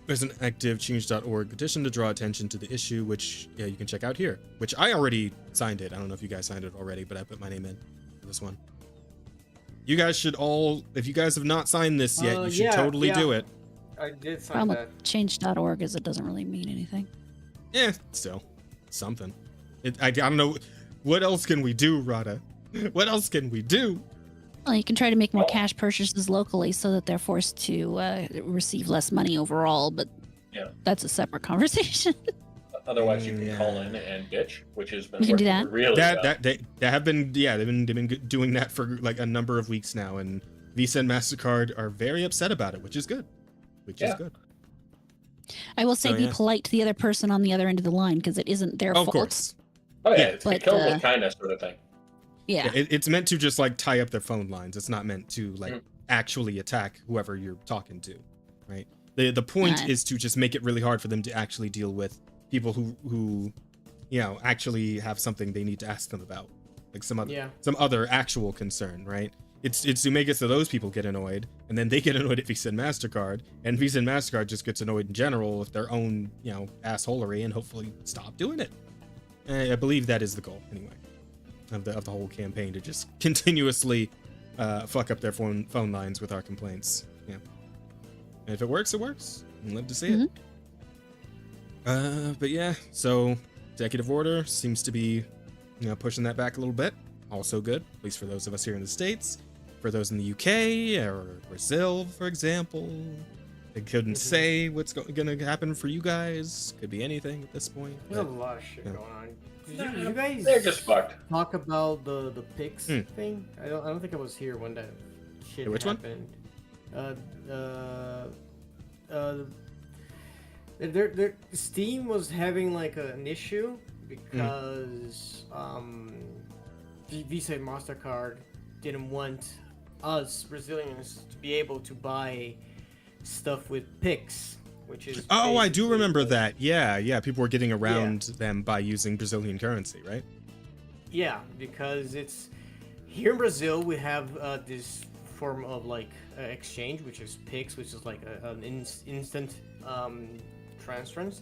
There's an active change.org petition to draw attention to the issue, which you can check out here, which I already signed it. I don't know if you guys signed it already, but I put my name in for this one. You guys should all, if you guys have not signed this yet, you should totally do it. I did sign Problem that. with change.org is it doesn't really mean anything. Yeah, still, something. I don't know. What else can we do, Rada? What else can we do? Well, you can try to make more cash purchases locally so that they're forced to receive less money overall, but that's a separate conversation. Otherwise, you can call in and bitch, which has been You can do working that. really well. They have been, they've been doing that for like a number of weeks now, and Visa and MasterCard are very upset about it, which is good. Is good. I will say be polite to the other person on the other end of the line because it isn't their fault. Of course. Oh yeah, it's but, kill with kindness sort of thing. Yeah. It's meant to just like tie up their phone lines. It's not meant to like actually attack whoever you're talking to, right? The point is to just make it really hard for them to actually deal with people who actually have something they need to ask them about, like some other actual concern, right? It's to make it so those people get annoyed, and then they get annoyed at Visa and MasterCard, and Visa and MasterCard just gets annoyed in general with their own assholery, and hopefully stop doing it. I believe that is the goal anyway. Of the whole campaign, to just continuously fuck up their phone lines with our complaints. Yeah. And if it works, it works. I'd love to see it. But yeah, so executive order seems to be pushing that back a little bit. Also good, at least for those of us here in the States. For those in the UK or Brazil, for example, They couldn't say what's gonna happen for you guys. Could be anything at this point. There's a but- lot of shit yeah. going on. Did you guys They're just fucked. talk about the Pix thing? I don't think I was here when that shit Which one? happened. Steam was having like an issue because Visa and MasterCard didn't want us Brazilians to be able to buy stuff with Pix, which is Oh, I do basically remember like- that. Yeah. People were getting around them by using Brazilian currency, right? Yeah, because it's here in Brazil we have this form of like exchange, which is Pix, which is like an instant transference,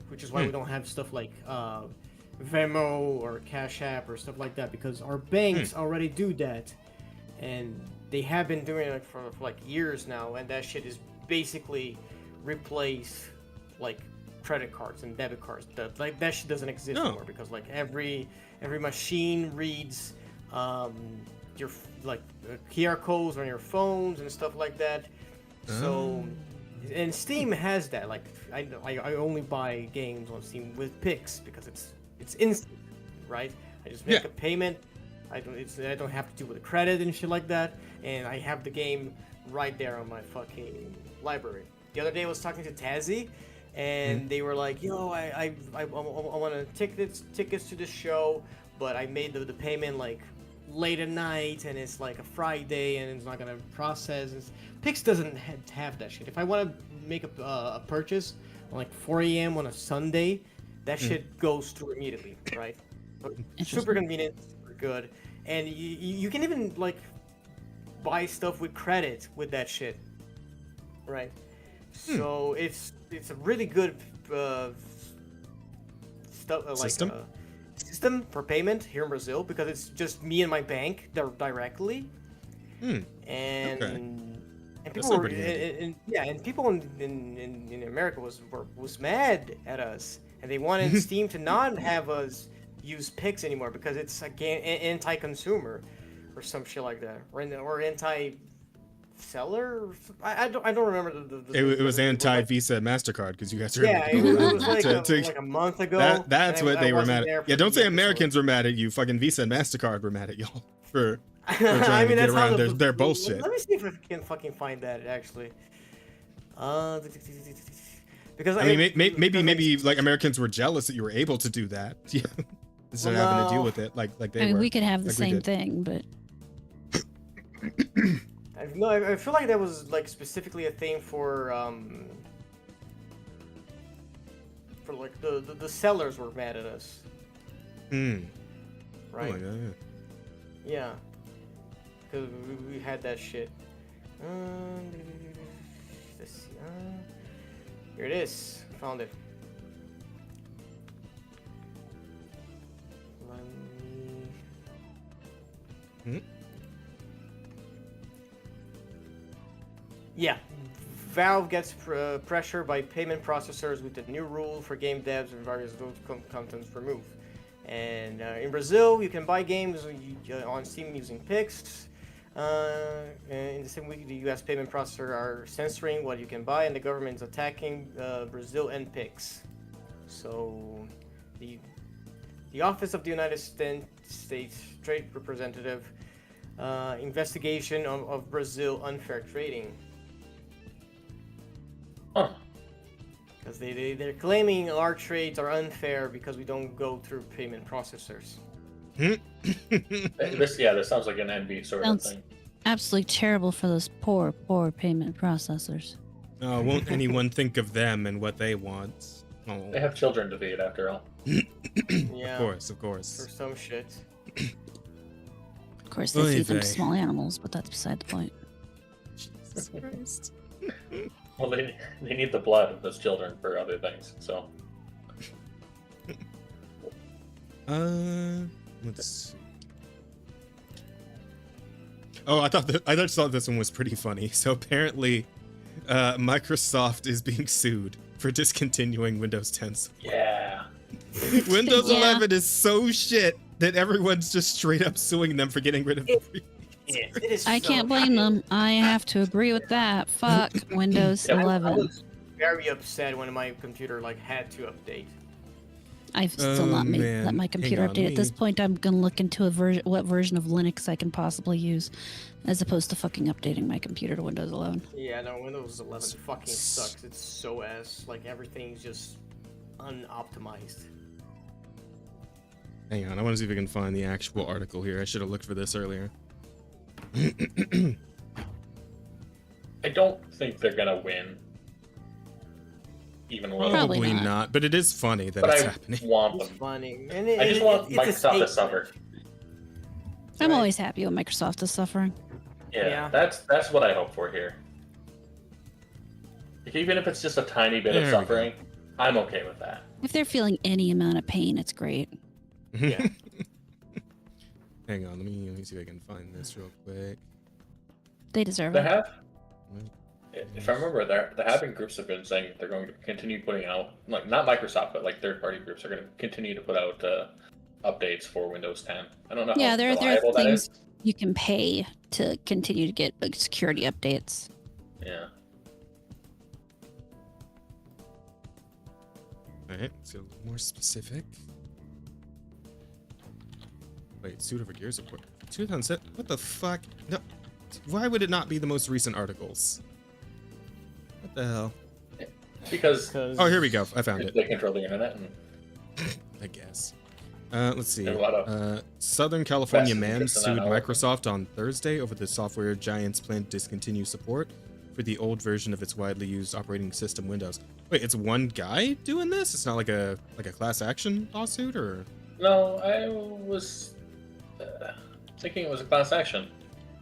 which is why we don't have stuff like Venmo or Cash App or stuff like that, because our banks already do that, and they have been doing it for like years now, and that shit is basically replace like credit cards and debit cards. That shit doesn't exist anymore, because like every machine reads your like QR codes on your phones and stuff like that. So, and Steam has that. Like I only buy games on Steam with Pix because it's instant, right? I just make a payment. I don't have to do with a credit and shit like that, and I have the game right there on my fucking library. The other day I was talking to Tazzy, and they were like, "Yo, I want tickets to the show, but I made the payment like late at night, and it's like a Friday, and it's not gonna process." Pix doesn't have that shit. If I want to make a purchase on like 4 a.m. on a Sunday, that shit goes through immediately, right? Super convenient, super good, and you can even like buy stuff with credit with that shit, right? So it's a really good system for payment here in Brazil, because it's just me and my bank directly, and people were and people in America was mad at us, and they wanted Steam to not have us use Pix anymore because it's again anti-consumer or some shit like that, or anti-seller. I don't remember It was anti-Visa MasterCard because you guys are it was like a month ago. That's what they were mad at. Yeah, don't say Americans were. were mad at you. Fucking Visa and MasterCard were mad at y'all for I trying mean, to get that's how around their bullshit. Let me see if I can fucking find that actually. Because I mean, maybe like Americans were jealous that you were able to do that. Instead of having to deal with it like they were. I mean, we could have the like we same did. thing, but I feel like that was like specifically a thing for like the sellers were mad at us. Right. Right. Oh my God, Yeah. Because we had that shit. Let's see. Here it is. Found it. Let me... Yeah. Valve gets pressure by payment processors with the new rule for game devs and various contents removed. And in Brazil, you can buy games on Steam using Pix. In the same week, the U.S. payment processor are censoring what you can buy, and the government is attacking Brazil and Pix. So, the Office of the United States Trade Representative investigation of Brazil unfair trading. Huh. Because they're claiming our trades are unfair because we don't go through payment processors. This sounds like an envy sort of thing. absolutely terrible for those poor payment processors. Oh, won't anyone think of them and what they want? Oh. They have children to feed, after all. Yeah. Of course. For some shit. Of course, they feed them to small animals, but that's beside the point. Jesus Christ. Well, they need the blood of those children for other things, so. Let's see. Oh, I just thought this one was pretty funny. So apparently, Microsoft is being sued for discontinuing Windows 10 support. Yeah. Windows Yeah. 11 is so shit that everyone's just straight up suing them for getting rid of it. It is I so can't blame them. I have to agree with that. Fuck Windows Yeah, I 11. was very upset when my computer like had to update. I've still Oh, not man. let my Hang computer on, update. let At this me- point, I'm gonna look into what version of Linux I can possibly use, as opposed to fucking updating my computer to Windows 11. Yeah, no, Windows 11 fucking sucks. It's so ass. Like everything's just unoptimized. Hang on, I want to see if I can find the actual article here. I should have looked for this earlier. I don't think they're gonna win. Even a little. Probably Probably not. not, but it is funny that But it's I happening. want It's them. funny. And I just want it's a Microsoft to statement. suffer. I'm Right. always happy when Microsoft is suffering. Yeah, Yeah. that's what I hope for here. Like, even if it's just a tiny bit There of we go. suffering, I'm okay with that. If they're feeling any amount of pain, it's great. Yeah. Hang on, let me see if I can find this real quick. They deserve They it. have, if I remember, there have been groups that have been saying they're going to continue putting out, like not Microsoft, but like third-party groups are going to continue to put out updates for Windows 10. I don't know Yeah, how there are reliable that things is. you can pay to continue to get like, security updates. Yeah. Alright, so a little more specific. Wait, suit over gears report. 2007. What the fuck? No. Why would it not be the most recent articles? What the hell? Because Oh, here we go. I found it. they control the internet and I guess. Let's see. There's a lot of Southern California vested man interest in sued that article. Microsoft on Thursday over the software giant's plan to discontinue support for the old version of its widely used operating system Windows. Wait, it's one guy doing this? It's not like a class action lawsuit, or? no, I was thinking it was a class action.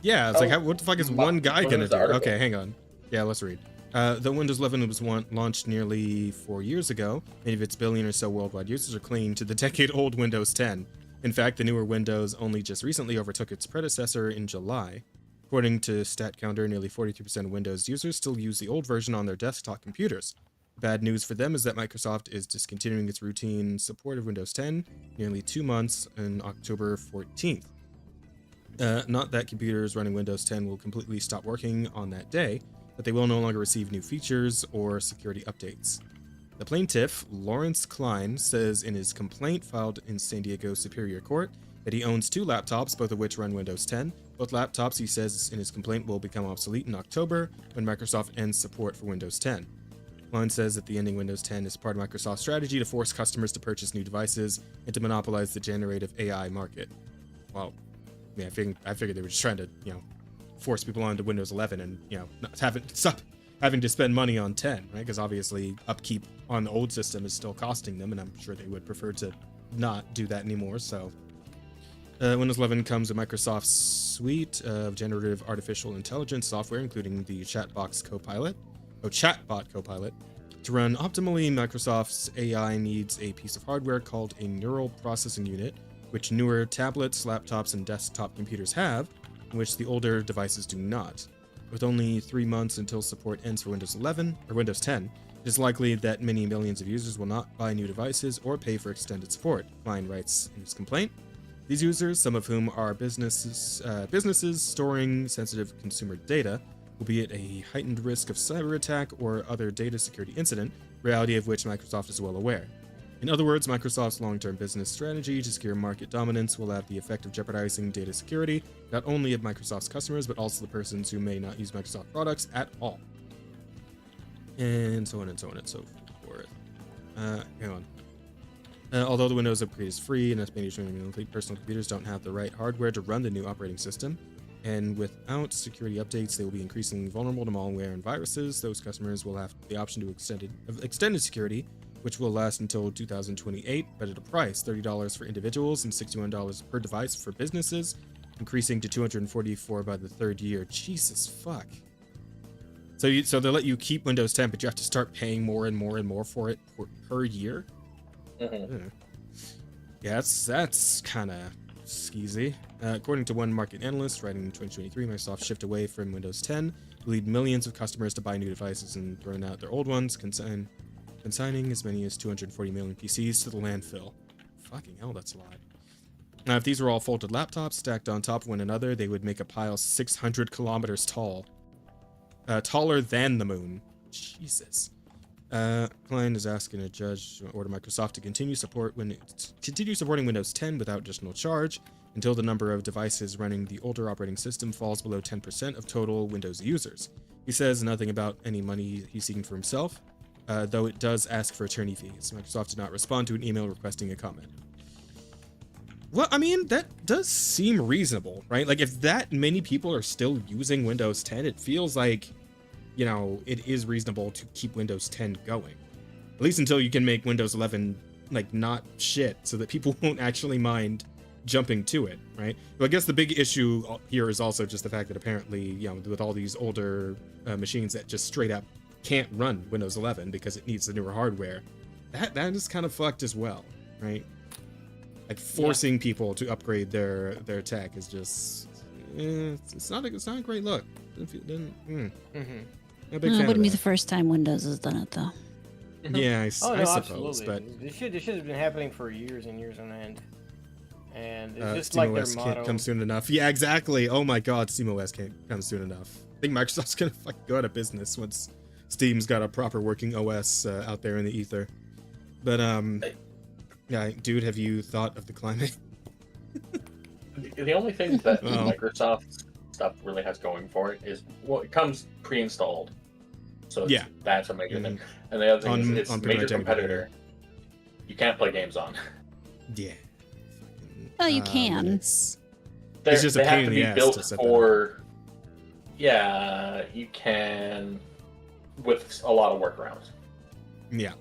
Yeah, it's like, Oh, what the fuck is my- one guy what gonna is the do? article? Okay, hang on. Yeah, let's read. The Windows 11 was launched nearly 4 years ago. Many of its billion or so worldwide users are clinging to the decade-old Windows 10. In fact, the newer Windows only just recently overtook its predecessor in July. According to StatCounter, nearly 43% of Windows users still use the old version on their desktop computers. Bad news for them is that Microsoft is discontinuing its routine support of Windows 10 nearly 2 months on October 14th. Not that computers running Windows 10 will completely stop working on that day, but they will no longer receive new features or security updates. The plaintiff, Lawrence Klein, says in his complaint filed in San Diego Superior Court that he owns 2 laptops, both of which run Windows 10. Both laptops, he says in his complaint, will become obsolete in October when Microsoft ends support for Windows 10. Klein says that the ending Windows 10 is part of Microsoft's strategy to force customers to purchase new devices and to monopolize the generative AI market. Well, yeah, I figured they were just trying to, force people onto Windows 11 and, stop having to spend money on 10, right? Because obviously upkeep on the old system is still costing them, and I'm sure they would prefer to not do that anymore. So Windows 11 comes with Microsoft's suite of generative artificial intelligence software, including the chatbot Copilot. To run optimally, Microsoft's AI needs a piece of hardware called a neural processing unit, which newer tablets, laptops, and desktop computers have, in which the older devices do not. With only 3 months until support ends for Windows 11 or Windows 10, it is likely that many millions of users will not buy new devices or pay for extended support, Klein writes in his complaint. These users, some of whom are businesses storing sensitive consumer data, will be at a heightened risk of cyber attack or other data security incident, reality of which Microsoft is well aware. In other words, Microsoft's long-term business strategy to secure market dominance will have the effect of jeopardizing data security, not only of Microsoft's customers, but also the persons who may not use Microsoft products at all. And so on and so on and so forth. Hang on. Although the Windows upgrade is free and estimated personal computers don't have the right hardware to run the new operating system, and without security updates, they will be increasingly vulnerable to malware and viruses. Those customers will have the option to extended security, which will last until 2028, but at a price, $30 for individuals and $61 per device for businesses, increasing to $244 by the 3rd year. Jesus fuck. So they let you keep Windows 10, but you have to start paying more and more and more for it per year? Mm-hmm. Yeah, that's kind of skeezy. According to one market analyst writing in 2023, Microsoft shift away from Windows 10 will lead millions of customers to buy new devices and throwing out their old ones, consigning as many as 240 million PCs to the landfill. Fucking hell, that's a lot. Now, if these were all folded laptops stacked on top of one another, they would make a pile 600 kilometers tall. Taller than the moon. Jesus. Client is asking a judge to order Microsoft to continue supporting Windows 10 without additional charge until the number of devices running the older operating system falls below 10% of total Windows users. He says nothing about any money he's seeking for himself, though it does ask for attorney fees. Microsoft did not respond to an email requesting a comment. Well, I mean, that does seem reasonable, right? Like, if that many people are still using Windows 10, it feels like, you know, it is reasonable to keep Windows 10 going. At least until you can make Windows 11, like, not shit, so that people won't actually mind jumping to it, right? Well, I guess the big issue here is also just the fact that apparently, you know, with all these older machines that just straight up can't run Windows 11 because it needs the newer hardware, that is kind of fucked as well, right? Like, forcing people to upgrade their tech is just, it's not a great look. Not a big fan It wouldn't of be that. the first time Windows has done it, though. Yeah, I suppose, absolutely. but This shit has been happening for years and years on end. And it's just SteamOS like their can't motto. come soon enough. Yeah, exactly. Oh my god, SteamOS can't come soon enough. I think Microsoft's gonna fucking go out of business once Steam's got a proper working OS out there in the ether. But yeah, dude, have you thought of the climate? The only thing that Microsoft stuff really has going for it is, well, it comes pre-installed. So Yeah. that's a major thing. And the other thing is it's a pretty major much any competitor. You can't play games on. Yeah. Well, you can. It's They're, just a they pain have in to the be ass built to set that for. Yeah, you can with a lot of workarounds. yeah.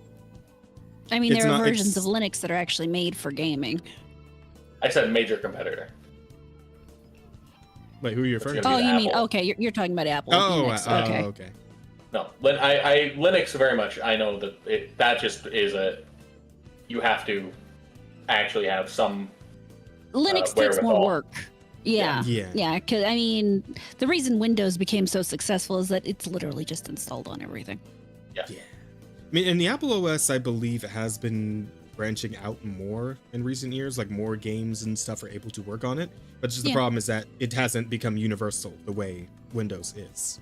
I mean, It's there are not- versions it's- of Linux that are actually made for gaming. I said major competitor. Wait, who are you referring It's to? Oh, gonna you mean, Apple. okay, you're talking about Apple. Oh, Linux. Okay. okay. No, Linux very much. I know that that just is you have to actually have some. Linux takes more wherewithal. work. Yeah. Yeah. Yeah, because I mean, the reason Windows became so successful is that it's literally just installed on everything. Yeah. Yeah. I mean, in the Apple OS, I believe it has been branching out more in recent years. Like, more games and stuff are able to work on it. But just the Yeah. problem is that it hasn't become universal the way Windows is.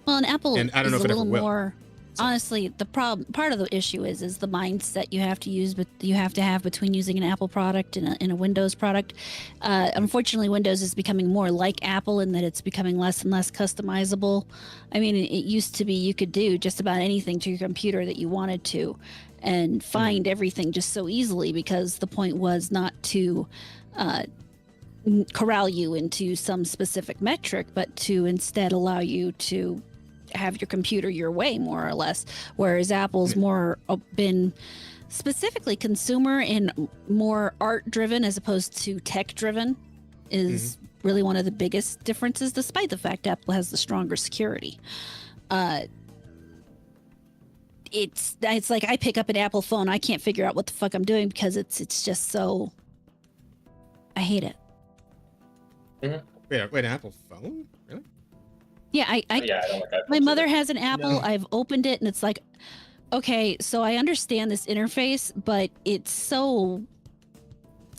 Well, and Apple And I don't know is if a it ever little will. more. So- Honestly, the part of the issue is the mindset you have to use, but you have to have between using an Apple product and a Windows product. Unfortunately, Windows is becoming more like Apple in that it's becoming less and less customizable. I mean, it used to be you could do just about anything to your computer that you wanted to, and find everything just so easily, because the point was not to corral you into some specific metric, but to instead allow you to have your computer your way, more or less. Whereas Apple's more been specifically consumer and more art driven as opposed to tech driven is really one of the biggest differences, despite the fact Apple has the stronger security. It's like I pick up an Apple phone, I can't figure out what the fuck I'm doing because it's just so, I hate it. Wait, an Apple phone? Really? Yeah, I I don't like that. my mother has an Apple. No. I've opened it and it's like, okay, so I understand this interface, but it's so,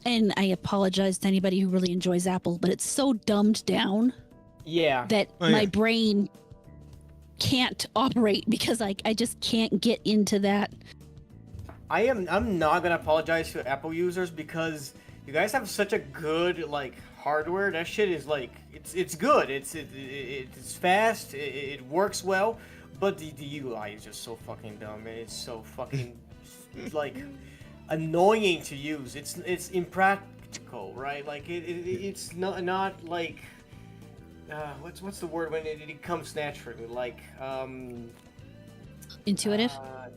and I apologize to anybody who really enjoys Apple, but it's so dumbed down Yeah. that Oh, my yeah. brain can't operate because I just can't get into that. I'm not gonna apologize to Apple users because you guys have such a good like hardware. That shit is like it's good. It's fast. It works well, but the UI is just so fucking dumb. Man. It's so fucking like annoying to use. It's impractical, right? Like it's not like what's the word when it comes naturally? Like Intuitive.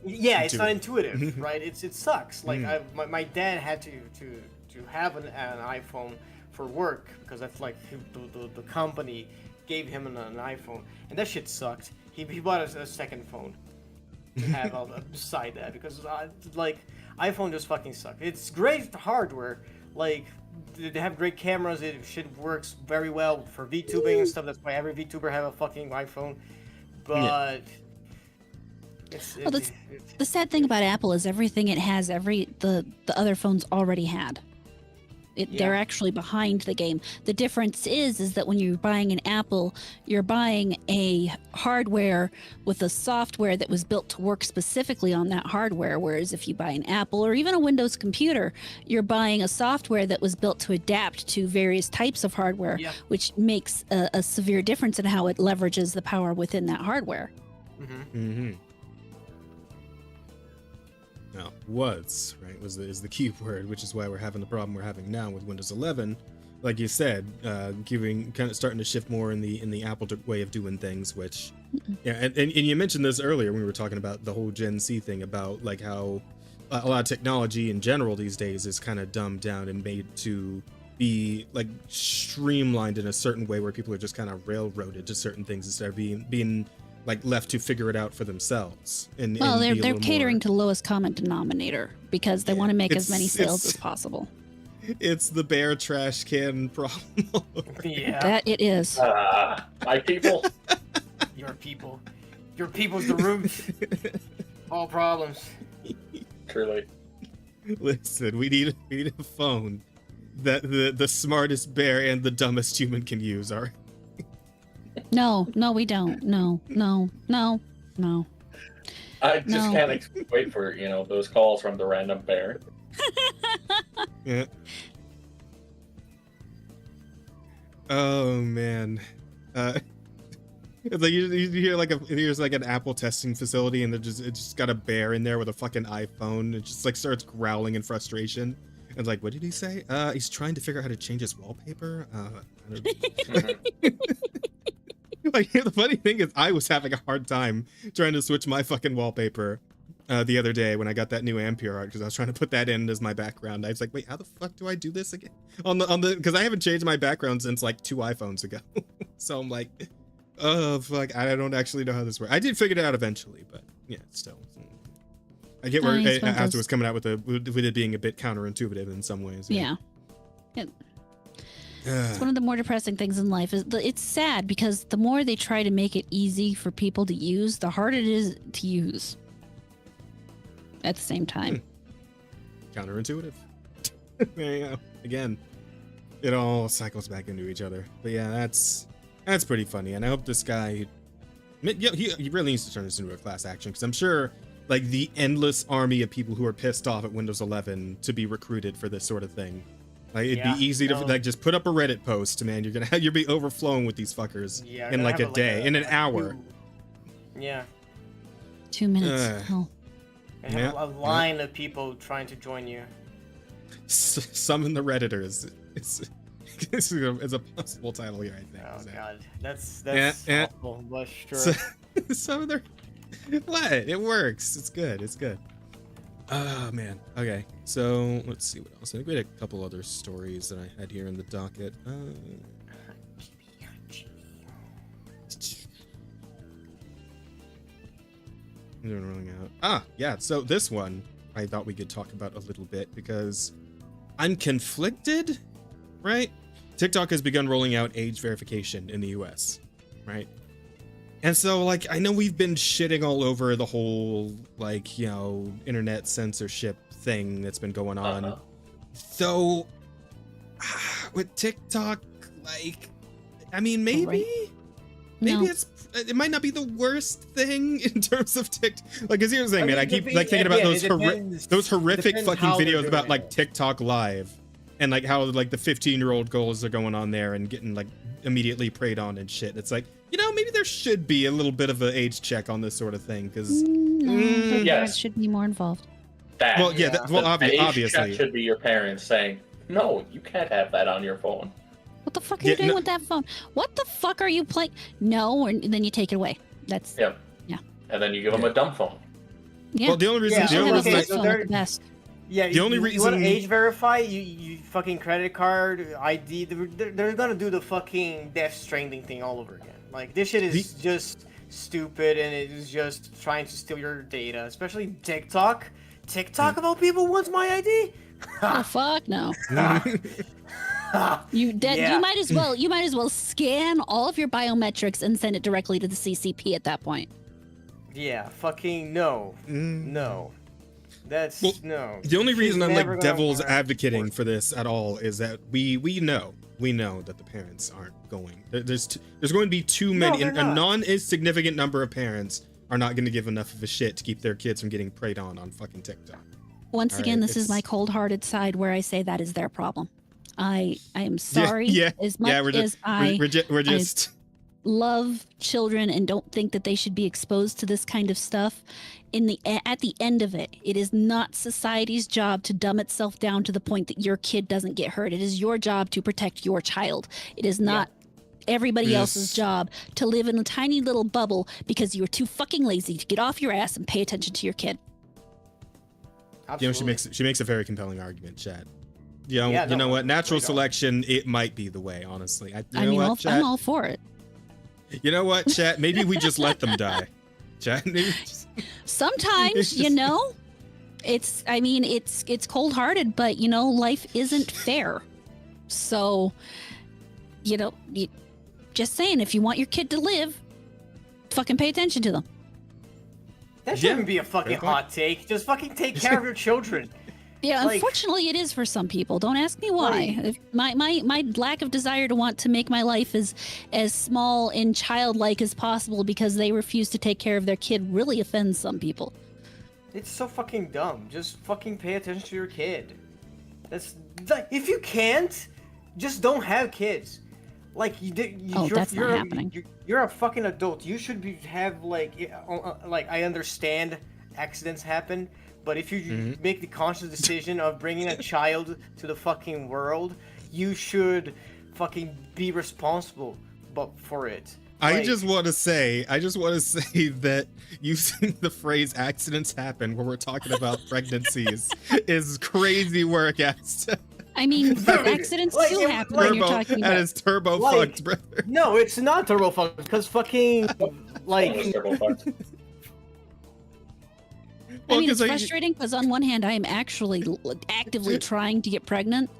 yeah, it's not intuitive, right? It sucks. Like my dad had to have an iPhone for work because that's like the company gave him an iPhone, and that shit sucked. He bought a second phone to have beside that because like iPhone just fucking suck. It's great hardware, like they have great cameras. It shit works very well for VTubing and stuff. That's why every VTuber have a fucking iPhone, but. Well, the sad thing about Apple is everything it has, the other phones already had. They're actually behind the game. The difference is that when you're buying an Apple, you're buying a hardware with a software that was built to work specifically on that hardware. Whereas if you buy an Apple or even a Windows computer, you're buying a software that was built to adapt to various types of hardware, which makes a severe difference in how it leverages the power within that hardware. Now, was, right, is the key word, which is why we're having the problem we're having now with Windows 11. Like you said, starting to shift more in the Apple way of doing things, which, and you mentioned this earlier when we were talking about the whole Gen C thing, about like how a lot of technology in general these days is kind of dumbed down and made to be like streamlined in a certain way where people are just kind of railroaded to certain things instead of being like left to figure it out for themselves. Well, they're catering to the lowest common denominator because they want to make as many sales as possible. It's the bear trash can problem. That it is. My people. Your people. Your people's the root of all problems. Truly. Listen, we need a phone that the smartest bear and the dumbest human can use. All right. No, we don't. No. I just can't wait for, those calls from the random bear. Yeah. Oh man. It's like you hear here's like an Apple testing facility and it just got a bear in there with a fucking iPhone. It just like starts growling in frustration. And like, what did he say? He's trying to figure out how to change his wallpaper. Like, the funny thing is, I was having a hard time trying to switch my fucking wallpaper the other day when I got that new Ampere art, because I was trying to put that in as my background. I was like, wait, how the fuck do I do this again? Because I haven't changed my background since like 2 iPhones ago. So I'm like, oh fuck, I don't actually know how this works. I did figure it out eventually, but yeah, still. I get where Azure was coming out with it being a bit counterintuitive in some ways. Yeah. It's one of the more depressing things in life. It's sad because the more they try to make it easy for people to use, the harder it is to use at the same time. Counterintuitive. There you go. Again, it all cycles back into each other. But yeah, that's pretty funny. And I hope this guy, he really needs to turn this into a class action, because I'm sure like the endless army of people who are pissed off at Windows 11 to be recruited for this sort of thing. Like, it'd be easy to like just put up a Reddit post, man. You'll be overflowing with these fuckers in like a day, in an hour. 2 minutes. And have a line of people trying to join you. Summon the Redditors. It's a possible title here, I think. Oh god, that's awful, but sure. Summon the. What? It works. It's good. Oh man. Okay. So let's see what else. I think we had a couple other stories that I had here in the docket. Rolling out. Yeah. So this one I thought we could talk about a little bit because I'm conflicted. Right? TikTok has begun rolling out age verification in the US. Right? And so, like, I know we've been shitting all over the whole, like, internet censorship thing that's been going on. So, with TikTok, like, I mean, maybe it might not be the worst thing in terms of TikTok. Like, as you were saying, man, I keep like thinking about those horrific fucking videos about like TikTok Live and like how like the 15-year-old girls are going on there and getting like immediately preyed on and shit. It's like, maybe there should be a little bit of an age check on this sort of thing, because parents should be more involved. Obviously, that should be your parents saying, "No, you can't have that on your phone." What the fuck are you doing with that phone? What the fuck are you playing? No, and then you take it away. That's yeah. And then you give them a dumb phone. Yeah. Well, the only reason the best. Yeah, the only reason you want to age verify, you fucking credit card, ID, they're gonna do the fucking Death Stranding thing all over again. Like, this shit is just stupid, and it is just trying to steal your data, especially TikTok. TikTok of all people wants my ID? Oh fuck no. You might as well scan all of your biometrics and send it directly to the CCP at that point. Yeah, fucking no. No. That's Well, no. The only She's reason I'm never like gonna devil's learn. advocating for this at all is that we know that the parents aren't going. There's going to be too many, they're a not. non-insignificant number of parents are not going to give enough of a shit to keep their kids from getting preyed on fucking TikTok. Once All again, right, this is my it's- cold-hearted side where I say that is their problem. I am sorry. Yeah, As much we're as just, we're just love children and don't think that they should be exposed to this kind of stuff, at the end of it, it is not society's job to dumb itself down to the point that your kid doesn't get hurt. It is your job to protect your child. It is not everybody Yes. else's job to live in a tiny little bubble because you are too fucking lazy to get off your ass and pay attention to your kid. Absolutely. she makes a very compelling argument, Chad. You know, Yeah, you know no, what? Natural right on. selection, it might be the way, honestly. I'm all for it. You know what, Chat? Maybe we just let them die. Chat, maybe just, Sometimes, you know, it's cold-hearted, but you know, life isn't fair. So, you know, just saying, if you want your kid to live, fucking pay attention to them. That shouldn't Yeah, be a fucking fair point. hot take. Just fucking take care of your children. Yeah, Like- unfortunately, it is for some people. Don't ask me why. If my lack of desire to want to make my life as small and childlike as possible because they refuse to take care of their kid really offends some people. It's so fucking dumb. Just fucking pay attention to your kid. That's like, if you can't, just don't have kids. Like That's not happening. You're a fucking adult. You should have like I understand accidents happen, but if you make the conscious decision of bringing a child to the fucking world, you should fucking be responsible for it. I Like, just want to say that using the phrase "accidents happen" when we're talking about pregnancies is crazy work, ass. I mean, Like, accidents like, do it- happen when you're Turbo, talking that about. is turbo Like- fucked, brother. No, it's not turbo fucked because fucking like I mean, it's 'cause frustrating because on one hand, I am actually actively trying to get pregnant,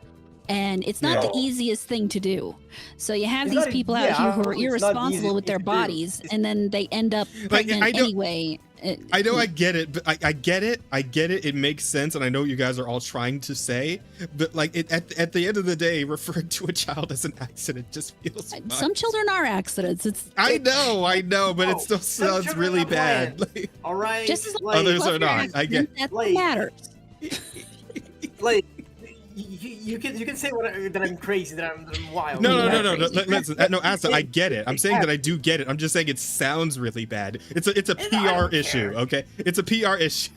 and it's not the Yeah. easiest thing to do. So you have It's these not- people out yeah, here who are it's not the irresponsible easiest with their thing to do. bodies, and then they end up Like, pregnant I don't- anyway. I know I get it, but I get it. It makes sense, and I know what you guys are all trying to say, but like at the end of the day, referring to a child as an accident just feels. Some children are accidents. I know, but it still some sounds children really are bad. planned. All right, Just as long like, as you Others love are your not. I get- accident, that's like- what matters. like you can say that I'm crazy, that I'm wild. No, Yeah, listen, crazy. no, Asa, I get it. I'm saying that I do get it. I'm just saying it sounds really bad. It's a I PR don't issue, care. okay? It's a PR issue.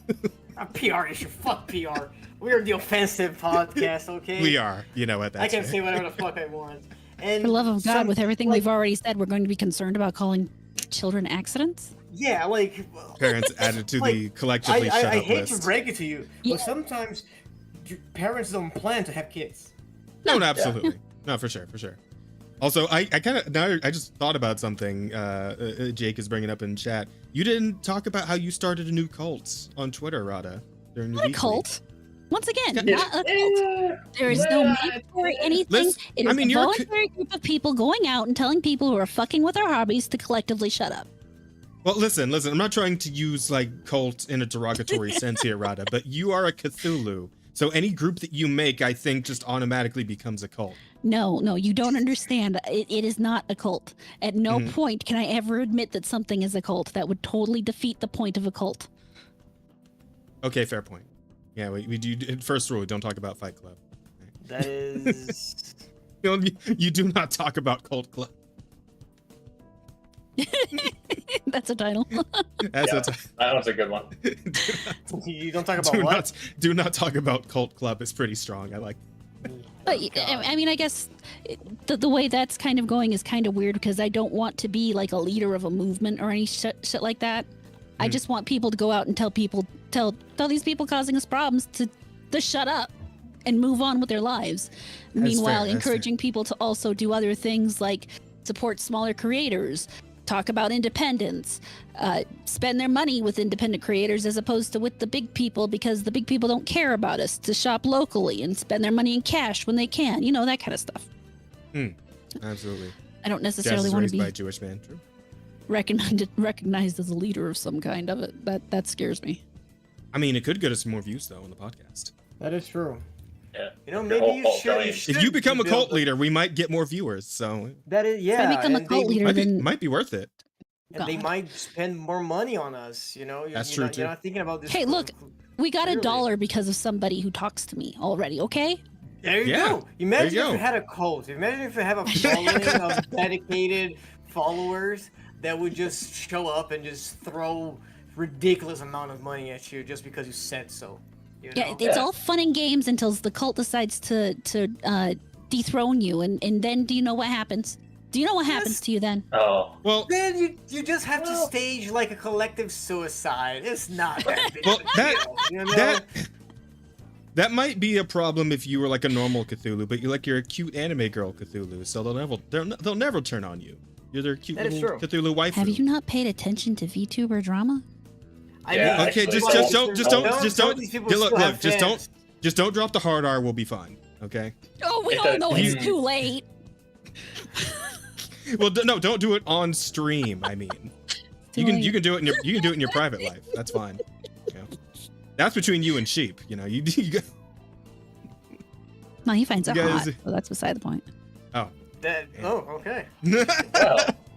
A PR issue. Fuck PR. We're the offensive podcast, okay? We are, you know what? I That's can right. say whatever the fuck I want. And For the love of God, some- with everything like, we've already said, we're going to be concerned about calling children accidents? yeah, like Parents added to like, the collectively shut I up hate list. to break it to you, Yeah. but sometimes parents don't plan to have kids. No, absolutely. No, for sure. Also, I kind of now I just thought about something. Jake is bringing up in chat. You didn't talk about how you started a new cult on Twitter, Rada. During the Not a week cult. Once again, Yeah. not a cult. There is no mandatory anything. Listen, It is I mean, a you're a voluntary group of people going out and telling people who are fucking with our hobbies to collectively shut up. Well, listen. I'm not trying to use like cult in a derogatory sense here, Rada, but you are a Cthulhu. So any group that you make, I think, just automatically becomes a cult. No, you don't understand. It is not a cult. At no Mhm. point can I ever admit that something is a cult. That would totally defeat the point of a cult. Okay, fair point. Yeah, we do. First rule: don't talk about Fight Club. That is. You do not talk about Cult Club. That's a title. That's Yeah. a That was a good one. You don't talk about what? do not talk about Cult Club. It's pretty strong. I like. But I mean, I guess the way that's kind of going is kind of weird because I don't want to be like a leader of a movement or any shit like that. I just want people to go out and tell these people causing us problems to shut up and move on with their lives. Meanwhile, fair, that's encouraging people to also do other things like support smaller creators, talk about independence, spend their money with independent creators as opposed to with the big people because the big people don't care about us, to shop locally and spend their money in cash when they can, that kind of stuff. Absolutely. I don't Jazz necessarily is want raised to by be a Jewish man. True. recognized as a leader of some kind of it. That scares me. I mean, it could get us more views though on the podcast. That is true. Yeah. You know, Your maybe whole you cult should. joins. If you become a build cult leader, we might get more viewers. So That is, yeah. If I become a and cult they- leader, then might be worth it. And they God. might spend more money on us, you know? That's you're true, not, too. You're not thinking about this. Hey, look, we got Clearly. $1 because of somebody who talks to me already. Okay. There you Yeah, go. Imagine there you if go. you had a cult. Imagine if you have a following of dedicated followers that would just show up and just throw ridiculous amount of money at you just because you said so. You Yeah, know? it's Yeah. all fun and games until the cult decides to dethrone you, and then do you know what happens? Do you know what happens Yes. to you then? Oh, Well, Then you just have to Well- stage like a collective suicide. It's not that big Well, of a that- deal, you know? that might be a problem if you were like a normal Cthulhu, but you're a cute anime girl Cthulhu, so they'll never turn on you. You're their cute That is little true. Cthulhu wife. Have you not paid attention to VTuber drama? I Yeah, mean, Okay, actually, just well, don't some of these people look, still have look, just fans. don't drop the hard R. We'll be fine. Okay. Oh, we It all does- know it's too late. Well, no, don't do it on stream. I mean, you can do it in your private life. That's fine. You know? That's between you and sheep. You know, you No, he finds it You hot. guys- So that's beside the point. Okay.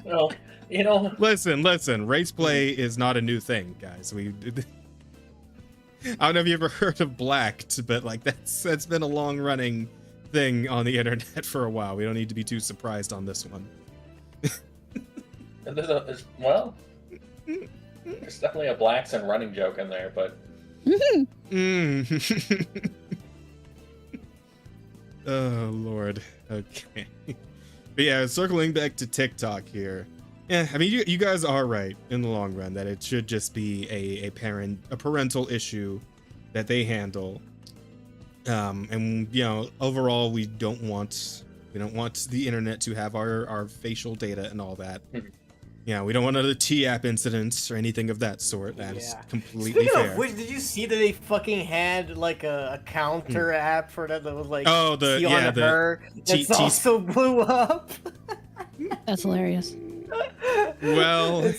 well, you know, listen. Race play is not a new thing, guys. I don't know if you ever heard of Blacked, but like that's been a long running thing on the internet for a while. We don't need to be too surprised on this one. there's definitely a blacks and running joke in there, but Mm. Oh Lord. Okay. But yeah, circling back to TikTok here. Yeah, I mean, you guys are right in the long run that it should just be a parental issue that they handle. And you know, overall, we don't want the internet to have our facial data and all that. Yeah, we don't want another T-app incidents or anything of that sort. That is Yeah. completely Speaking fair. of which, did you see that they fucking had like a counter app for that was like Oh, the- see yeah, on the her T- that's also blew up. That's hilarious. Well,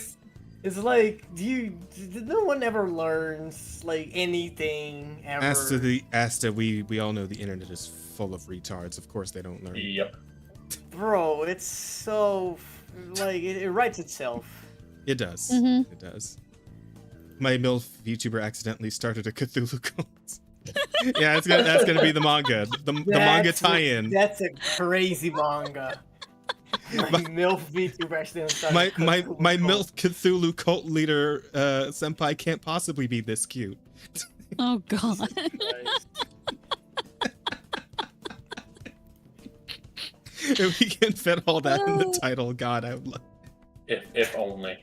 it's like no one ever learns like anything ever. as to we all know the internet is full of retards. Of course they don't learn. yep. Bro, it's so like it writes itself. It does. Mhm. It does. My MILF VTuber accidentally started a Cthulhu cult. Yeah, that's gonna be the manga. The manga tie-in. That's a crazy manga. My MILF VTuber actually started My a Cthulhu cult. MILF Cthulhu cult leader senpai can't possibly be this cute. Oh God. Christ. If we can fit all that in the title, God, I would love. If only.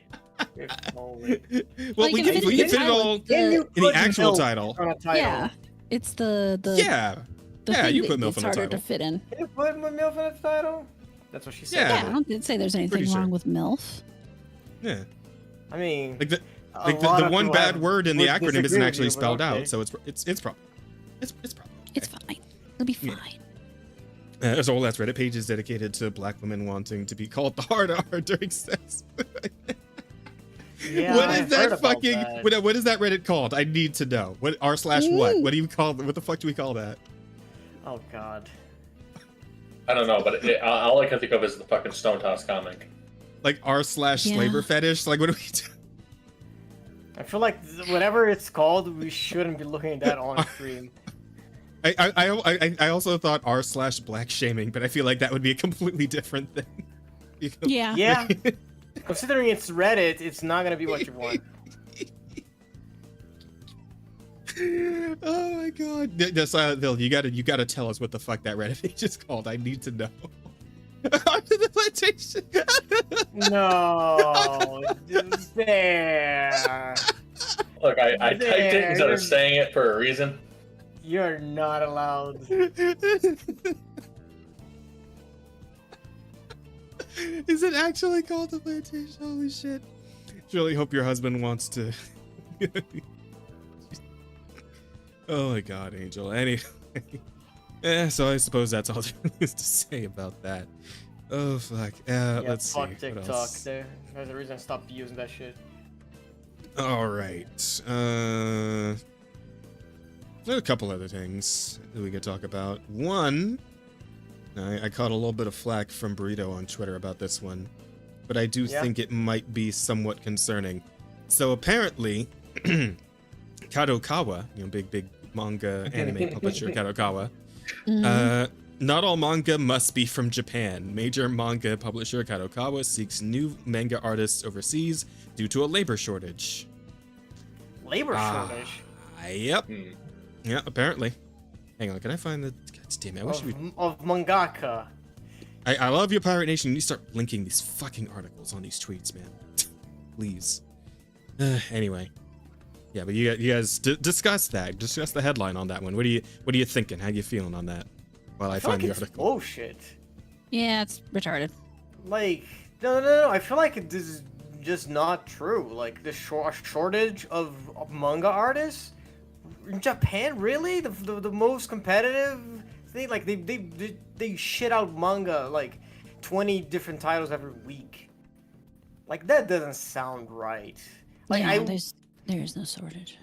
If only. Well, Like, we if can it fit is it all the- Can you in the put actual MILF title. on a title? Yeah, it's the Yeah. the Yeah, thing you that put MILF it's in the harder title. to fit in. Can you put my MILF in the title? That's what she said. Yeah. Yeah, I don't say there's anything Pretty wrong sure. with MILF. Yeah. I mean, Like the lot of one people bad have- word in the would acronym disagree isn't with actually you, but spelled okay. out, so it's probably it's probably It's fine. It'll be Yeah. fine. There's a whole ass Reddit pages dedicated to black women wanting to be called the hard R during sex. yeah, What is I've heard that about fucking that. what is that Reddit called? I need to know. What r/what? What do you call what the fuck do we call that? Oh God. I don't know, but all I can think of is the fucking Stone Toss comic. Like r/labor Yeah. fetish? Like what do we do? I feel like whatever it's called, we shouldn't be looking at that on stream. I also thought r/black shaming, but I feel like that would be a completely different thing. Yeah. Yeah. Considering it's Reddit, it's not gonna be what you want. Oh my god. Bill, you gotta tell us what the fuck that Reddit page is called. I need to know. After the plantation. No, just there. Look, I typed it instead of saying it for a reason. You're not allowed. Is it actually called the plantation? Holy shit. Really hope your husband wants to. Oh my god, Angel. Anyway. So I suppose that's all there is to say about that. Oh fuck. Yeah, Let's see. fuck What TikTok. else? There's a reason I stopped using that shit. All right. There's a couple other things that we could talk about. One, I caught a little bit of flack from Burrito on Twitter about this one, but I do think it might be somewhat concerning. So apparently, Kadokawa, big manga anime publisher Kadokawa, not all manga must be from Japan. Major manga publisher Kadokawa seeks new manga artists overseas due to a labor shortage. Labor shortage? Yep. Yeah, apparently. Hang on, can I find the... God damn it, I wish of mangaka. I love you, Pirate Nation. You need to start linking these fucking articles on these tweets, man. Please. Anyway. Yeah, but you guys discuss that. Discuss the headline on that one. What are you thinking? How you feeling on that? While I find the article. Bullshit. Yeah, it's retarded. Like, no. I feel like this is just not true. Like, the shortage of manga artists in Japan, really? The most competitive thing? Like, they shit out manga like 20 different titles every week. Like, that doesn't sound right. Like, yeah, there's no shortage.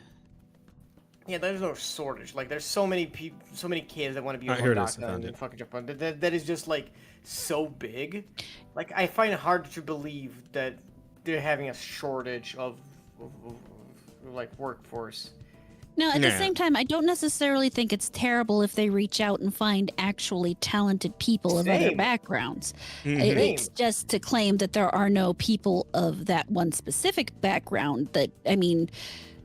Yeah, there's no shortage. Like, there's so many people, so many kids that want to be a mangaka in fucking Japan. That is just like so big. Like, I find it hard to believe that they're having a shortage of like workforce. No, at the same time, I don't necessarily think it's terrible if they reach out and find actually talented people of other backgrounds. It's just to claim that there are no people of that one specific background that, I mean,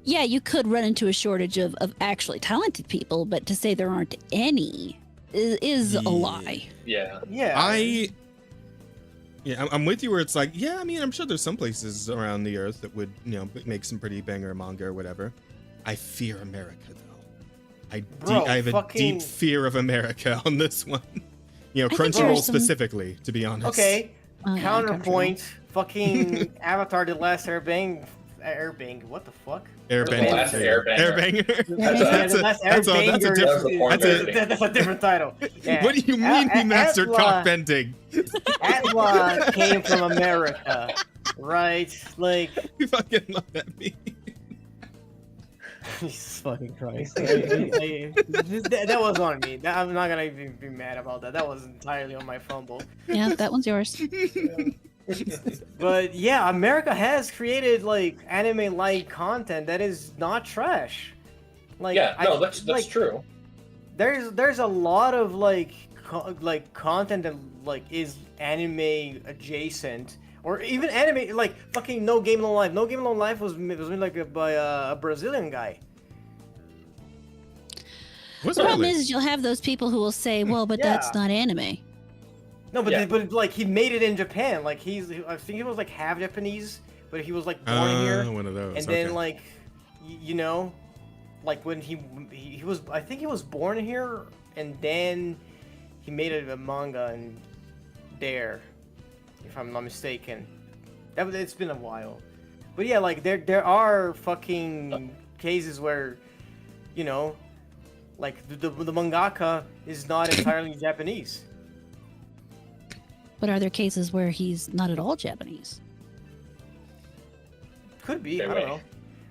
yeah, you could run into a shortage of actually talented people, but to say there aren't any is a lie. Yeah. I'm with you where it's like, yeah, I mean, I'm sure there's some places around the earth that would, make some pretty banger manga or whatever. I fear America, though. I have a deep fear of America on this one. Crunchyroll specifically, to be honest. Okay, counterpoint. Fucking Avatar: The Last Airbang. What the fuck? Airbanger. That's a different title. Yeah. What do you mean he mastered cockbending? Atla came from America, right? Like, you fucking love that meme. Jesus fucking Christ. That was on me. I'm not gonna even be mad about that. That was entirely on my fumble. Yeah, that one's yours. But yeah, America has created like anime-like content that is not trash. Like, that's true. There's a lot of like content that like is anime adjacent. Or even anime, like fucking No Game No Life. No Game No Life was made like by a Brazilian guy. The problem is you'll have those people who will say, "Well, but that's not anime." No, but like he made it in Japan. Like I think he was like half Japanese, but he was like born here. One of those. And then like, like when he was, I think he was born here, and then he made it a manga and there. If I'm not mistaken. It's been a while. But yeah, like there are fucking cases where, like the mangaka is not entirely Japanese. But are there cases where he's not at all Japanese? Could be, I don't know.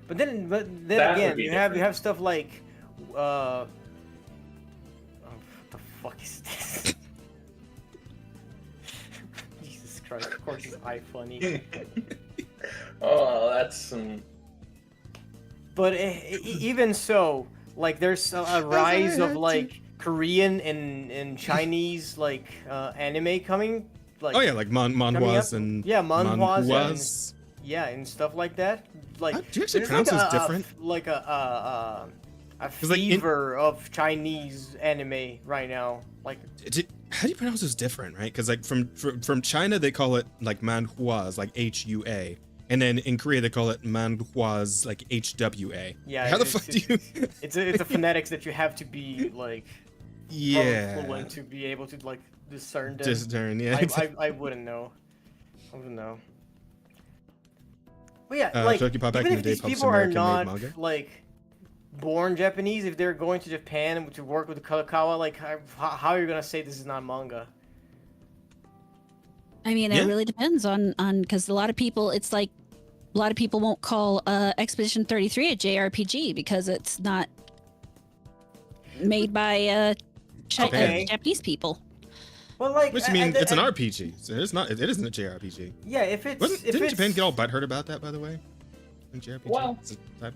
But then again, you have stuff like what the fuck is this? Of course, it's iFunny. Oh, that's some. But even so, like, there's a rise of like Korean and Chinese like anime coming. Like, like manhwas and manhwas and stuff like that. Like, do you actually pronounce those different? Like a fever of Chinese anime right now. Like, how do you pronounce those different, right? Because like from China they call it like manhwas, like HUA, and then in Korea they call it manhwas, like HWA. Yeah. How the fuck do you? It's a phonetics that you have to be like fluent to be able to like discern them. I wouldn't know. But yeah, like even if these people are not like born Japanese, if they're going to Japan to work with the Kadokawa, like how are you gonna say this is not manga? I mean, it really depends on because a lot of people, it's like a lot of people won't call Expedition 33 a JRPG because it's not made by Okay. Japanese people. Well, like, Which means it's an RPG. So it's not. It isn't a JRPG. Yeah, if it's Didn't Japan get all butthurt about that, by the way? In JRPG? Well, Is it type?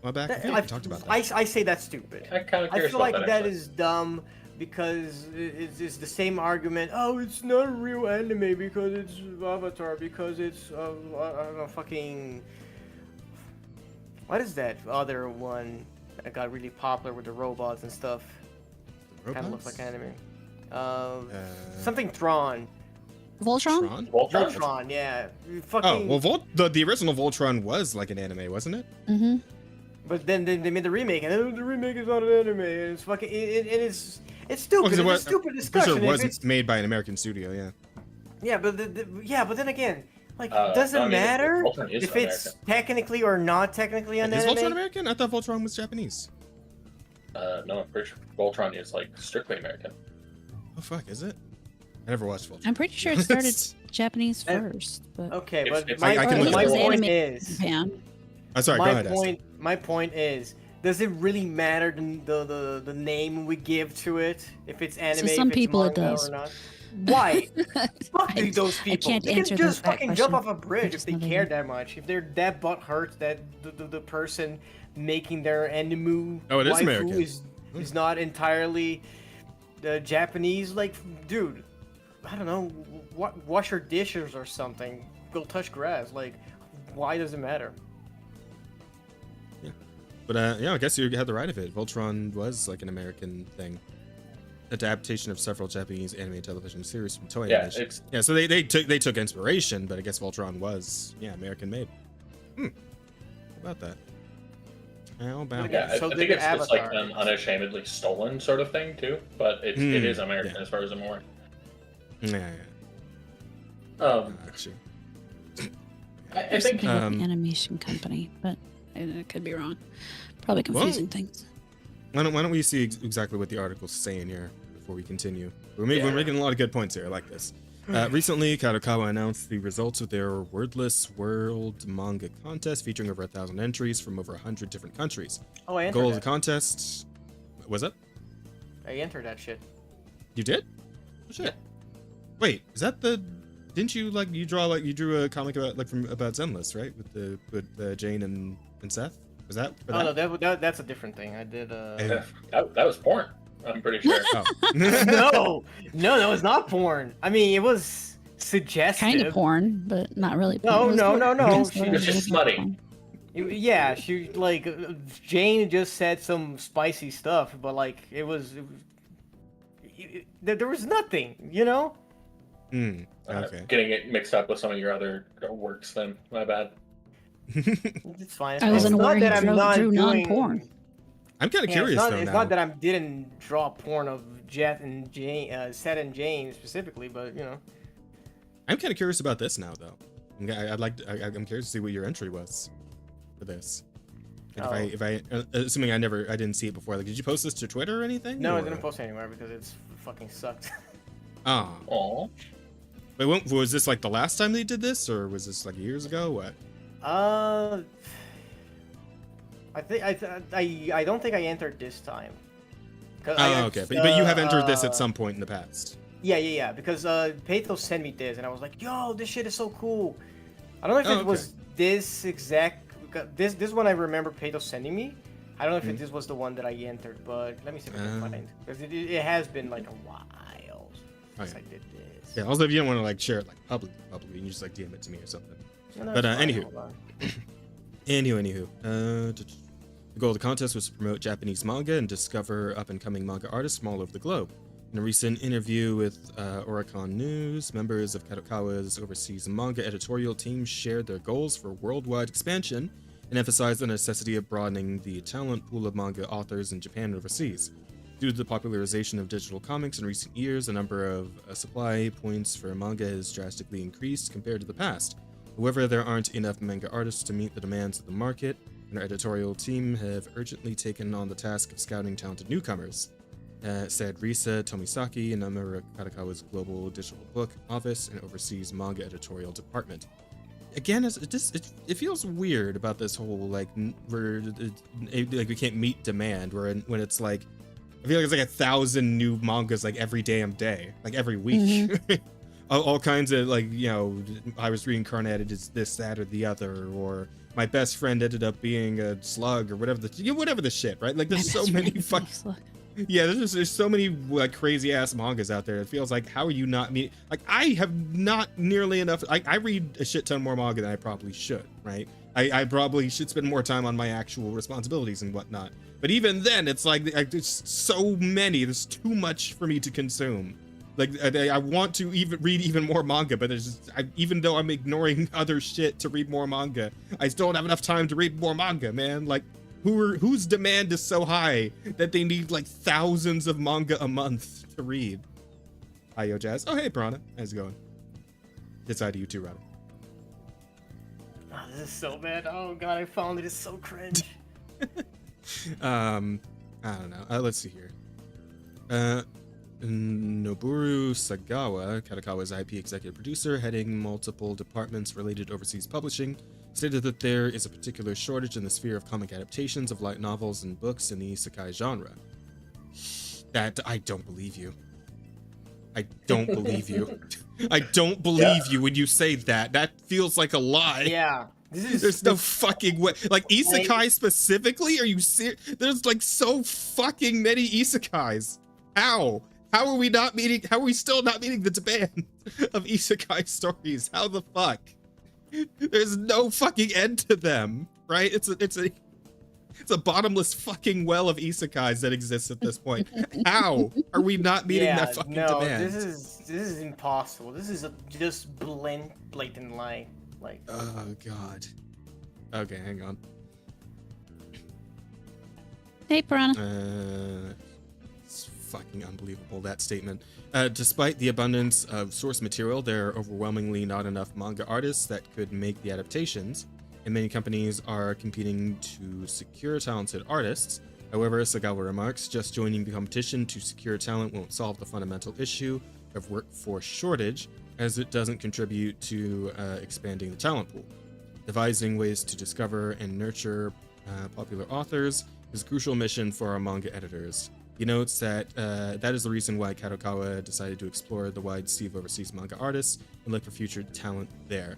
Well, back. I feel like we talked about that. I say that's stupid. I'm kind of I curious feel like about that actually. is dumb because it's the same argument. Oh, it's not a real anime because it's Avatar because it's I don't know, fucking. What is that other one that got really popular with the robots and stuff? Kind of looks like anime. Something Tron. Voltron? Tron? Voltron? Voltron, yeah. Oh, Fucking. well, the original Voltron was like an anime, wasn't it? Mm-hmm. But then they made the remake, and the remake is not an anime. And it's fucking. It's stupid. Well, It's a stupid Pretty discussion. sure it If was it's- made by an American studio, yeah. Yeah, but but then again, like, No, does it I mean, matter Voltron is if it's American. technically or not technically an Is anime? Voltron American? I thought Voltron was Japanese. No, I'm pretty sure Voltron is like strictly American. Oh fuck, is it? I never watched Voltron. I'm pretty sure it started Japanese And- first, but Okay, It's- but it's- my, I can look my it up. point Anime is, Japan. Oh, sorry, go ahead. Esther. my point is, does it really matter the name we give to it if it's anime, some if it's people it manga does. or not? Why? Fuck I- those I people. can't They can answer just that fucking jump question. off a bridge if just they never care knew. that much. If they're that butthurt that the person making their anime Oh, it is waifu American. is not entirely Japanese. Like, dude, I don't know. Wash your dishes or something. Go touch grass. Like, why does it matter? But yeah, I guess you had the right of it. Voltron was like an American thing. Adaptation of several Japanese anime television series from Toei Yeah, Animation. it's Yeah, so they took inspiration, but I guess Voltron was American made. How about that? How about Yeah, that? so I did think it's just like Avatar. an unashamedly stolen sort of thing too, but it is American yeah. as far as I'm aware. Yeah. Actually. I think Kind of animation company, but it could be wrong. Probably confusing things. Why don't we see exactly what the article's saying here before we continue? We're making a lot of good points here. I like this. Recently, Kadokawa announced the results of their Wordless World manga contest featuring over 1,000 entries from over 100 different countries. Oh, I The goal of entered the contest was it? I entered that shit. You did? Oh, shit. Wait, is that the? Didn't you you drew a comic about Zenless, right? With Jane and Seth? Was that? For Oh that? no, that's a different thing. I did. that was porn. I'm pretty sure. Oh. no, it's not porn. I mean, it was suggestive. Kind of porn, but not really. No, porn. It was no, what- no, no. it was She- what It's it just was smutty. porn. Yeah, she like Jane just said some spicy stuff, but like there was nothing, you know. Okay. Getting it mixed up with some of your other works, then my bad. It's fine. I wasn't It's not aware that he I'm drew not doing non-porn. I'm kind of Yeah, curious it's though it's now. not that I didn't draw porn of Jet and Jane, Seth and Jane specifically, but you know. I'm kind of curious about this now, though. I'm curious to see what your entry was for this. Like if I assuming I didn't see it before. Like, did you post this to Twitter or anything? No, I or? didn't post anywhere because it's fucking sucked. Oh, Aw. wait, was this like the last time they did this, or was this like years ago? What? I don't think I entered this time. Oh, okay. But you have entered this at some point in the past. Yeah. Because Pathos sent me this, and I was like, "Yo, this shit is so cool." I don't know if it was this exact. This one I remember Pathos sending me. I don't know if this was the one that I entered, but let me see if I can find because it has been like a while since I did this. Yeah. Also, if you don't want to like share it like publicly, you can just like DM it to me or something. No, But it's fine, anywho. hold on. Anywho, the goal of the contest was to promote Japanese manga and discover up-and-coming manga artists from all over the globe. In a recent interview with Oricon News, members of Kadokawa's overseas manga editorial team shared their goals for worldwide expansion and emphasized the necessity of broadening the talent pool of manga authors in Japan and overseas. Due to the popularization of digital comics in recent years, the number of supply points for manga has drastically increased compared to the past. However, there aren't enough manga artists to meet the demands of the market, and our editorial team have urgently taken on the task of scouting talented newcomers, said Risa Tomisaki, a member of Kadokawa's global digital book office and overseas manga editorial department. Again, it feels weird about this whole like we can't meet demand, when it's like I feel like it's like 1,000 new mangas like every damn day, like every week. all kinds of like, you know, I was reincarnated as this, that, or the other, or my best friend ended up being a slug, or whatever the shit, right? Like there's so many fucking yeah, there's so many like crazy ass mangas out there. It feels like, how are you not me? Like I have not nearly enough. I read a shit ton more manga than I probably should, right? I probably should spend more time on my actual responsibilities and whatnot. But even then, it's like there's so many. There's too much for me to consume. Like I want to even read even more manga, but there's just, even though I'm ignoring other shit to read more manga, I still don't have enough time to read more manga, man. Like whose demand is so high that they need like thousands of manga a month to read? Hi, Yo Jazz. Oh, hey, Piranha. How's it going? It's side to you too, Robin. Oh, this is so bad. Oh god, I found it. It's so cringe. I don't know. Let's see here. Noboru Sagawa, Kadokawa's IP executive producer, heading multiple departments related to overseas publishing, stated that there is a particular shortage in the sphere of comic adaptations of light novels and books in the isekai genre. That I don't believe you. I don't believe you. I don't believe you when you say that. That feels like a lie. Yeah. There's no fucking way. Like isekai specifically? Are you serious? There's like so fucking many isekais. How? How are we not meeting? How are we still not meeting the demand of isekai stories? How the fuck? There's no fucking end to them, right? It's a bottomless fucking well of isekais that exists at this point. How are we not meeting that fucking demand? This is impossible. This is just blatant lie. Like, oh god. Okay, hang on. Hey, Piranha. It's fucking unbelievable, that statement. Despite the abundance of source material, there are overwhelmingly not enough manga artists that could make the adaptations, and many companies are competing to secure talented artists. However, Sagawa remarks, just joining the competition to secure talent won't solve the fundamental issue of workforce shortage, as it doesn't contribute to expanding the talent pool. Devising ways to discover and nurture popular authors is a crucial mission for our manga editors. He notes that that is the reason why Kadokawa decided to explore the wide sea of overseas manga artists and look for future talent there.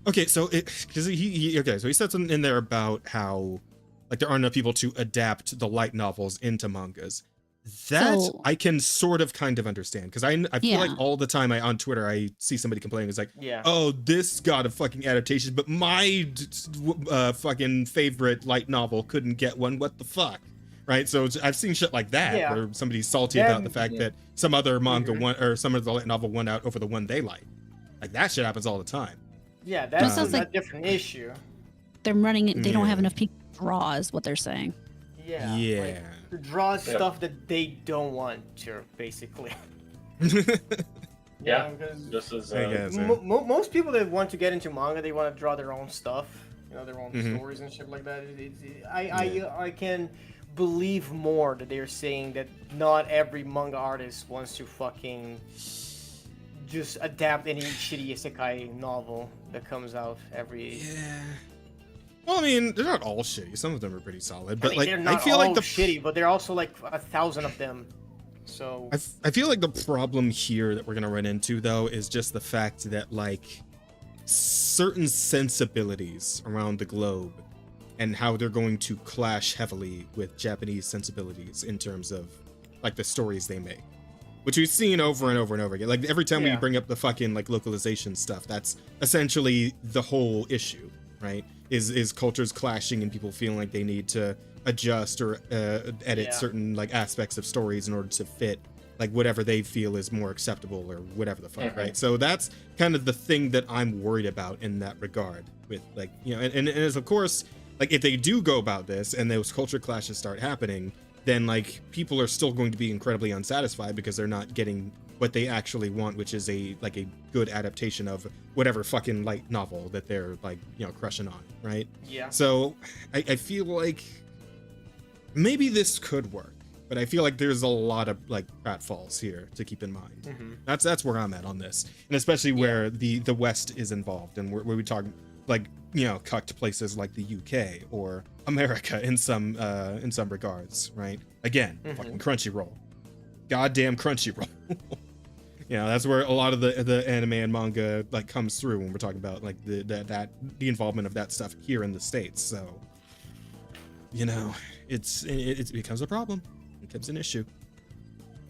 Okay, so because he said something in there about how like there aren't enough people to adapt the light novels into mangas. That I can sort of kind of understand, because I feel like all the time on Twitter I see somebody complaining. It's like, oh, this got a fucking adaptation, but my fucking favorite light novel couldn't get one. What the fuck? Right? So I've seen shit like that where somebody's salty about the fact that some other manga won, or some of the light novel won out over the one they like. Like that shit happens all the time. Yeah, that's a different issue. They're running it. They don't have enough people to draw, is what they're saying. Yeah. Yeah. Like, draw stuff that they don't want to, basically. Yeah. This is. Most people that want to get into manga, they want to draw their own stuff. You know, their own stories and shit like that. I can believe more that they're saying that not every manga artist wants to fucking just adapt any shitty isekai novel that comes out every. Yeah. Well, I mean, they're not all shitty. Some of them are pretty solid, but like they're not I feel all like the shitty, but they're also like 1,000 of them. So I feel like the problem here that we're gonna run into though is just the fact that like certain sensibilities around the globe and how they're going to clash heavily with Japanese sensibilities in terms of like the stories they make, which we've seen over and over and over again. Like every time we bring up the fucking like localization stuff, that's essentially the whole issue, right? Is cultures clashing and people feeling like they need to adjust or edit certain like aspects of stories in order to fit like whatever they feel is more acceptable or whatever the fuck, right? So that's kind of the thing that I'm worried about in that regard with like, you know, and as of course, like if they do go about this and those culture clashes start happening, then like people are still going to be incredibly unsatisfied because they're not getting what they actually want, which is a good adaptation of whatever fucking light novel that they're like, you know, crushing on, right? Yeah. So I feel like maybe this could work, but I feel like there's a lot of like pratfalls here to keep in mind. That's where I'm at on this, and especially where the West is involved, and where we talk like, you know, cut to places like the UK or America in some regards, right? Again, fucking Crunchyroll, goddamn Crunchyroll. You know, that's where a lot of the anime and manga like comes through when we're talking about like the involvement of that stuff here in the States. So, you know, it becomes a problem. It becomes an issue.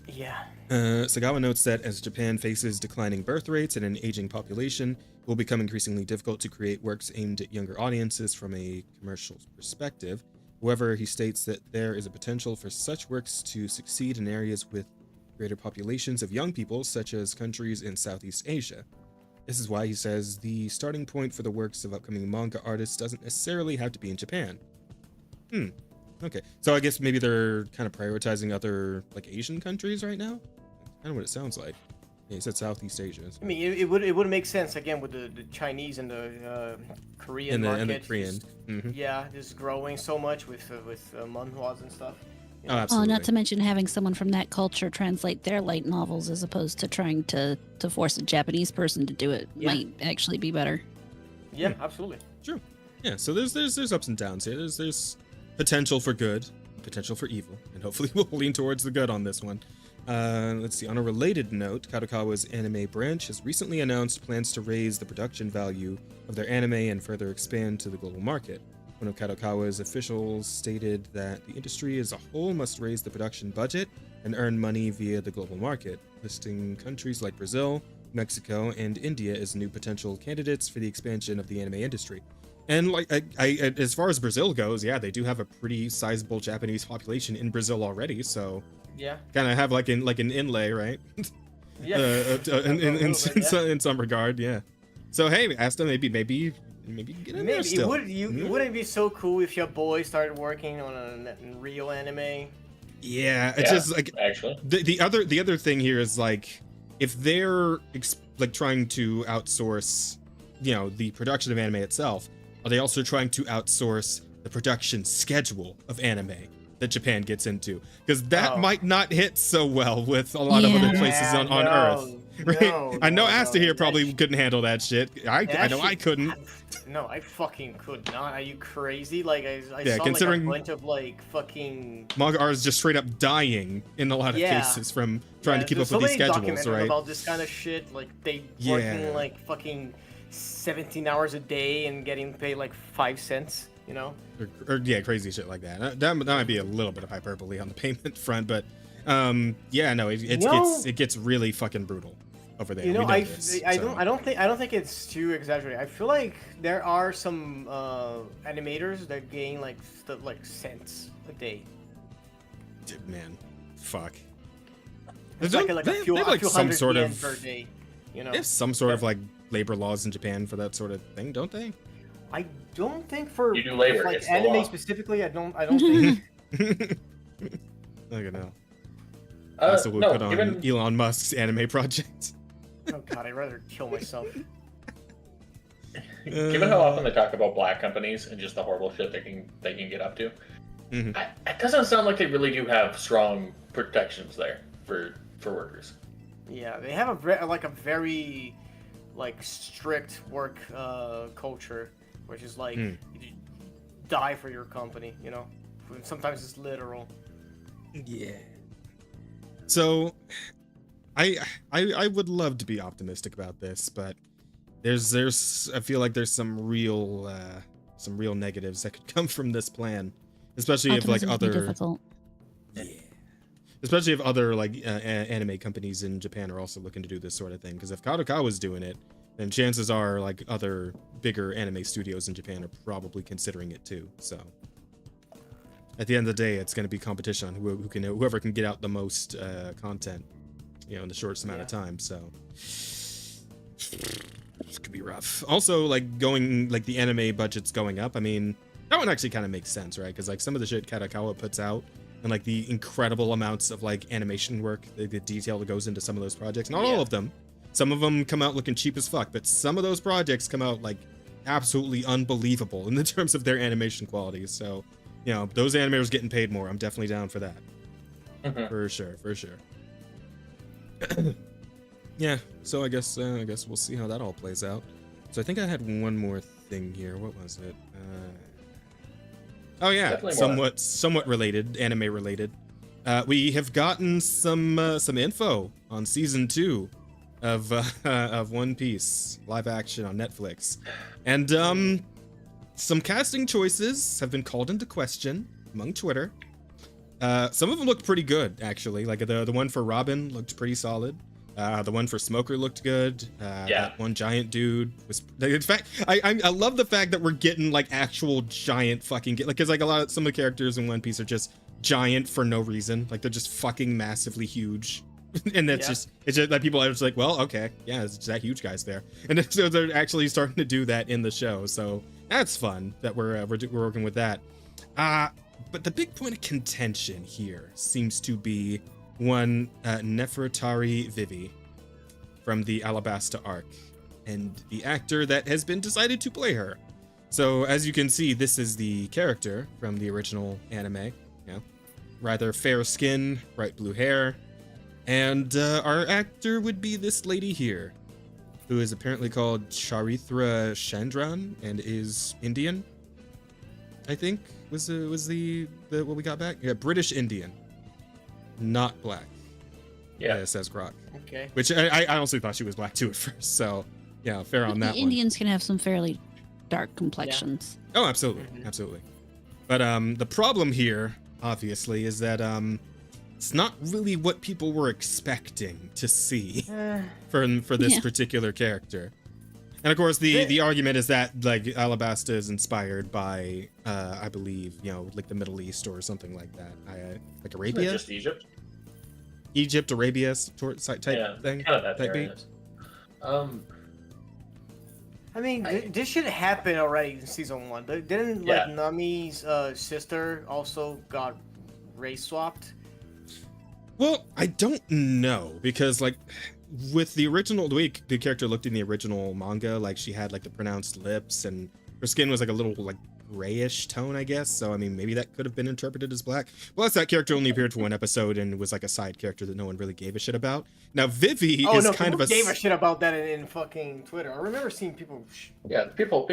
Yeah. Sagawa notes that as Japan faces declining birth rates and an aging population, it will become increasingly difficult to create works aimed at younger audiences from a commercial perspective. However, he states that there is a potential for such works to succeed in areas with greater populations of young people, such as countries in Southeast Asia. This is why he says the starting point for the works of upcoming manga artists doesn't necessarily have to be in Japan. Okay, so I guess maybe they're kind of prioritizing other like Asian countries right now. Kind of what it sounds like. Yeah, he said Southeast Asia. So. I mean, it would make sense again with the Chinese and the Korean market. And the Korean. Yeah, just growing so much with manhwas and stuff. You know? Oh, absolutely. not to mention having someone from that culture translate their light novels as opposed to trying to force a Japanese person to do it might actually be better. Yeah, absolutely. True. Yeah, so there's ups and downs here. There's potential for good, potential for evil, and hopefully we'll lean towards the good on this one. Let's see. On a related note, Kadokawa's anime branch has recently announced plans to raise the production value of their anime and further expand to the global market. One of Kadokawa's officials stated that the industry as a whole must raise the production budget and earn money via the global market, listing countries like Brazil, Mexico, and India as new potential candidates for the expansion of the anime industry. And like, I as far as Brazil goes, yeah, they do have a pretty sizable Japanese population in Brazil already, so yeah, kind of have like an inlay, right? Yeah, in some regard, yeah. So hey, Asta, maybe get in there still. Wouldn't it be so cool if your boy started working on a real anime? Yeah, it's just like actually the other thing here is like if they're like trying to outsource, you know, the production of anime itself, are they also trying to outsource the production schedule of anime that Japan gets into? Because that might not hit so well with a lot of other places on Earth. Right? I know Asta here probably couldn't handle that shit. I know I couldn't. No, I fucking could not. Are you crazy? Like I saw considering like a bunch of like fucking manga artists just straight up dying in a lot of cases from trying to keep up with these schedules, right? About this kind of shit, like they working like fucking 17 hours a day and getting paid like 5 cents, you know? Or crazy shit like that. That might be a little bit of hyperbole on the payment front, but it gets really fucking brutal over there. You know, I don't think it's too exaggerated. I feel like there are some animators that gain like cents a day. Dude, man, fuck. It's like a few hundred yen per day. You know, they have some sort of like labor laws in Japan for that sort of thing, don't they? I don't think for you do labor, like anime specifically. I don't think. I don't know. So we'll put on Elon Musk's anime project. Oh god, I'd rather kill myself. Given how often they talk about black companies and just the horrible shit they can get up to, it doesn't sound like they really do have strong protections there for workers. Yeah, they have a very strict work culture, which is like you die for your company. You know, sometimes it's literal. Yeah. So, I would love to be optimistic about this, but there's I feel like there's some real negatives that could come from this plan, especially if like other especially if other like anime companies in Japan are also looking to do this sort of thing. Because if Kadokawa is doing it, then chances are like other bigger anime studios in Japan are probably considering it too. So at the end of the day, it's going to be competition on whoever can get out the most content, you know, in the shortest amount of time. So this could be rough. Also, like the anime budget's going up. I mean, that one actually kind of makes sense, right? Because like some of the shit Kadokawa puts out and like the incredible amounts of like animation work, the detail that goes into some of those projects. Not all of them. Some of them come out looking cheap as fuck, but some of those projects come out like absolutely unbelievable in the terms of their animation quality. So, you know, those animators getting paid more. I'm definitely down for that. For sure. Yeah. So I guess we'll see how that all plays out. So I think I had one more thing here. What was it? Oh yeah, Definitely more. somewhat related, anime related. We have gotten some info on season 2 of One Piece live action on Netflix, and some casting choices have been called into question among Twitter. Some of them looked pretty good, actually. Like the one for Robin looked pretty solid. The one for Smoker looked good. That one giant dude was. In fact, I love the fact that we're getting like actual giant fucking like, because like some of the characters in One Piece are just giant for no reason. Like they're just fucking massively huge, and it's just like people are just like, well, okay, yeah, it's just that huge guy's there, and so they're actually starting to do that in the show. So that's fun that we're working with that. But the big point of contention here seems to be one Nefertari Vivi from the Alabasta arc, and the actor that has been decided to play her. So as you can see, this is the character from the original anime. Rather fair skin, bright blue hair, and our actor would be this lady here, who is apparently called Charithra Chandran and is Indian. I think was the what we got back? Yeah, British Indian, not black. Yeah, says Grok. Okay. Which I honestly thought she was black too at first. So yeah, fair on that one. Indians can have some fairly dark complexions. Oh, absolutely, absolutely. But the problem here, obviously, is that it's not really what people were expecting to see for this particular character. And of course, the argument is that like Alabasta is inspired by, I believe, like the Middle East or something like that, like Arabia, just Egypt, Arabia type thing. Kind of that type beat. I mean, this should happen already in season 1. Didn't like Nami's sister also got race swapped? Well, I don't know, because like with the original, the way the character looked in the original manga, like she had like the pronounced lips and her skin was like a little like grayish tone, I guess. So I mean, maybe that could have been interpreted as black. Plus, that character only appeared for one episode and was like a side character that no one really gave a shit about. Now, Vivi is kind of a gave a shit about that in fucking Twitter. I remember seeing people. People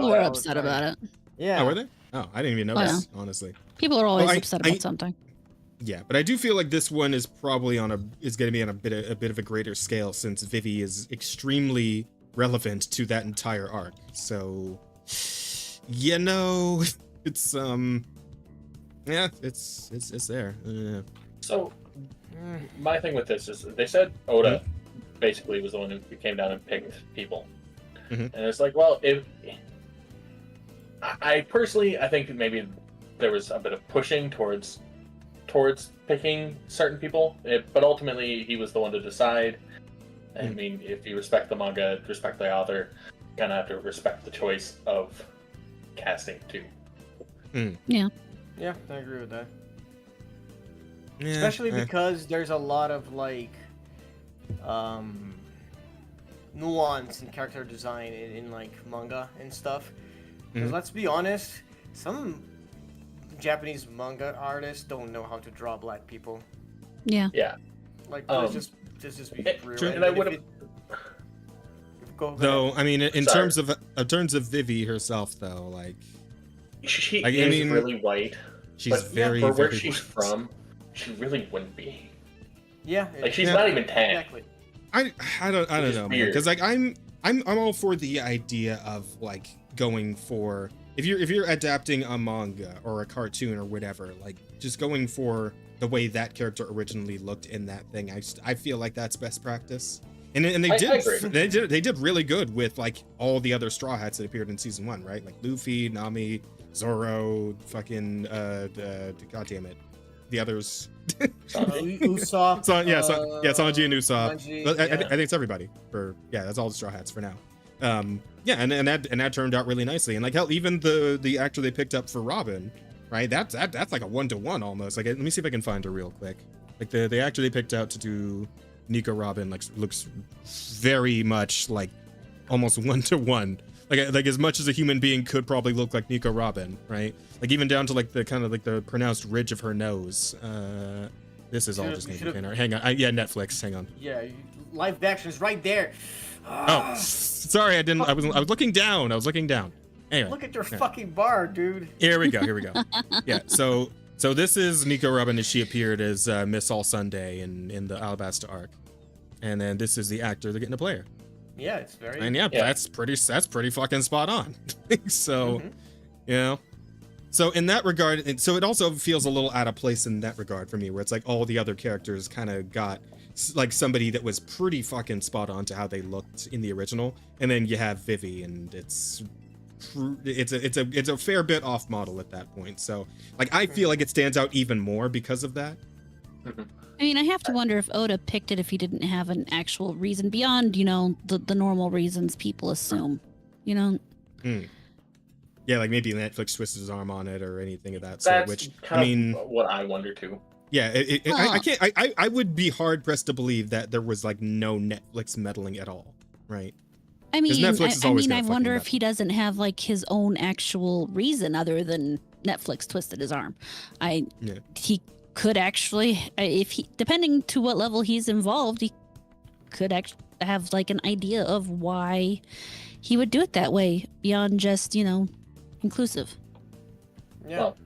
were upset about it. Yeah. Oh, were they? Oh, I didn't even notice, honestly. People are always upset about something. Yeah, but I do feel like this one is probably going to be on a bit of a greater scale, since Vivi is extremely relevant to that entire arc. So, it's it's there. So, my thing with this is they said Oda basically was the one who came down and picked people, and it's like, well, I personally think maybe there was a bit of pushing towards picking certain people, but ultimately he was the one to decide. I mean, if you respect the manga, respect the author, you kind of have to respect the choice of casting too. Yeah, I agree with that. Especially because there's a lot of like nuance and character design in like manga and stuff. Because let's be honest, some Japanese manga artists don't know how to draw black people. Yeah. Like let's just be real. And I would have. Though I mean, in terms of Vivi herself, though, like she is really white. She's very for where very she's white. from, she really wouldn't be. Yeah. Like she's not even tan. Exactly. I don't know, man, because like I'm all for the idea of like going for, if you're adapting a manga or a cartoon or whatever, like just going for the way that character originally looked in that thing. I feel like that's best practice. And they did really good with like all the other Straw Hats that appeared in season 1, right? Like Luffy, Nami, Zoro, fucking god damn it, the others. Usopp. Sanji and Usopp. Sanji, I think it's everybody. That's all the Straw Hats for now. And that turned out really nicely. And like hell, even the actor they picked up for Robin, right? That's like a 1-to-1 almost. Like, let me see if I can find her real quick. Like the actor they picked out to do Nico Robin like looks very much like almost 1-to-1. Like as much as a human being could probably look like Nico Robin, right? Like even down to like the kind of like the pronounced ridge of her nose. This is all just Nathan Hang on. Netflix. Hang on. Yeah, live action is right there. Oh, sorry, I didn't. I was looking down. Anyway, Look at your fucking bar, dude. here we go. Yeah. So this is Nico Robin as she appeared as Miss All Sunday in the Alabasta arc, and then this is the actor they're getting to play her. Yeah, it's very. And yeah, that's pretty fucking spot on. So, you know, so in that regard, so it also feels a little out of place in that regard for me, where it's like all the other characters kind of got like somebody that was pretty fucking spot on to how they looked in the original, and then you have Vivi, and it's a fair bit off model at that point. So like I feel like it stands out even more because of that. I mean, I have to wonder if Oda picked it if he didn't have an actual reason beyond, you know, the normal reasons people assume, you know. Yeah, like maybe Netflix twisted his arm on it or anything of that That's sort. Which kind I mean, of what I wonder too. Yeah, I can't. I would be hard pressed to believe that there was like no Netflix meddling at all, right? I mean, I gonna wonder fucking if he doesn't have like his own actual reason other than Netflix twisted his arm. He could actually, if he, depending to what level he's involved, he could actually have like an idea of why he would do it that way beyond just, you know, inclusive. Yeah. Well,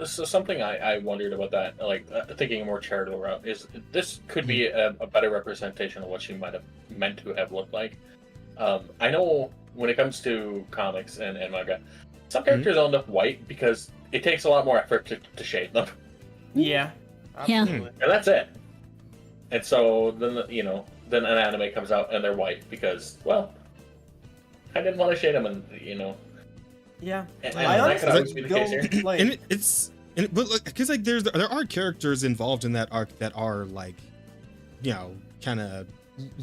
so something I wondered about that, like thinking a more charitable route, is this could be a better representation of what she might have meant to have looked like. I know when it comes to comics and manga, some characters end up white because it takes a lot more effort to shade them. Yeah. Absolutely. And that's it. And so then, you know, then an anime comes out and they're white because, well, I didn't want to shade them, and you know. Yeah. And I that could always honestly be the case here. don't like. And but like, because like there are characters involved in that arc that are like, you know, kind of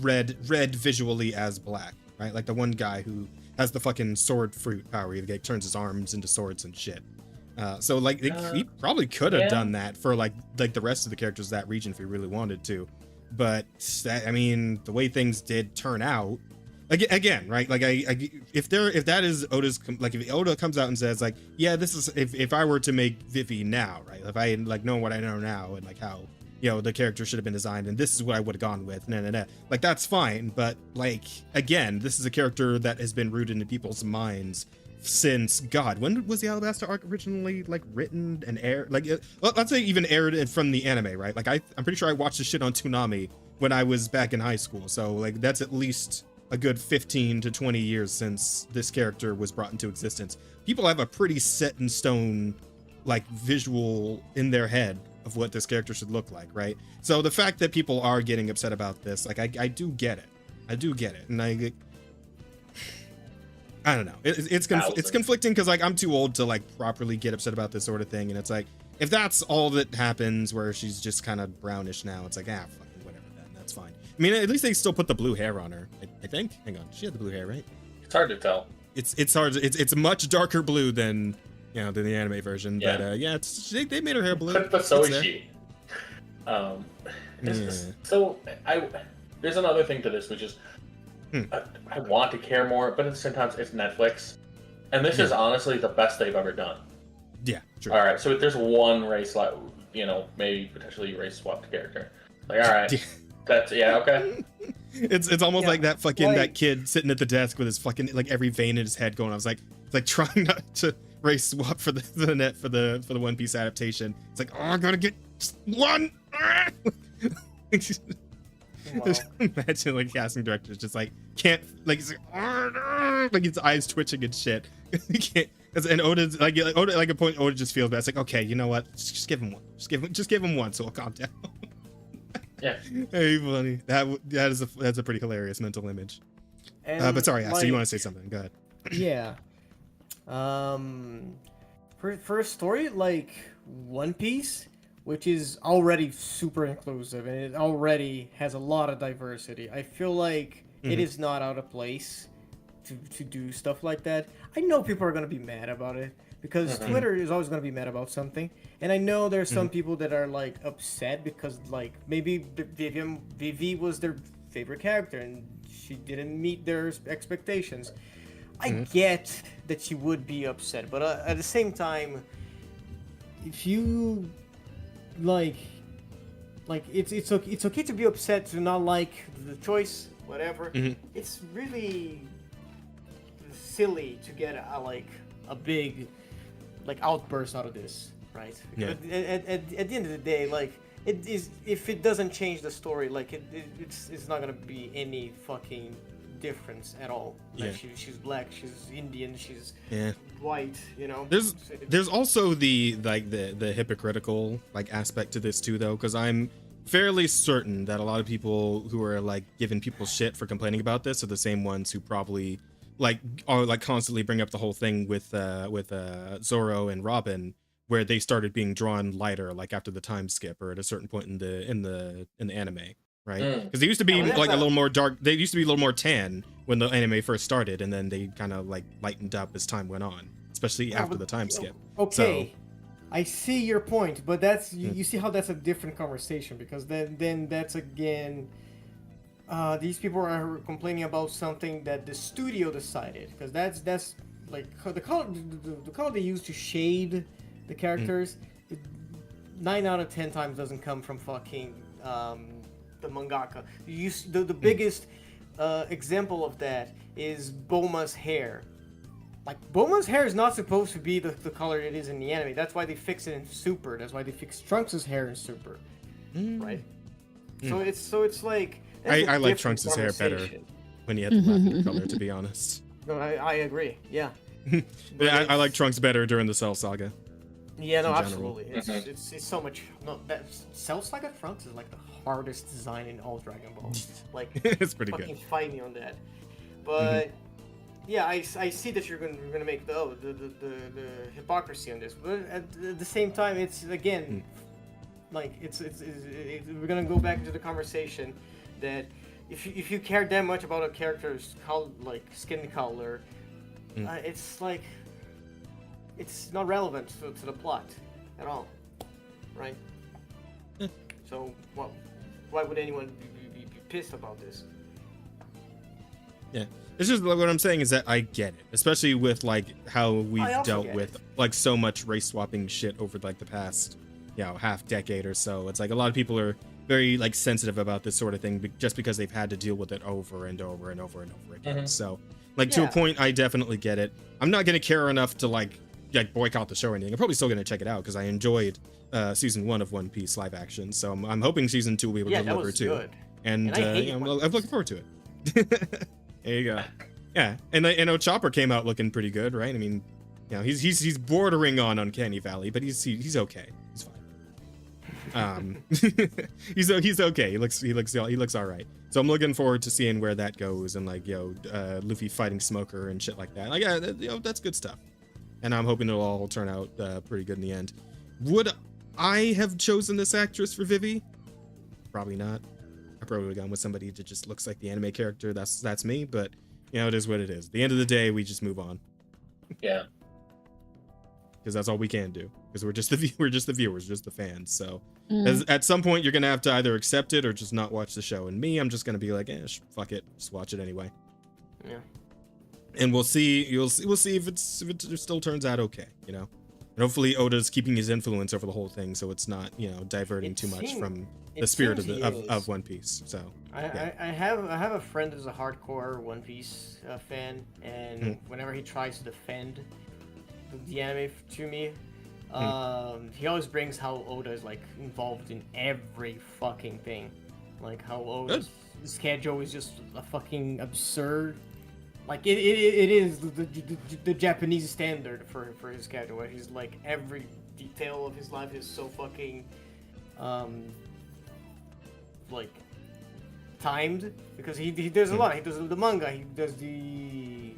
red visually as black, right? Like the one guy who has the fucking sword fruit power. He like turns his arms into swords and shit. So like he probably could have done that for like the rest of the characters of that region if he really wanted to, but that, I mean, the way things did turn out, again, right? Like if that is Oda's, like if Oda comes out and says like, yeah, this is if I were to make Vivi now, right? If I like know what I know now and like how, you know, the character should have been designed and this is what I would have gone with, like that's fine, but like again, this is a character that has been rooted into people's minds since God, when was the Alabasta arc originally like written and aired? Like let's say even aired from the anime, right? Like I'm pretty sure I watched this shit on Toonami when I was back in high school, so like that's at least a good 15 to 20 years since this character was brought into existence. People have a pretty set in stone like visual in their head of what this character should look like, right? So the fact that people are getting upset about this, like I do get it, and I don't know. It's conflicting because like I'm too old to like properly get upset about this sort of thing, and it's like if that's all that happens, where she's just kind of brownish now, it's like fucking whatever. Then that's fine. I mean, at least they still put the blue hair on her. I think. Hang on, she had the blue hair, right? It's hard to tell. It's hard. It's much darker blue than than the anime version. Yeah. But yeah, they made her hair blue. But so is she. So there's another thing to this, which is. I want to care more, but at the same time, it's Netflix, and this is honestly the best they've ever done. Yeah, true. All right, so if there's one race, you know, maybe potentially race swapped character, like all right, that's okay. It's almost like that fucking that kid sitting at the desk with his fucking like every vein in his head going. I was like, it's like trying not to race swap for the net for the One Piece adaptation. It's like, oh, I gotta get one. Wow. Imagine like casting directors just like can't like he's like his eyes twitching and shit. He can't. And Oda's like Oda, like a point Oda just feels bad. It's like, okay, you know what? Just give him one. Just give him one, so he'll calm down. Yeah. Very funny. That's a pretty hilarious mental image. But sorry, so you want to say something? Go ahead. Yeah. For a story like One Piece, which is already super inclusive and it already has a lot of diversity, I feel like it is not out of place to do stuff like that. I know people are going to be mad about it because Twitter is always going to be mad about something, and I know there's some people that are like upset because like maybe Vivi was their favorite character and she didn't meet their expectations. I get that she would be upset, but at the same time, if you like it's okay to be upset, to not like the choice, whatever. It's really silly to get a big like outburst out of this, right? Yeah. At the end of the day, like it is, if it doesn't change the story, like it's not gonna be any fucking difference at all. Like she's black, she's Indian, she's white, you know. There's also the hypocritical like aspect to this too, though, because I'm fairly certain that a lot of people who are like giving people shit for complaining about this are the same ones who probably like are like constantly bring up the whole thing with Zoro and Robin, where they started being drawn lighter like after the time skip or at a certain point in the anime, right? Because they used to be like a little more dark. They used to be a little more tan when the anime first started, and then they kind of like lightened up as time went on, especially after the time skip. Okay, I see your point, but that's you see how that's a different conversation, because then that's again, these people are complaining about something that the studio decided, because that's like the color they use to shade the characters. 9 out of 10 times doesn't come from fucking the mangaka. The biggest example of that is Bulma's hair. Like, Bulma's hair is not supposed to be the color it is in the anime. That's why they fix it in Super. That's why they fix Trunks' hair in Super. Right? So it's like... I like Trunks' hair better when he had the black color, to be honest. No, I agree. Yeah. I like Trunks better during the Cell Saga. Yeah, no, absolutely. It's so much... No, that Cell Saga Trunks is like the hardest design in all Dragon Ball. Like, it's pretty good. Fucking fight me on that. But... Yeah, I see that you're gonna make the hypocrisy on this, but at the same time, it's again, like it's we're gonna go back to the conversation that if you care that much about a character's color, like skin color, it's like it's not relevant to the plot at all, right? So why would anyone be pissed about this? Yeah. It's just what I'm saying is that I get it, especially with like how we've dealt with like so much race swapping shit over like the past, half decade or so. It's like a lot of people are very like sensitive about this sort of thing just because they've had to deal with it over and over and over and over again. So like to a point, I definitely get it. I'm not gonna care enough to like boycott the show or anything. I'm probably still gonna check it out because I enjoyed season 1 of One Piece live action. So I'm hoping season 2 will be able to deliver too. Good. And I'm looking forward to it. There you go. Yeah, and I know Chopper came out looking pretty good, right? I mean, he's bordering on Uncanny Valley, but he's okay. He's fine. He's okay. He looks all right. So I'm looking forward to seeing where that goes, and like Luffy fighting Smoker and shit like that. Like that's good stuff, and I'm hoping it'll all turn out pretty good in the end. Would I have chosen this actress for Vivi? Probably not. I probably would have gone with somebody that just looks like the anime character. That's me, but it is what it is. At the end of the day, we just move on. Yeah. Because that's all we can do. Because we're just the viewers, just the fans. So at some point, you're gonna have to either accept it or just not watch the show. And me, I'm just gonna be like, fuck it, just watch it anyway. Yeah. And we'll see. We'll see if it still turns out okay. And hopefully Oda's keeping his influence over the whole thing, so it's not diverting too much from the spirit of One Piece. So I have a friend who's a hardcore One Piece fan, and whenever he tries to defend the anime to me, he always brings how Oda is like involved in every fucking thing, like how Oda's schedule is just a fucking absurd. Like it is the Japanese standard for his schedule, where he's like every detail of his life is so fucking like timed, because he does a lot. He does the manga, he does the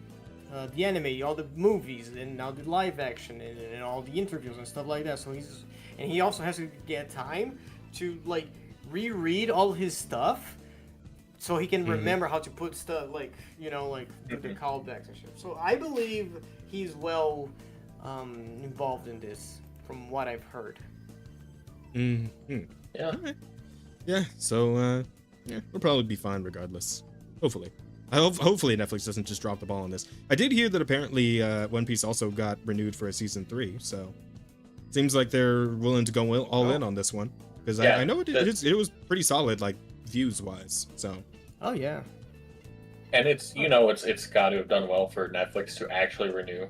anime, all the movies, and now the live action and all the interviews and stuff like that. So he also has to get time to like reread all his stuff, so he can remember how to put stuff like the callbacks and shit. So I believe he's well involved in this, from what I've heard. Yeah. Okay. Yeah. So we'll probably be fine regardless. Hopefully. Hopefully Netflix doesn't just drop the ball on this. I did hear that apparently One Piece also got renewed for a season 3. So seems like they're willing to go all in on this one, because I know it was pretty solid, like views wise. So. Oh yeah. And it's it's got to have done well for Netflix to actually renew.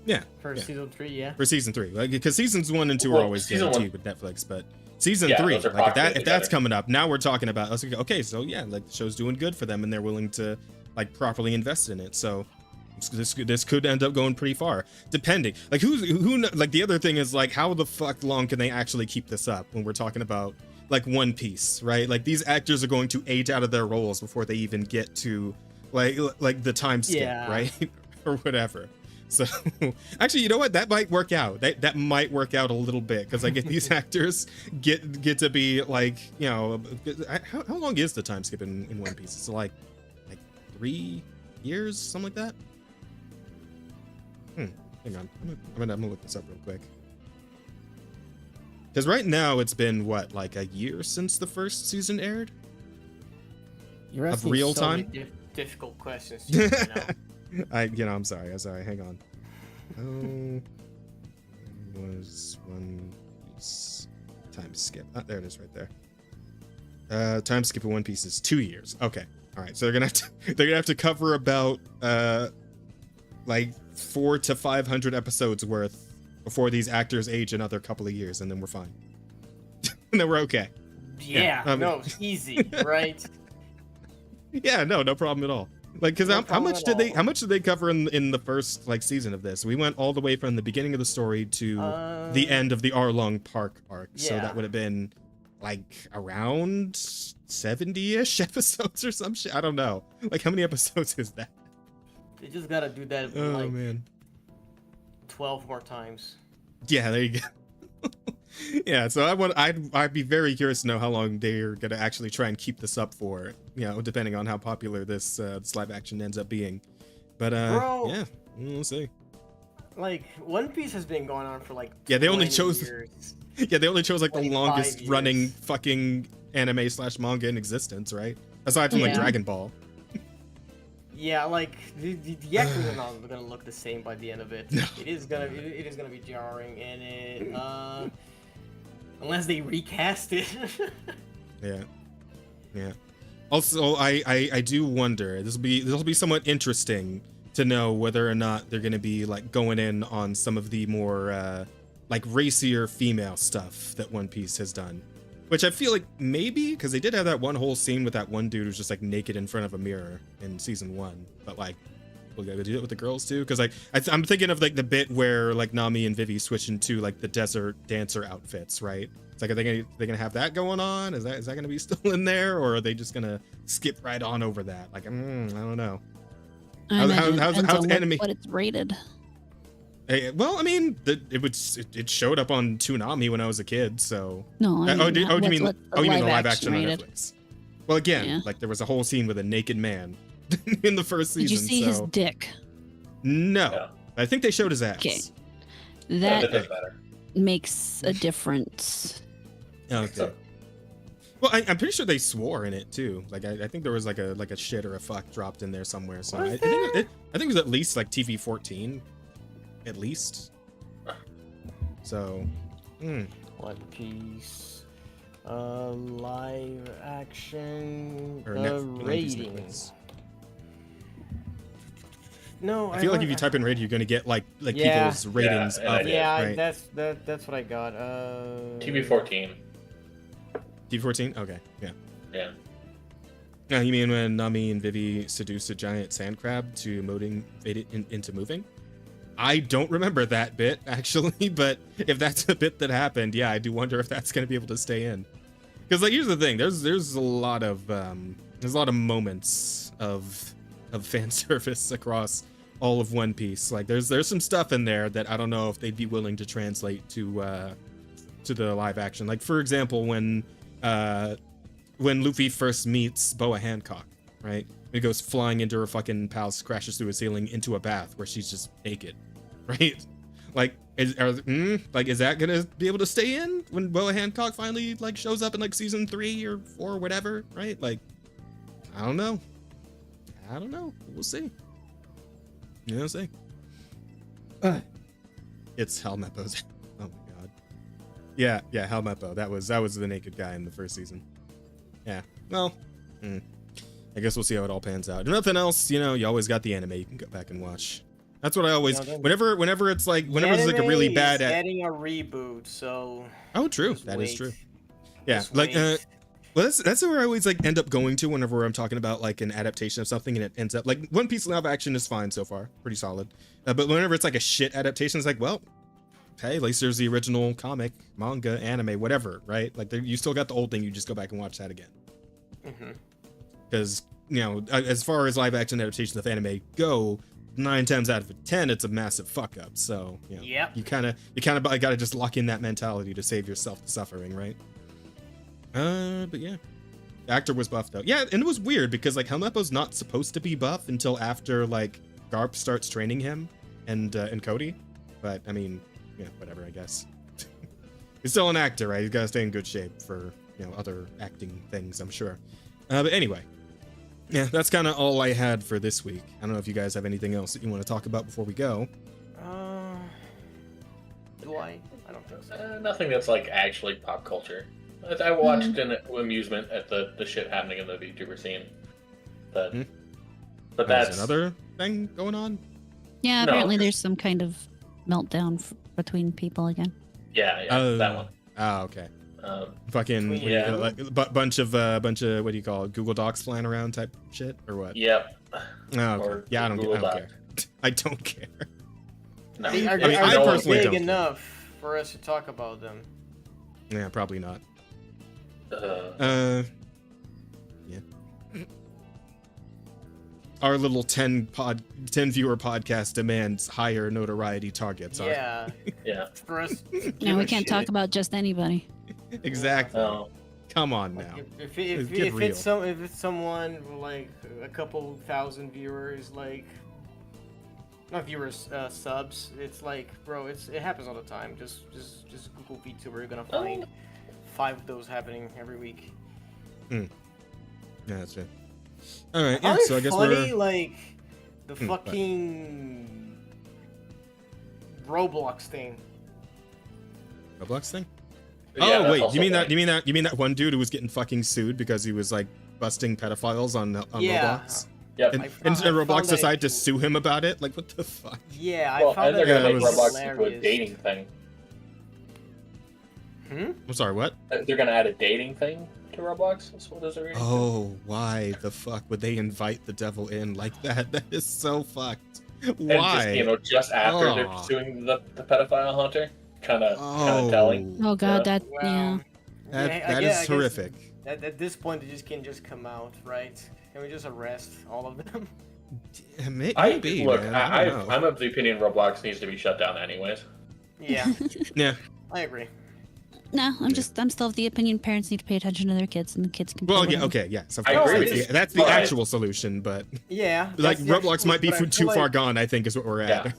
Yeah. For season 3, yeah. For season 3, like because seasons 1 and 2 are always guaranteed with Netflix, but season 3, those are like if popular that's together. coming up, now we're talking about. I was like, okay, so yeah, like the show's doing good for them, and they're willing to like properly invest in it. So this could end up going pretty far, depending. Like who like the other thing is like how the fuck long can they actually keep this up when we're talking about like One Piece, right? Like these actors are going to age out of their roles before they even get to like the time skip, right? Or whatever. So actually, you know what? That might work out. That might work out a little bit because like if these actors get to be like, you know, how long is the time skip in One Piece? It's like 3 years, something like that. Hang on, I'm gonna look this up real quick. Because right now it's been what, like a year since the first season aired? You're asking real so time? many difficult questions. You know. I'm sorry. Hang on. Was One Piece time skip? There it is, right there. Time skip in One Piece is 2 years. Okay, all right. So they're gonna have to cover about like 400 to 500 episodes worth before these actors age another couple of years, and then we're fine. And then we're okay. Yeah, no, easy, right? Yeah, no problem at all. Like, because how much did they cover in the first like season of this? We went all the way from the beginning of the story to the end of the Arlong Park arc. Yeah. So that would have been like around 70-ish episodes or some shit. I don't know. Like, how many episodes is that? They just gotta do that. Oh like, man. 12 more times. Yeah, there you go. Yeah, so I'd be very curious to know how long they're gonna actually try and keep this up for, you know, depending on how popular this live action ends up being. But Bro, yeah, we'll see. Like, One Piece has been going on for like they only 20 chose years. Yeah, they only chose like the 25 longest years. running fucking anime / manga in existence, right? Aside from like Dragon Ball. Yeah, like the actors are not gonna look the same by the end of it. No. It is gonna be jarring, and it unless they recast it. Yeah. Also, I do wonder. This will be somewhat interesting to know whether or not they're gonna be like going in on some of the more like racier female stuff that One Piece has done. Which I feel like maybe, because they did have that one whole scene with that one dude who's just like naked in front of a mirror in season 1. But like, we'll go do it with the girls too. Because like, I'm thinking of like the bit where like Nami and Vivi switch into like the desert dancer outfits, right? It's like, are they gonna have that going on? Is that gonna be still in there, or are they just gonna skip right on over that? Like, I don't know. How's anime? What it's rated. Hey, well, I mean, it showed up on Toonami when I was a kid, so. No, I mean, you mean the live action on rated? Netflix? Well, again, Yeah. like there was a whole scene with a naked man in the first season. Did you see his dick? No, No. I think they showed his ass. Okay. That That doesn't matter. makes a difference. Okay. Well, I'm pretty sure they swore in it too. Like I think there was like a shit or a fuck dropped in there somewhere. So I think it was at least like TV 14. At least. So, One Piece, live action, or ratings. No, I feel like if you type in rating, you're gonna get like people's ratings Yeah, of it. Yeah, Right? that's what I got. TV 14. TV 14. Okay, yeah. Yeah. Now you mean when Nami and Vivi seduced a giant sand crab to motivate it into moving? I don't remember that bit actually, but if that's a bit that happened, yeah, I do wonder if that's gonna be able to stay in. Because like, here's the thing: there's a lot of moments of fan service across all of One Piece. Like there's some stuff in there that I don't know if they'd be willing to translate to the live action. Like for example, when Luffy first meets Boa Hancock, right? He goes flying into her fucking palace, crashes through a ceiling into a bath where she's just naked, right? Like, is that gonna be able to stay in when Boa Hancock finally like shows up in like season 3 or 4 or whatever, right? Like, I don't know. We'll see. We'll see. It's Helmeppo's. Oh my god. Yeah, Helmeppo. That was the naked guy in the first season. Yeah. Well. I guess we'll see how it all pans out. If nothing else, you always got the anime you can go back and watch. That's what I always. No, Whenever it's like it's like a really Anime bad is getting a reboot, so. Oh, true. just That is wait. true. Yeah, Just like wait. well, that's where I always like end up going to whenever I'm talking about like an adaptation of something, and it ends up like One Piece live action is fine so far, pretty solid. But whenever it's like a shit adaptation, it's like, well, hey, at least there's the original comic, manga, anime, whatever, right? Like you still got the old thing. You just go back and watch that again. Because as far as live action adaptations of anime go, 9 times out of 10, it's a massive fuck up. So Yep. you kind of got to just lock in that mentality to save yourself the suffering, right? But yeah, the actor was buff though. Yeah, and it was weird because like Helmeppo's not supposed to be buff until after like Garp starts training him and Cody. But I mean, yeah, whatever, I guess. He's still an actor, right? He's got to stay in good shape for other acting things, I'm sure. But anyway, yeah, that's kind of all I had for this week. I don't know if you guys have anything else that you want to talk about before we go. Do I? I don't think so. Nothing that's like actually pop culture. I watched an amusement at the shit happening in the VTuber scene. But that's another thing going on. Yeah, No, apparently just- there's some kind of meltdown between people again. yeah, that one. Oh, okay. Between- Yeah, like bunch of what do you call it? Google Docs flying around type shit or what? Yep. Oh, okay. Or Yeah, I don't Google care. I don't care. No, Are I they personally big don't. enough for us to talk about them? Yeah, probably not. Uh, Yeah. Our little 10 viewer podcast demands higher notoriety targets. Yeah. yeah. For us. to No, give we a can't shit. talk about just anybody. Exactly. No. Come on now. If Get real. it's someone with, like a couple thousand viewers, like not viewers, subs, it's like, bro, it happens all the time. Just Google VTuber, you're gonna find 5 of those happening every week. Yeah, that's it. All right. Yeah. Aren't So I guess funny, we're. like the what? fucking Roblox thing. Roblox thing. Yeah, Oh that's wait, also you mean funny. that one dude who was getting fucking sued because he was like busting pedophiles on Yeah. Roblox? Yep. And, I and found Roblox that decided to it- sue him about it? Like, what the fuck? Yeah, Well, I found and they're that gonna make was Roblox into a hilarious. dating thing. I'm sorry, what? They're gonna add a dating thing to Roblox. That's what those are. Oh, why the fuck would they invite the devil in like that? That is so fucked. And Why? just, just after they're Aw. suing the pedophile hunter, kind of Oh, telling. Oh god, Yeah. that yeah. that I is guess horrific. At this point, they just can just come out, right? Can we just arrest all of them? Yeah, maybe, Look, man. I don't know. I'm of the opinion Roblox needs to be shut down anyways. Yeah, Yeah. I agree. No, I'm still of the opinion parents need to pay attention to their kids and the kids can play Well, yeah, whatever. okay, yes, of I course. agree. That's the But- actual solution, but Yeah. like that's the Roblox actual- might be but I feel too like- far gone, I think, is what we're at.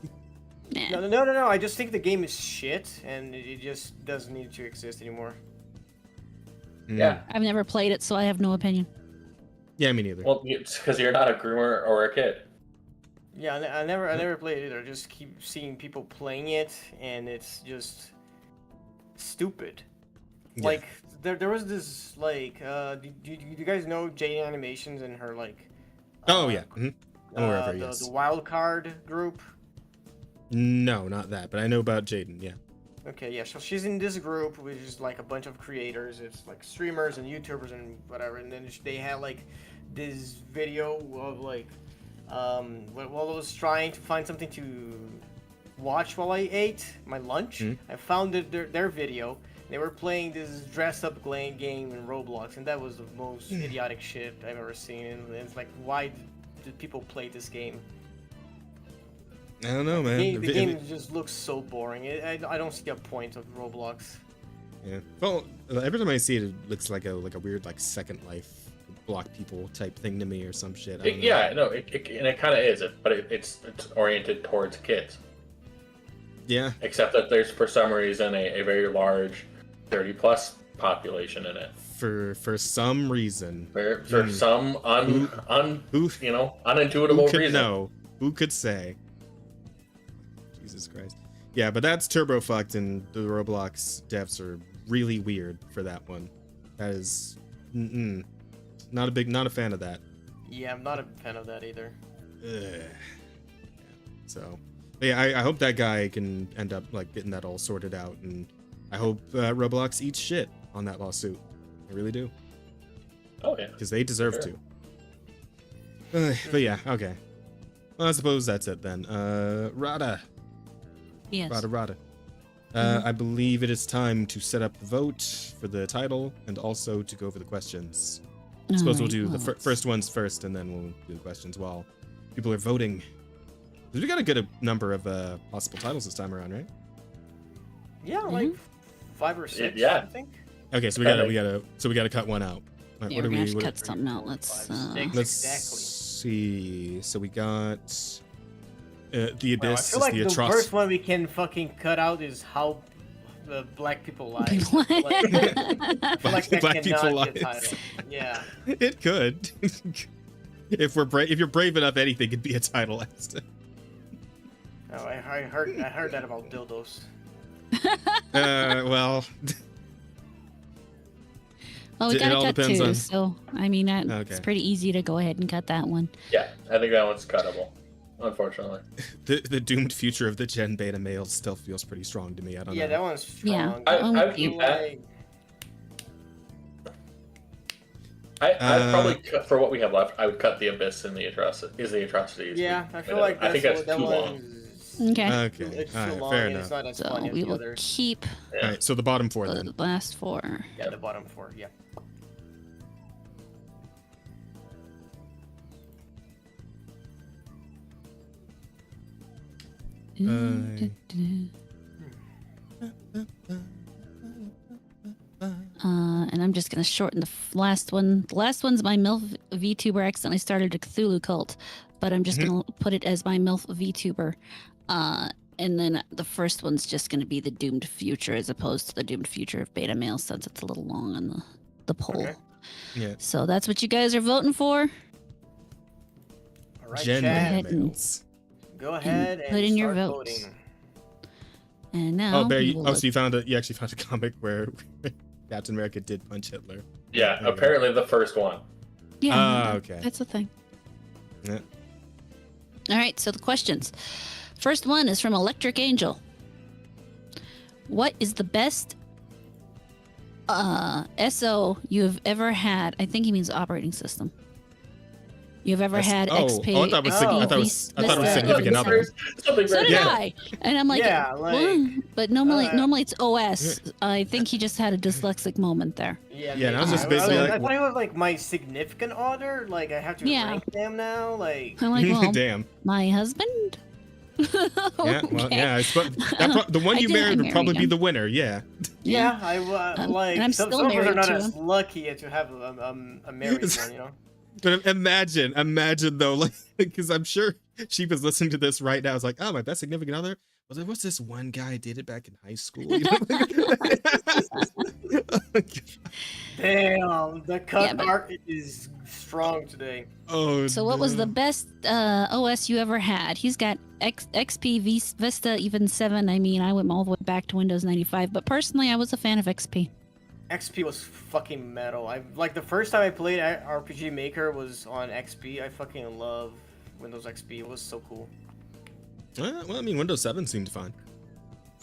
Yeah. Nah. No. I just think the game is shit, and it just doesn't need to exist anymore. Yeah. I've never played it, so I have no opinion. Yeah, me neither. Well, it's because you're not a groomer or a kid. Yeah, I never played it either. I just keep seeing people playing it, and it's just stupid. Yeah. Like there was this like do you guys know Jade Animations and her like Oh, yeah. I'm aware of her, the yes. wild card group? No, not that, but I know about Jaden, yeah. Okay, yeah, so she's in this group, which is like a bunch of creators. It's like streamers and YouTubers and whatever. And then they had like this video of like, while I was trying to find something to watch while I ate my lunch, I found their video. They were playing this dress-up game in Roblox, and that was the most idiotic shit I've ever seen. And it's like, why did people play this game? I don't know, man. The game just looks so boring. I don't see a point of Roblox. Yeah. Well, every time I see it, it looks like a weird like Second Life block people type thing to me or some shit. I don't know. Yeah, no, and it kind of is, but it's oriented towards kids. Yeah. Except that there's for some reason a very large 30+ population in it. For some reason. For some Who unintuitable could reason. know? Who could say? Jesus Christ. Yeah, but that's turbo fucked, and the Roblox devs are really weird for that one. That is, not a fan of that. Yeah, I'm not a fan of that either. Ugh. Yeah. So, Yeah, I hope that guy can end up like getting that all sorted out, and I hope Roblox eats shit on that lawsuit. I really do. Oh yeah. Because they deserve Sure. to. But yeah, okay. Well, I suppose that's it then. Rada. Yes. Rada. I believe it is time to set up the vote for the title and also to go over the questions. I suppose we'll do the first ones first, and then we'll do the questions while people are voting. 'Cause we got a good number of possible titles this time around, right? Yeah, like 5 or 6. Yeah. I think. Okay, so we gotta cut one out. All right, Yeah, we're gonna have to cut something out. Let's. 5, 6, Let's exactly. see. So we got the Well, I Abyss feel is like the the atroc. first one we can fucking cut out is how the black people lie. I feel like that Black people cannot be a lies. title. Yeah. It could. If you're brave enough, anything could be a title. Oh, I heard that about dildos. Well, Well, we It all gotta cut depends 2, on- so I mean it's Okay. pretty easy to go ahead and cut that one. Yeah, I think that one's cuttable. Unfortunately. the doomed future of the Gen Beta males still feels pretty strong to me. I don't Yeah, know. that one's strong. Yeah. I would keep that. I'd probably cut, for what we have left, I would cut the Abyss and the atrocities. Yeah, I feel like I think that's that too long. Okay. Okay, It's all too right, long fair and enough. it's not as So funny as we the will others. keep All right, so the bottom 4 then. the last 4. Yeah, the bottom 4. Yeah. And I'm just gonna shorten the last one. The last one's my MILF Vtuber accidentally started a Cthulhu cult, but I'm just gonna put it as my MILF Vtuber. And then the first one's just gonna be the doomed future as opposed to the doomed future of beta male, since it's a little long on the poll. Okay. Yeah. So that's what you guys are voting for. All right, Gen Chad, Beta males. go ahead and put in your start votes. voting. And now Oh, Bear, we you, will oh, so you actually found a comic where Captain America did punch Hitler. Yeah, There you go. apparently the first one. yeah, Okay. that's the thing. Yeah. All right, so the questions. First one is from Electric Angel. What is the best SO you have ever had? I think he means operating system. You've ever had XP? I thought it was significant other. Something So very did Yeah. I, and I'm like, Yeah, "What?" But normally uh, it's OS. I think he just had a dyslexic moment there. Yeah, Yeah, and I was maybe. just basically I like- thought it was like my significant other. Like I have to Yeah. rank them now. Like I'm like, well, Damn. my husband. Yeah. Well, Okay. yeah. The one I you did- married I would probably married be him. the winner. Yeah. yeah, I like and I'm some still of us are married not to as him. lucky to have a married one. You know. But imagine though, like, because I'm sure she was listening to this right now. It's like, oh, my best significant other was like, what's this one guy I dated back in high school? You know? Damn, the cut Yeah, but- art is strong today. Oh. So what was the no. best OS you ever had? He's got XP, Vista, even 7. I mean, I went all the way back to Windows 95, but personally, I was a fan of XP. XP was fucking metal. I like the first time I played RPG Maker was on XP. I fucking love Windows XP. It was so cool. Well, I mean, Windows 7 seemed fine.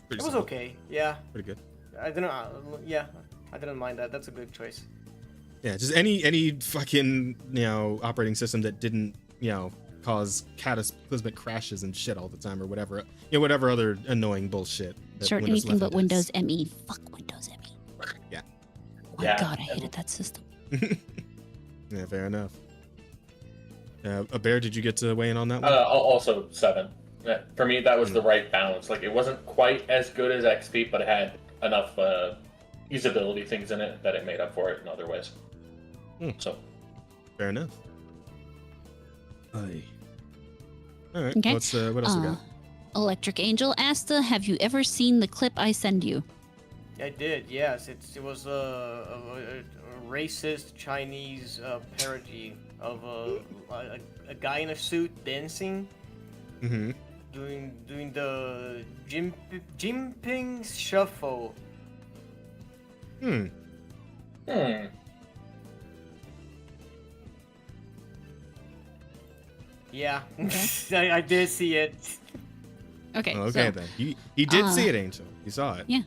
It was okay. Yeah, Pretty good. I didn't. Yeah, I didn't mind that. That's a good choice. Yeah, just any fucking operating system that didn't cause cataclysmic crashes and shit all the time or whatever whatever other annoying bullshit. that Sure, Windows anything but 11 does. Windows ME. Fuck Windows ME. Yeah. Oh my Yeah. god, I hated that system. Yeah, fair enough. A Bear, did you get to weigh in on that one? Also 7. Yeah, for me, that was the right balance. Like, it wasn't quite as good as XP, but it had enough usability things in it that it made up for it in other ways. So, Fair enough. Aye. All right. Okay. What else we got? Electric Angel asked, have you ever seen the clip I send you? I did. Yes, it was a racist Chinese parody of a guy in a suit dancing, Mm-hmm. doing the Jinping shuffle. Hmm. Yeah, I did see it. Okay. Okay, so, then. He did see it, Angel. He saw it. Yeah.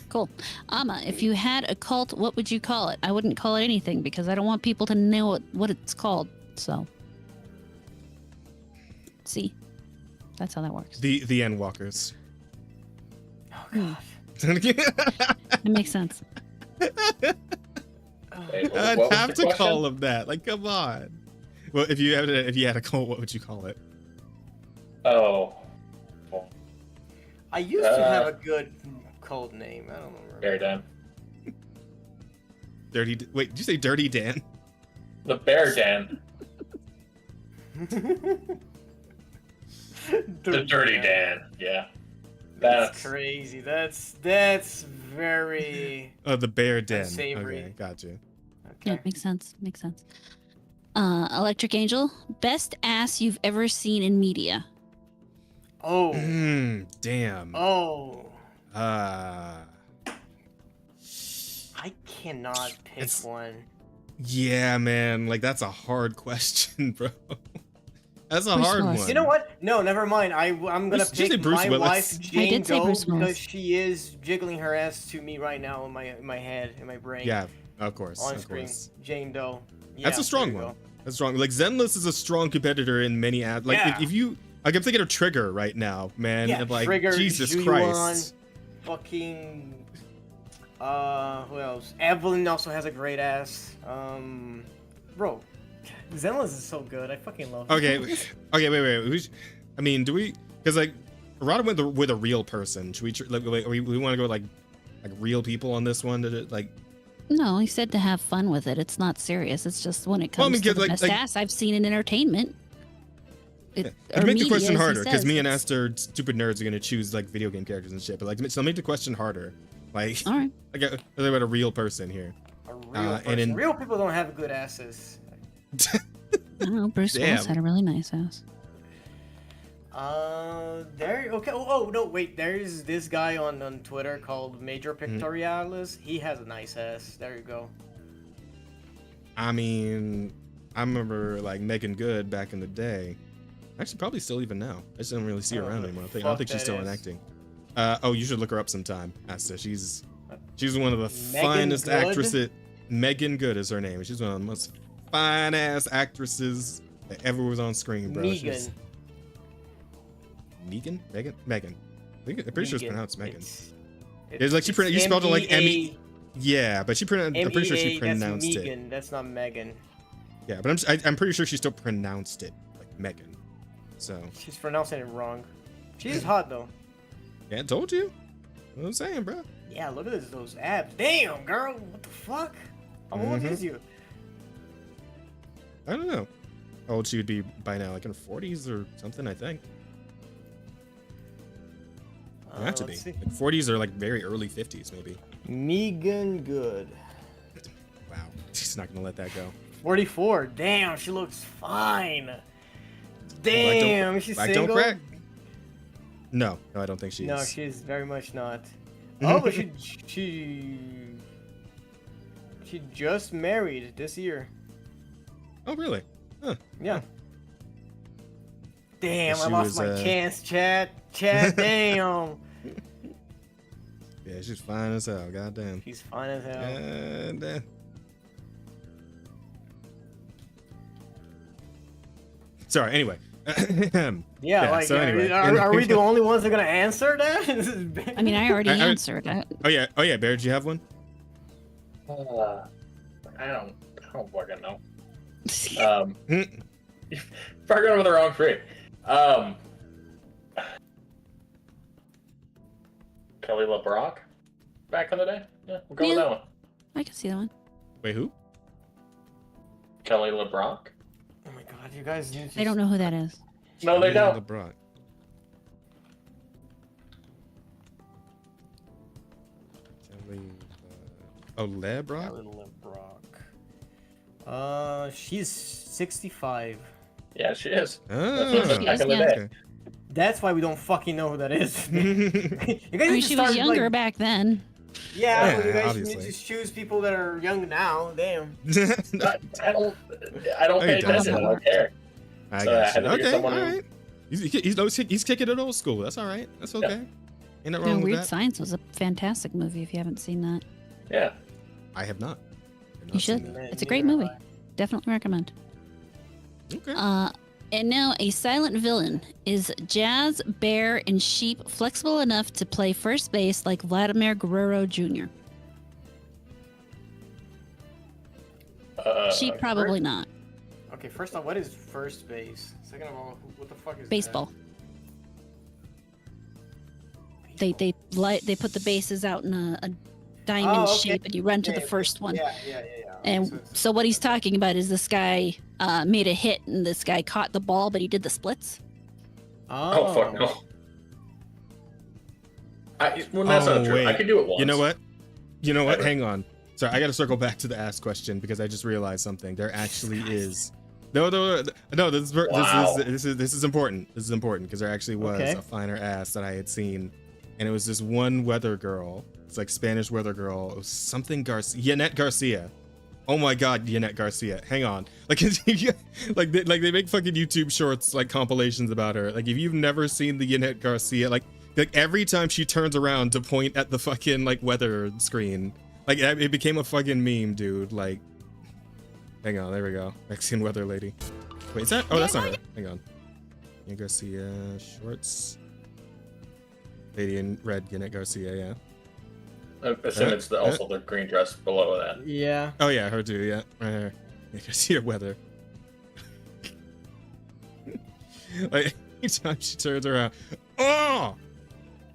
Cool. Amma, if you had a cult, what would you call it? I wouldn't call it anything because I don't want people to know what it's called. So, see, that's how that works. The Endwalkers. Oh god. It makes sense. Wait, what I'd was have the to question? call him that. Like, come on. Well, if you had a cult, what would you call it? Oh. I used to have a good code name. I don't remember. Bear Dan. Wait, did you say Dirty Dan? The Bear Dan. The Dirty Dan. Yeah. That's crazy. That's very Oh, the Bear Den. unsavory. Okay, got you. Yeah, okay. makes sense. Makes sense. Electric Angel, best ass you've ever seen in media. Oh. Damn. Oh. Uh, I cannot pick one. yeah, man. Like, that's a hard question, bro. That's a Bruce hard Willis. one. You know what? No, never mind. I'm gonna Did you say pick Bruce my Willis? wife I Jane did say Doe Bruce Willis. because she is jiggling her ass to me right now in my head, in my brain. Yeah, of course. On of screen. course. Jane Doe. Yeah, That's a strong there you one. go. That's strong. Like, Zenless is a strong competitor in many ads. Like, Yeah. if you, like, I'm thinking of Trigger right now, man. Yeah, and like, Trigger, Jesus Zhuan, Christ. Fucking. Who else? Evelyn also has a great ass. Bro, Zenless is so good. I fucking love. Okay, him. okay, wait. I mean, do we? Because like, Rada went with a real person. Should we? Like, wait, we want to go like real people on this one? Like, No, he said to have fun with it. It's not serious. It's just when it Well, I comes mean, to 'cause, the like- best like- ass I've seen in entertainment. to or make the media, question as he harder, because says, me and it's- Esther, stupid nerds, are gonna choose like video game characters and shit. But like, so make the question harder. Like, All right. like about a real person here. A real and person. in- Real people don't have good asses. I don't know. Bruce Willis Damn. had a really nice ass. There. Okay. Oh no, wait. There's this guy on Twitter called Major Pictorialis. He has a nice ass. There you go. I mean, I remember like Megan Good back in the day. Actually, probably still even now. I just don't really see her Oh, around the anymore. I don't fuck think she's that still is. enacting. Oh, you should look her up sometime, Asta. She's one of the Megan finest Good? actresses. Megan Good is her name. She's one of the most fine ass actresses that ever was on screen, bro. Megan. Megan? Megan? Megan. I'm pretty sure it's pronounced Megan. It's like you spelled it like M-E-A. Yeah, but I'm pretty sure she pronounced that's it. Megan. That's not Megan. Yeah, but I'm pretty sure she still pronounced it like Megan. So She's pronouncing it wrong. She's hot though. yeah, I told you. What I'm saying, bro. Yeah, look at those abs. Damn, girl. What the fuck? How old is you? I don't know how old she would be by now, like in her 40s or something. I think. It'd have to be. Let's see. Like 40s or like very early 50s, maybe. Megan Good. Wow, she's not gonna let that go. 44. Damn, she looks fine. Black Damn, she's Black single. don't crack. No, I don't think she No, is. she's very much not. Oh, but she just married this year. Oh, really? Huh. Yeah. Damn, She I lost was, my chance, Chad. Chad, damn. Yeah, she's fine as hell. Goddamn. She's fine as hell. And, sorry. Anyway. Yeah, like, so anyway, are we the only ones that are gonna answer that? This is bad. I mean, I already I- answered. Oh yeah. Bear, did you have one? I don't fucking know. Hmm. Probably going with the wrong tree. Kelly LeBrock, back in the day. Yeah, we'll go with Yeah. that one. I can see that one. Wait, who? Kelly LeBrock. Oh my god, you guys need to. I don't know who that is. No, they don't. LeBron. Oh, LeBron? Kelly LeBrock. She's 65. Yeah, she is. Ah, That's She back is, in the yeah. day. That's why we don't fucking know who that is. You guys I need mean, to she start, was younger like, back then. Yeah, but you Yeah, guys obviously. need to choose people that are young now. Damn. I don't Oh, pay you don't. attention. I don't care. I So I got had you. to figure Okay, someone all who- right. He's kicking it old school. That's all right. That's okay. Ain't nothing wrong with Weird that. Science was a fantastic movie if you haven't seen that. Yeah. I have not. You should. It's a great movie. Definitely recommend. Okay. And now a silent villain. Is Jazz, Bear, and Sheep flexible enough to play first base like Vladimir Guerrero Jr.? Sheep probably not. Okay, first off, what is first base? Second of all, what the fuck is Baseball. that? They put the bases out in a diamond shape, and you run to the first one. Yeah. And so what he's talking about is this guy made a hit, and this guy caught the ball, but he did the splits. Oh, fuck no. That's not true. Wait. I could do it once. You know what? Ever. Hang on. Sorry, I got to circle back to the ask question because I just realized something. There actually is. No. This is important. This is important because there actually was a finer ass that I had seen, and it was this one weather girl. It's like Spanish weather girl. It was something Garcia. Yanet Garcia. Oh my God, Yanet Garcia. Hang on. Like they make fucking YouTube shorts, like compilations about her. Like if you've never seen the Yanet Garcia, like every time she turns around to point at the fucking like weather screen, like it became a fucking meme, dude. Like, hang on, there we go. Mexican weather lady. Wait, is that? Oh, that's not her. Hang on. Yanet Garcia shorts. Lady in red, Yanet Garcia, yeah. I assume it's also the green dress below that. Yeah. Oh yeah, her too. Yeah, right here. You can see her weather. Like anytime she turns around, oh,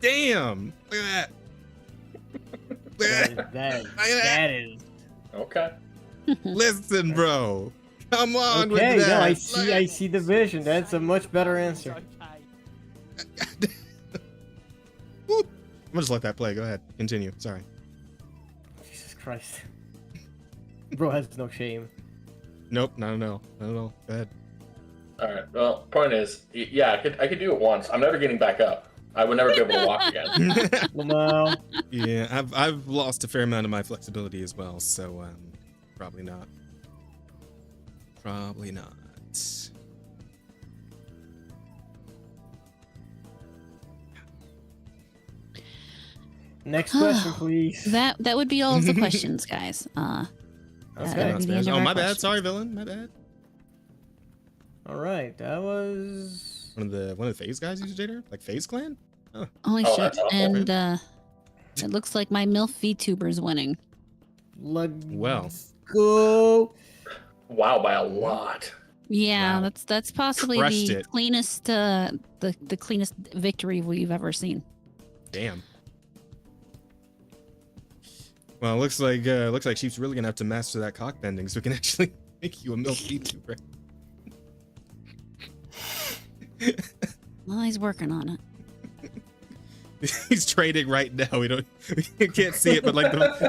damn! Look at that. That is. Okay. Listen, bro. Come on with Okay, that. no, I see the vision. That's a much better answer. I'm gonna just let that play. Go ahead. Continue. Sorry. Jesus Christ. Bro has no shame. Nope. Not at all. Not at all. Go ahead. All right. Well, point is, yeah, I could do it once. I'm never getting back up. I would never be able to walk again. No. Yeah, I've lost a fair amount of my flexibility as well, so probably not. Probably not. Next question, please. That would be all of the questions, guys. Okay. that would be the end of Oh, our my bad. questions. Sorry, villain. My bad. All right, that was. One of the FaZe guys used Jader? Like FaZe Clan? Holy Oh, shit! that's awful. And it looks like my MILF Vtuber's winning. Well. Go. Wow, by a lot. Yeah, Wow. that's possibly Crushed the it. cleanest the cleanest victory we've ever seen. Damn. Well, it looks like Sheep's really gonna have to master that cock bending so we can actually make you a MILF VTuber. Well, he's working on it. He's trading right now. We can't see it, but like the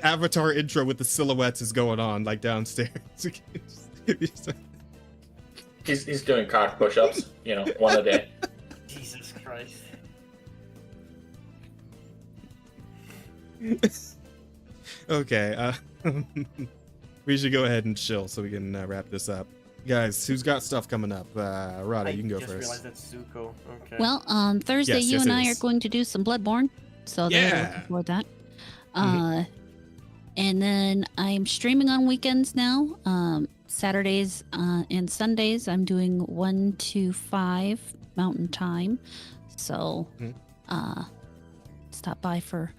avatar intro with the silhouettes is going on like downstairs. He's doing cock push-ups, one a day. Jesus Christ. Okay, we should go ahead and chill so we can wrap this up. Guys, who's got stuff coming up? Rada, you can go I just first. realized that's Zuko. Okay. Well, on Thursday, Yes, you yes, and it I is. are going to do some Bloodborne, so they're Yeah. looking forward to that. Mhm. And then I'm streaming on weekends now. Saturdays and Sundays, I'm doing 1 to 5 Mountain Time. So, stop by for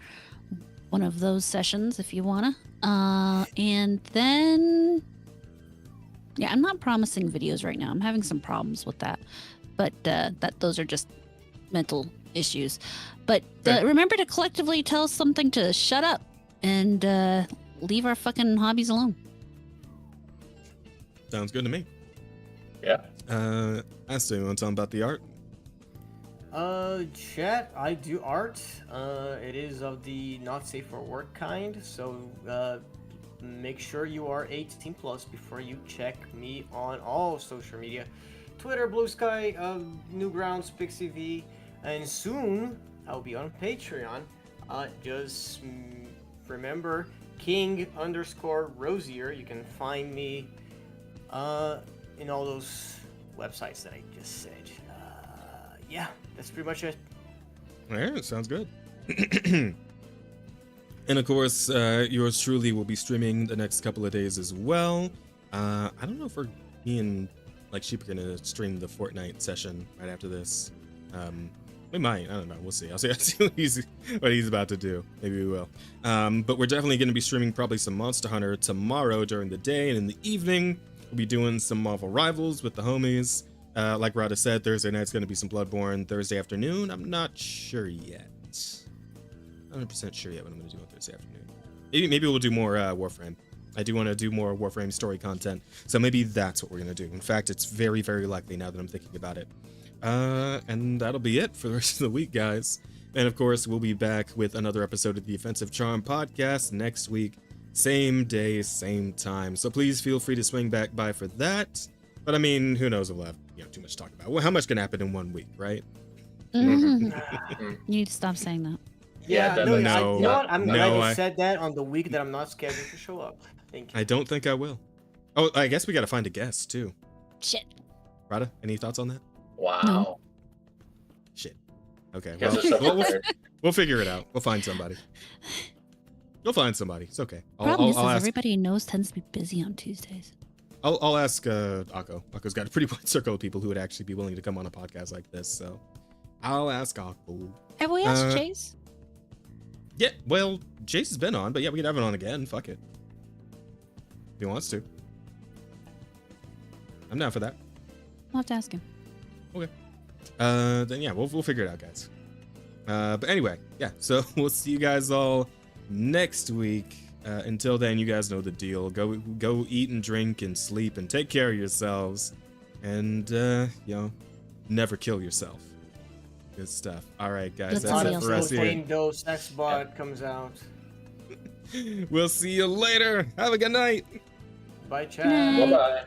one of those sessions if you wanna. And then, yeah, I'm not promising videos right now. I'm having some problems with that, but those are just mental issues. But remember to collectively tell us something to shut up and leave our fucking hobbies alone. Sounds good to me. Yeah. Asta, you want to tell them about the art? Chat, I do art. It is of the not safe for work kind, so make sure you are 18 plus before you check me on all social media. Twitter, Blue Sky, Newgrounds, PixieV, and soon I'll be on Patreon. Just remember King_Rosier. You can find me in all those websites that I just said. Yeah, that's pretty much it. All right, sounds good. And of course, yours truly will be streaming the next couple of days as well. I don't know if me and like Sheep are gonna stream the Fortnite session right after this. We might. I don't know. We'll see. I'll see what he's about to do. Maybe we will. But we're definitely going to be streaming probably some Monster Hunter tomorrow during the day, and in the evening we'll be doing some Marvel Rivals with the homies. Like Rada said, Thursday night's going to be some Bloodborne. Thursday afternoon, I'm not sure yet. 100% sure yet what I'm going to do on Thursday afternoon. Maybe we'll do more Warframe. I do want to do more Warframe story content, so maybe that's what we're going to do. In fact, it's very, very likely now that I'm thinking about it. And that'll be it for the rest of the week, guys. And of course, we'll be back with another episode of the Offensive Charm podcast next week, same day, same time. So please feel free to swing back by for that. But I mean, who knows? We'll have too much to talk about. Well, how much can happen in 1 week, right? You need to stop saying that. Yeah, Yeah, no, definitely. you know what? I'm glad you I said that on the week that I'm not scheduled to show up. Thank you. I don't think I will. Oh, I guess we got to find a guest too. Shit. Rada, any thoughts on that? Wow. No. Shit. Okay. You guys are so prepared. We'll figure it out. We'll find somebody. You'll find somebody. It's okay. Problem is, I'll ask. everybody he knows tends to be busy on Tuesdays. I'll ask Akko. Akko's got a pretty wide circle of people who would actually be willing to come on a podcast like this. So I'll ask Akko. Have we asked Chase? Yeah. Well, Chase has been on, but yeah, we can have him on again. Fuck it. If he wants to. I'm down for that. I'll have to ask him. Okay. Then yeah, we'll figure it out, guys. But anyway, yeah. So we'll see you guys all next week. Until then, you guys know the deal. Go eat and drink and sleep and take care of yourselves, and never kill yourself. Good stuff. All right, guys. That's it for us here. Dose Xbot comes out. We'll see you later. Have a good night. Bye, chat. Good night. Bye-bye.